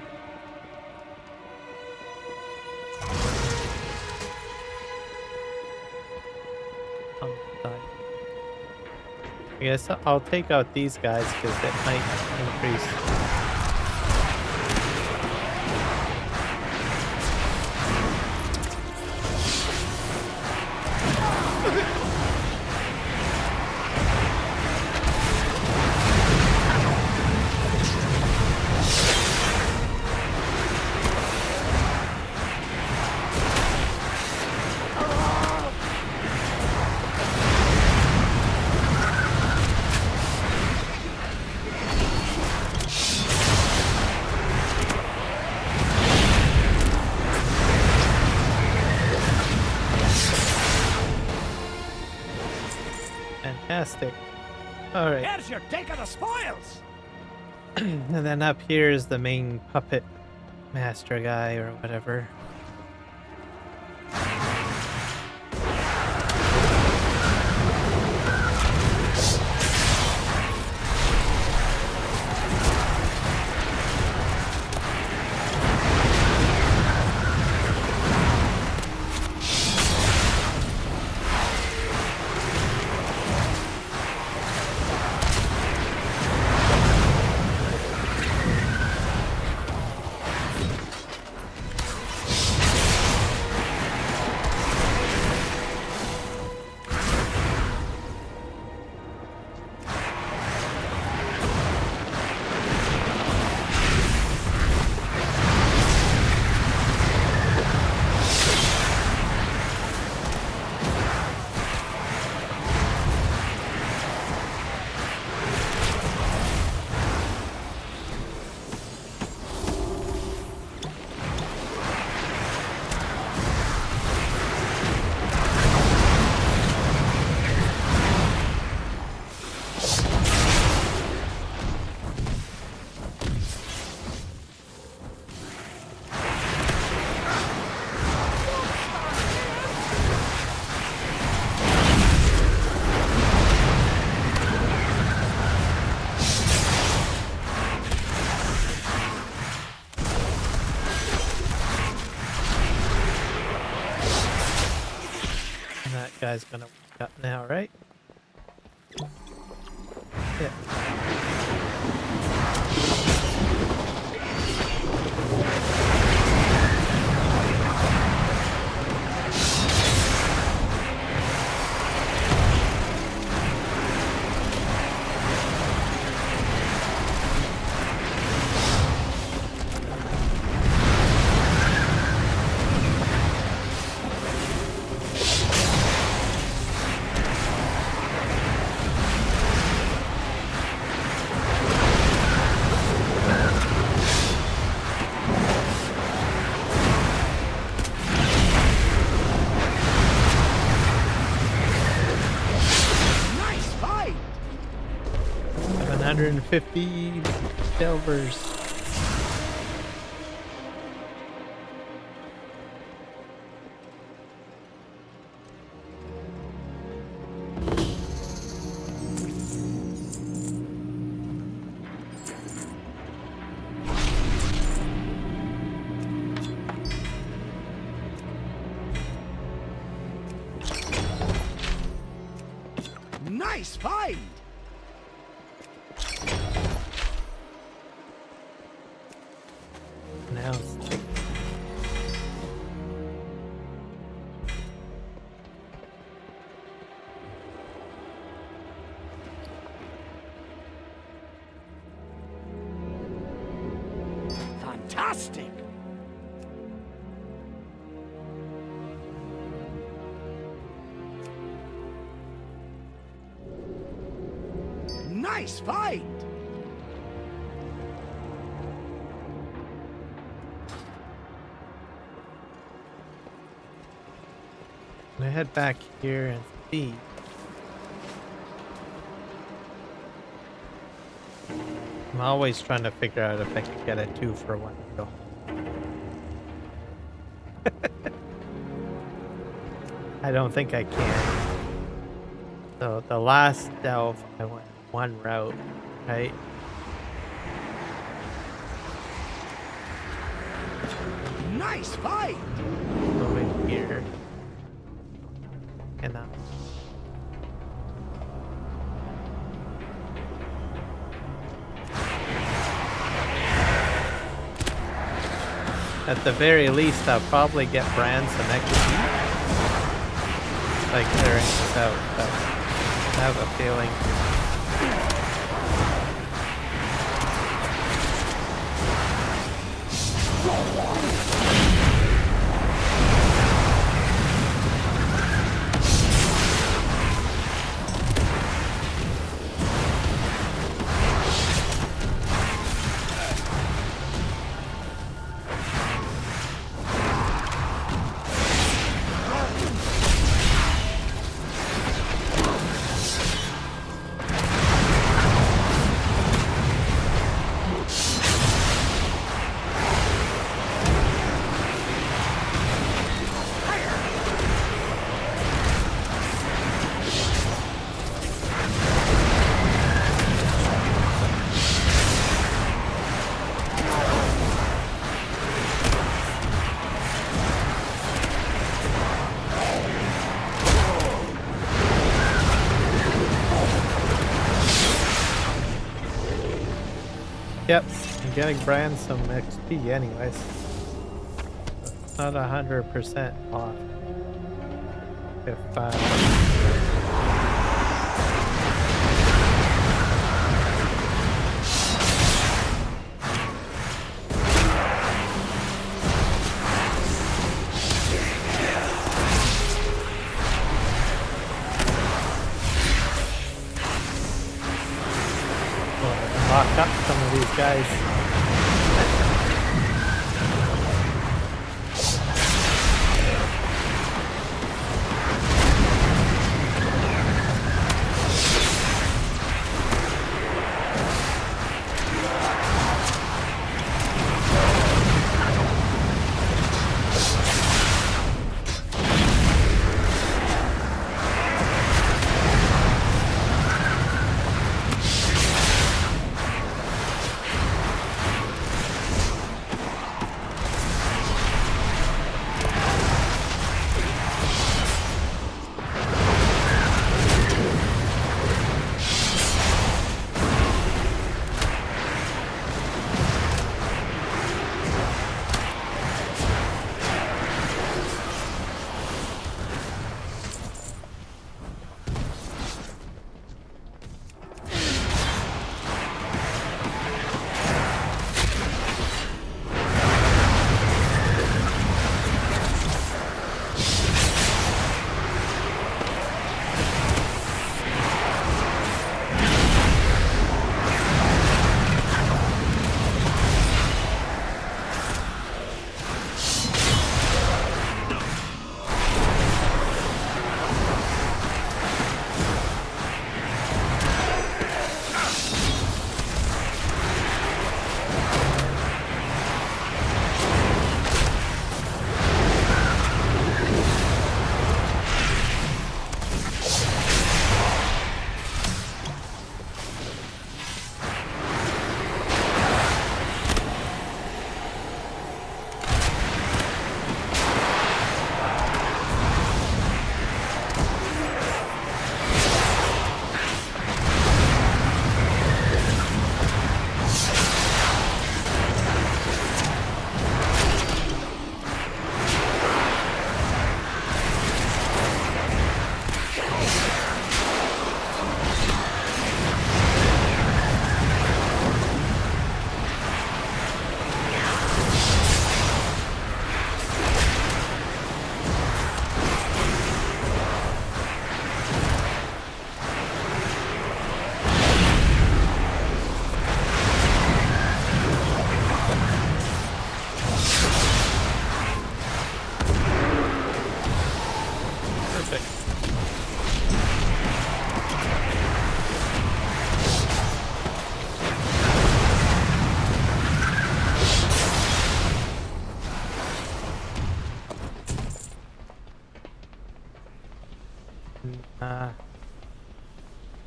On the side. I guess I'll take out these guys because it might increase. Fantastic. Alright. Here's your take of the spoils. And then up here is the main puppet master guy or whatever. Guy's gonna wake up now, right? Yeah. 750 silvers. Nice find! Now it's like Fantastic! Nice find! I'm gonna head back here and see. I'm always trying to figure out if I can get a 2-for-1 deal. I don't think I can. So the last delve, I went one route, right? Nice find! Go in here. And at the very least, I'll probably get Bran some XP. Like clearing this out, but I have a feeling. Yep, I'm getting Bran some XP anyways. Not 100% off. If lock up some of these guys.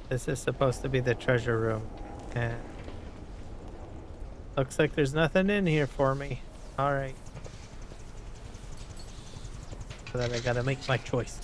This is supposed to be the treasure room. And looks like there's nothing in here for me. Alright. So then I gotta make my choice.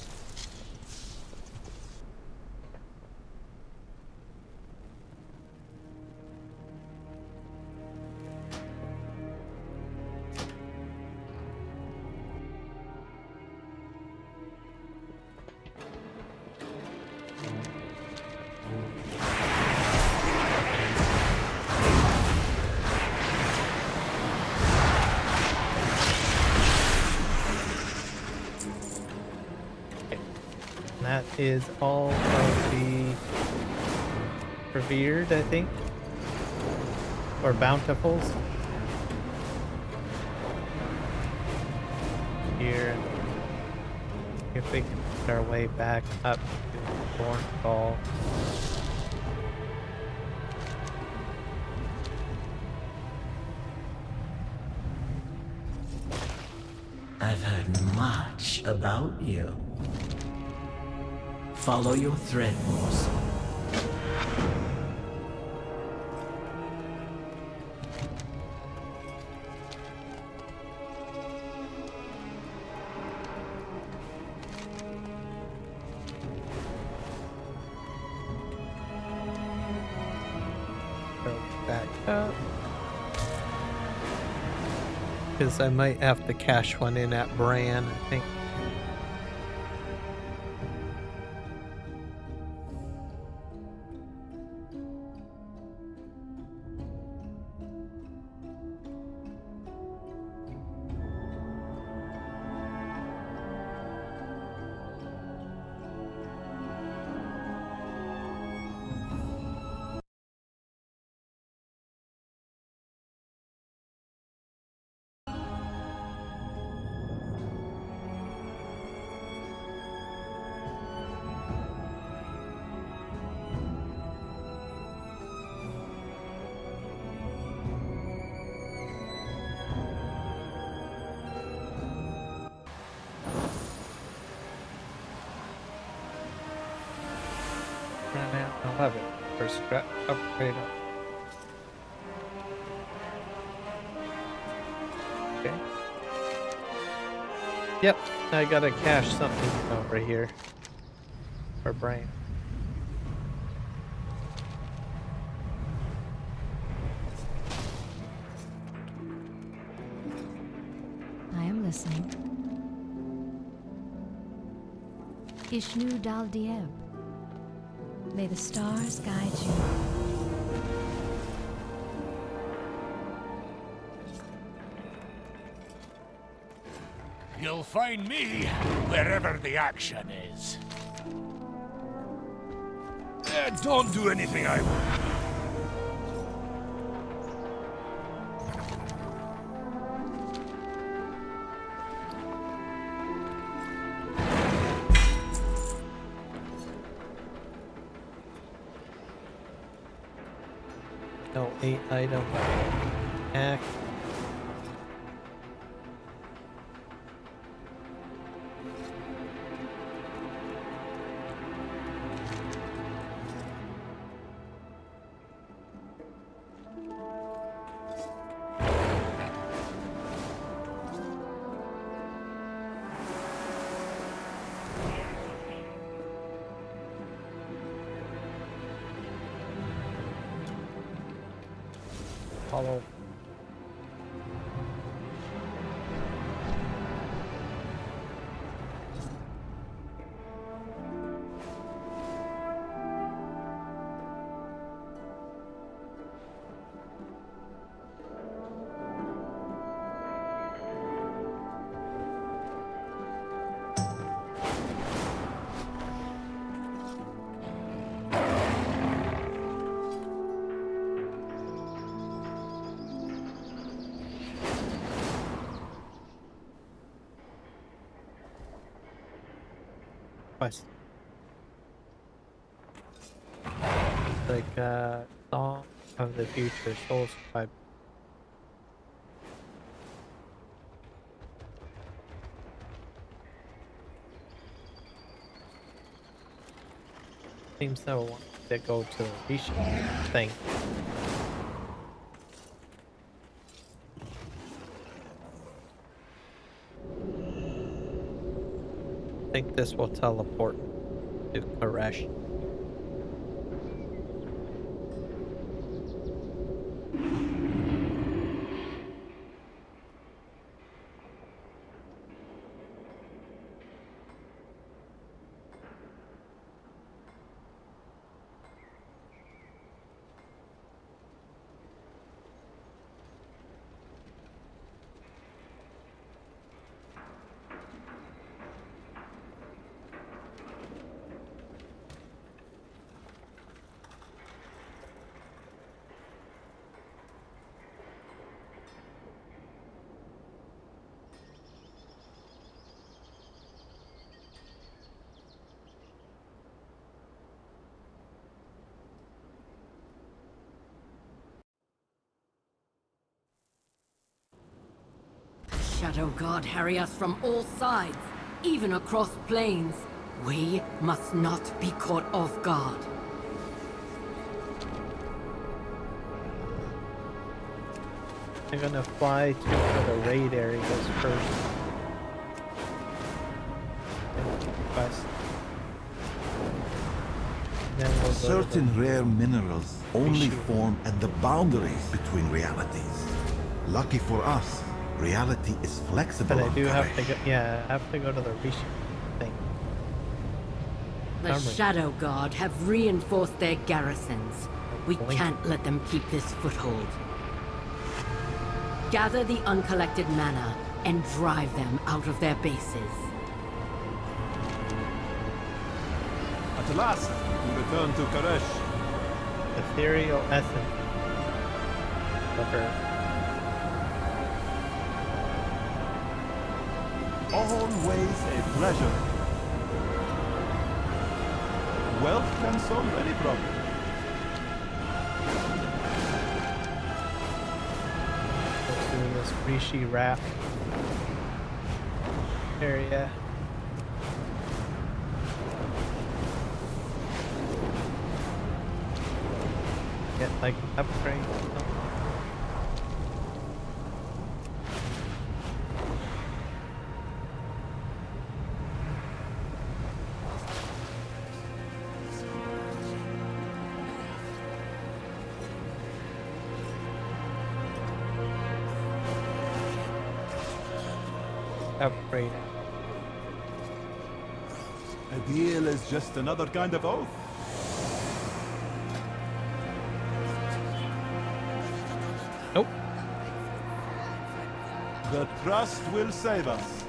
That is all of the revered, I think, or bountifuls. Here, if we can make our way back up to Thornfall. I've heard much about you. Follow your threads. Go back up. Because I might have to cash one in at Bran, I think. I'll have it for scrap upgrade. Okay. Yep, I gotta cache something over here for Brain. I am listening. Ishnu Dal Dieb. May the stars guide you. You'll find me wherever the action is. Don't do anything I won't. No 8 item hack. Follow. Quest. Like Song of the Future, Soul Scribe. seems to want to go to the Rishi thing. I think this will teleport to Koresh. Shadow God harry us from all sides, even across planes. We must not be caught off guard. I'm gonna fly to the raid areas first. West. Then we'll go to Certain rare minerals only form at the boundaries between realities. Lucky for us, reality is flexible. But I on do have to Koresh. go. Yeah, I have to go to the Rishi thing. The Shadow God have reinforced their garrisons. We can't let them keep this foothold. Gather the uncollected mana and drive them out of their bases. At last, we return to Koresh. Ethereal essence of her. Always a pleasure. Wealth can solve any problem. Go through this Rishi raft area. Get like upgrade or something. Upgrade. A deal is just another kind of oath. Nope. The trust will save us.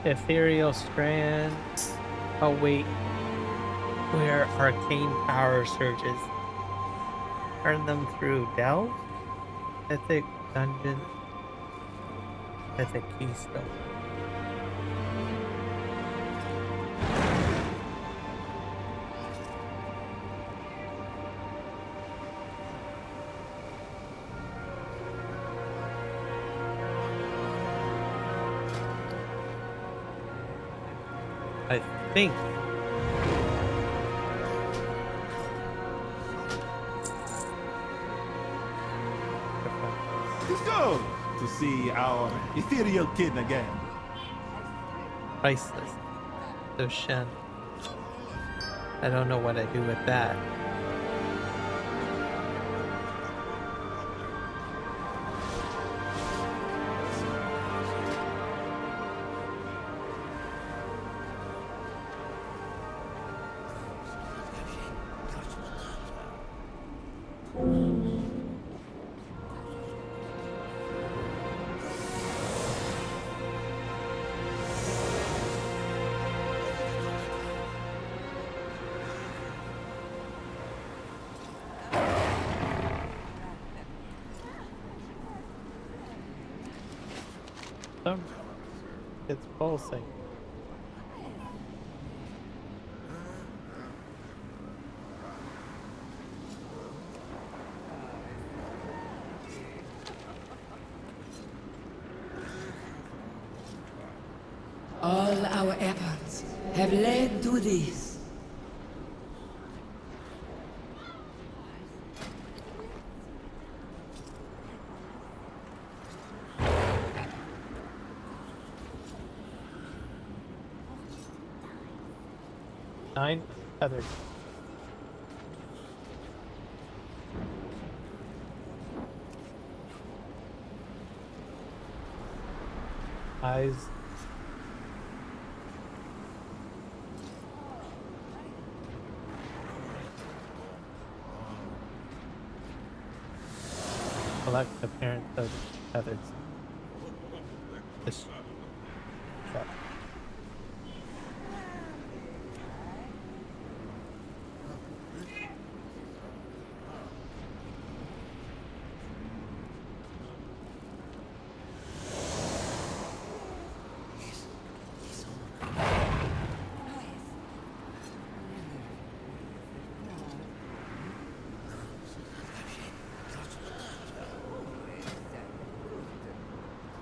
Ethereal strands await where arcane power surges. Turn them through delve, mythic dungeon, mythic keystone. I think It's good to see our ethereal kin again. priceless. So Shen. I don't know what I do with that. It's pulsing. efforts have led to this. Nine feathers. Eyes. Collect the parent of feathers. This trap.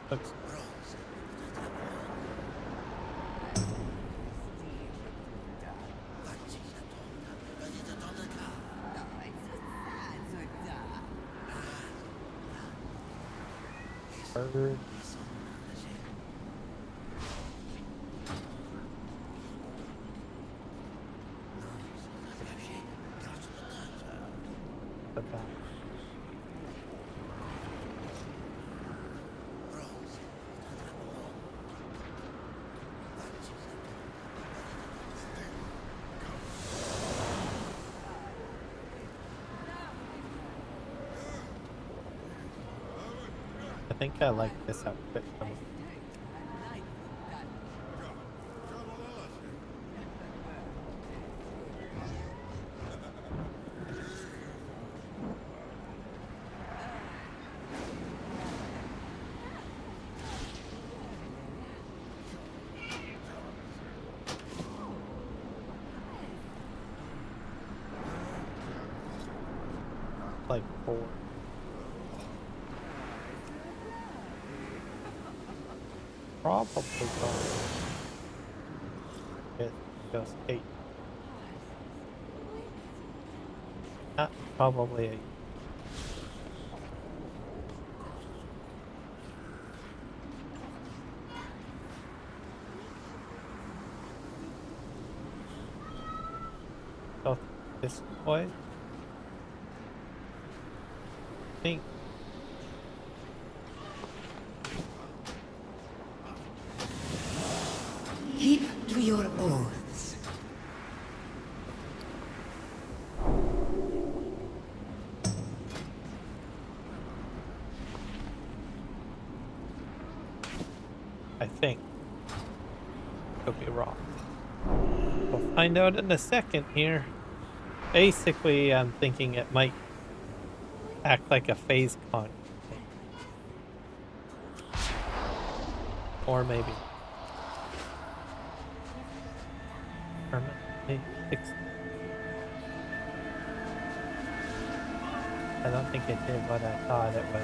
Looks. Bird. The back. I think I like this outfit the most. Like 4. Probably gone. It just 8. Probably 8. So this way. I think. Keep to your oaths. I think. Could be wrong. We'll find out in a second here. Basically, I'm thinking it might act like a phase con. Or maybe. Permanently fixed. I don't think it did what I thought it would.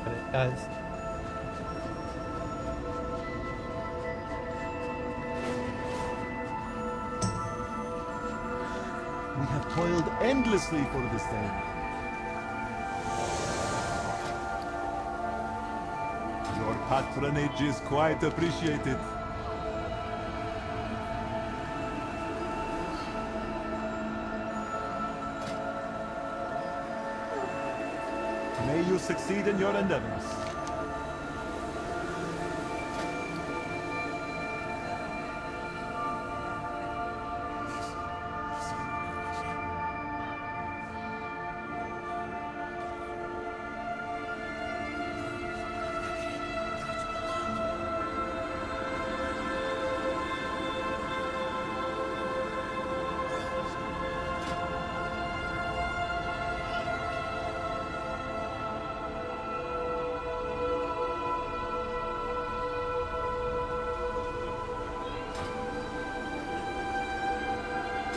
But it does. We have toiled endlessly for this day. Your patronage is quite appreciated. May you succeed in your endeavors.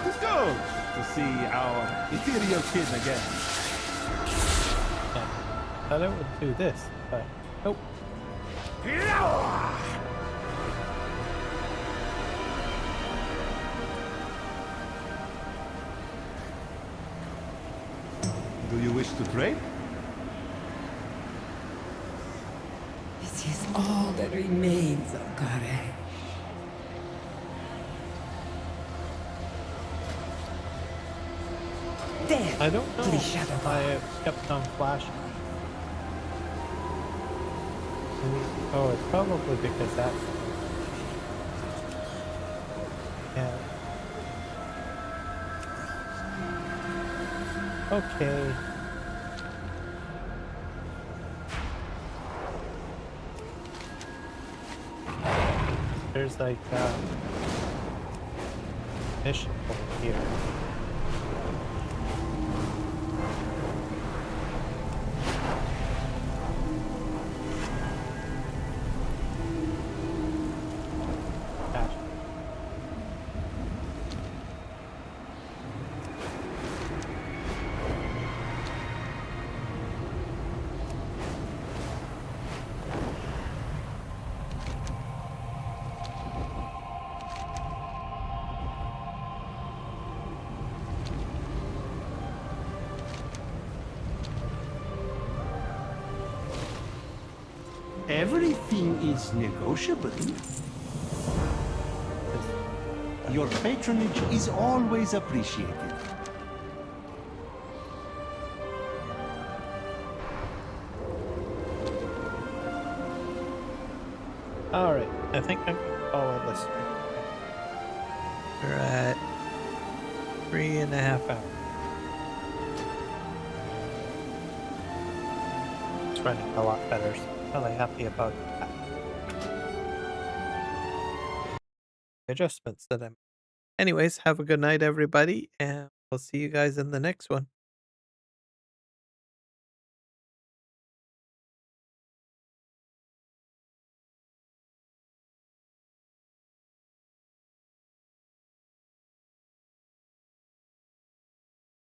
Let's go to see our ethereal kin again. Yeah. Thought it would do this, but nope. Do you wish to trade? It is all that remains of Gare. There, I don't know to the shadow why it kept on flashing. Oh, it's probably because that's... Yeah. Okay. There's like mission over here. Gotcha. Everything is negotiable. Your patronage is always appreciated. Alright, I think I'm gonna follow this one. We're at 3.5 hours. It's running a lot better, so I'm really happy about that. Adjustments that I'm... Anyways, have a good night, everybody, and we'll see you guys in the next one.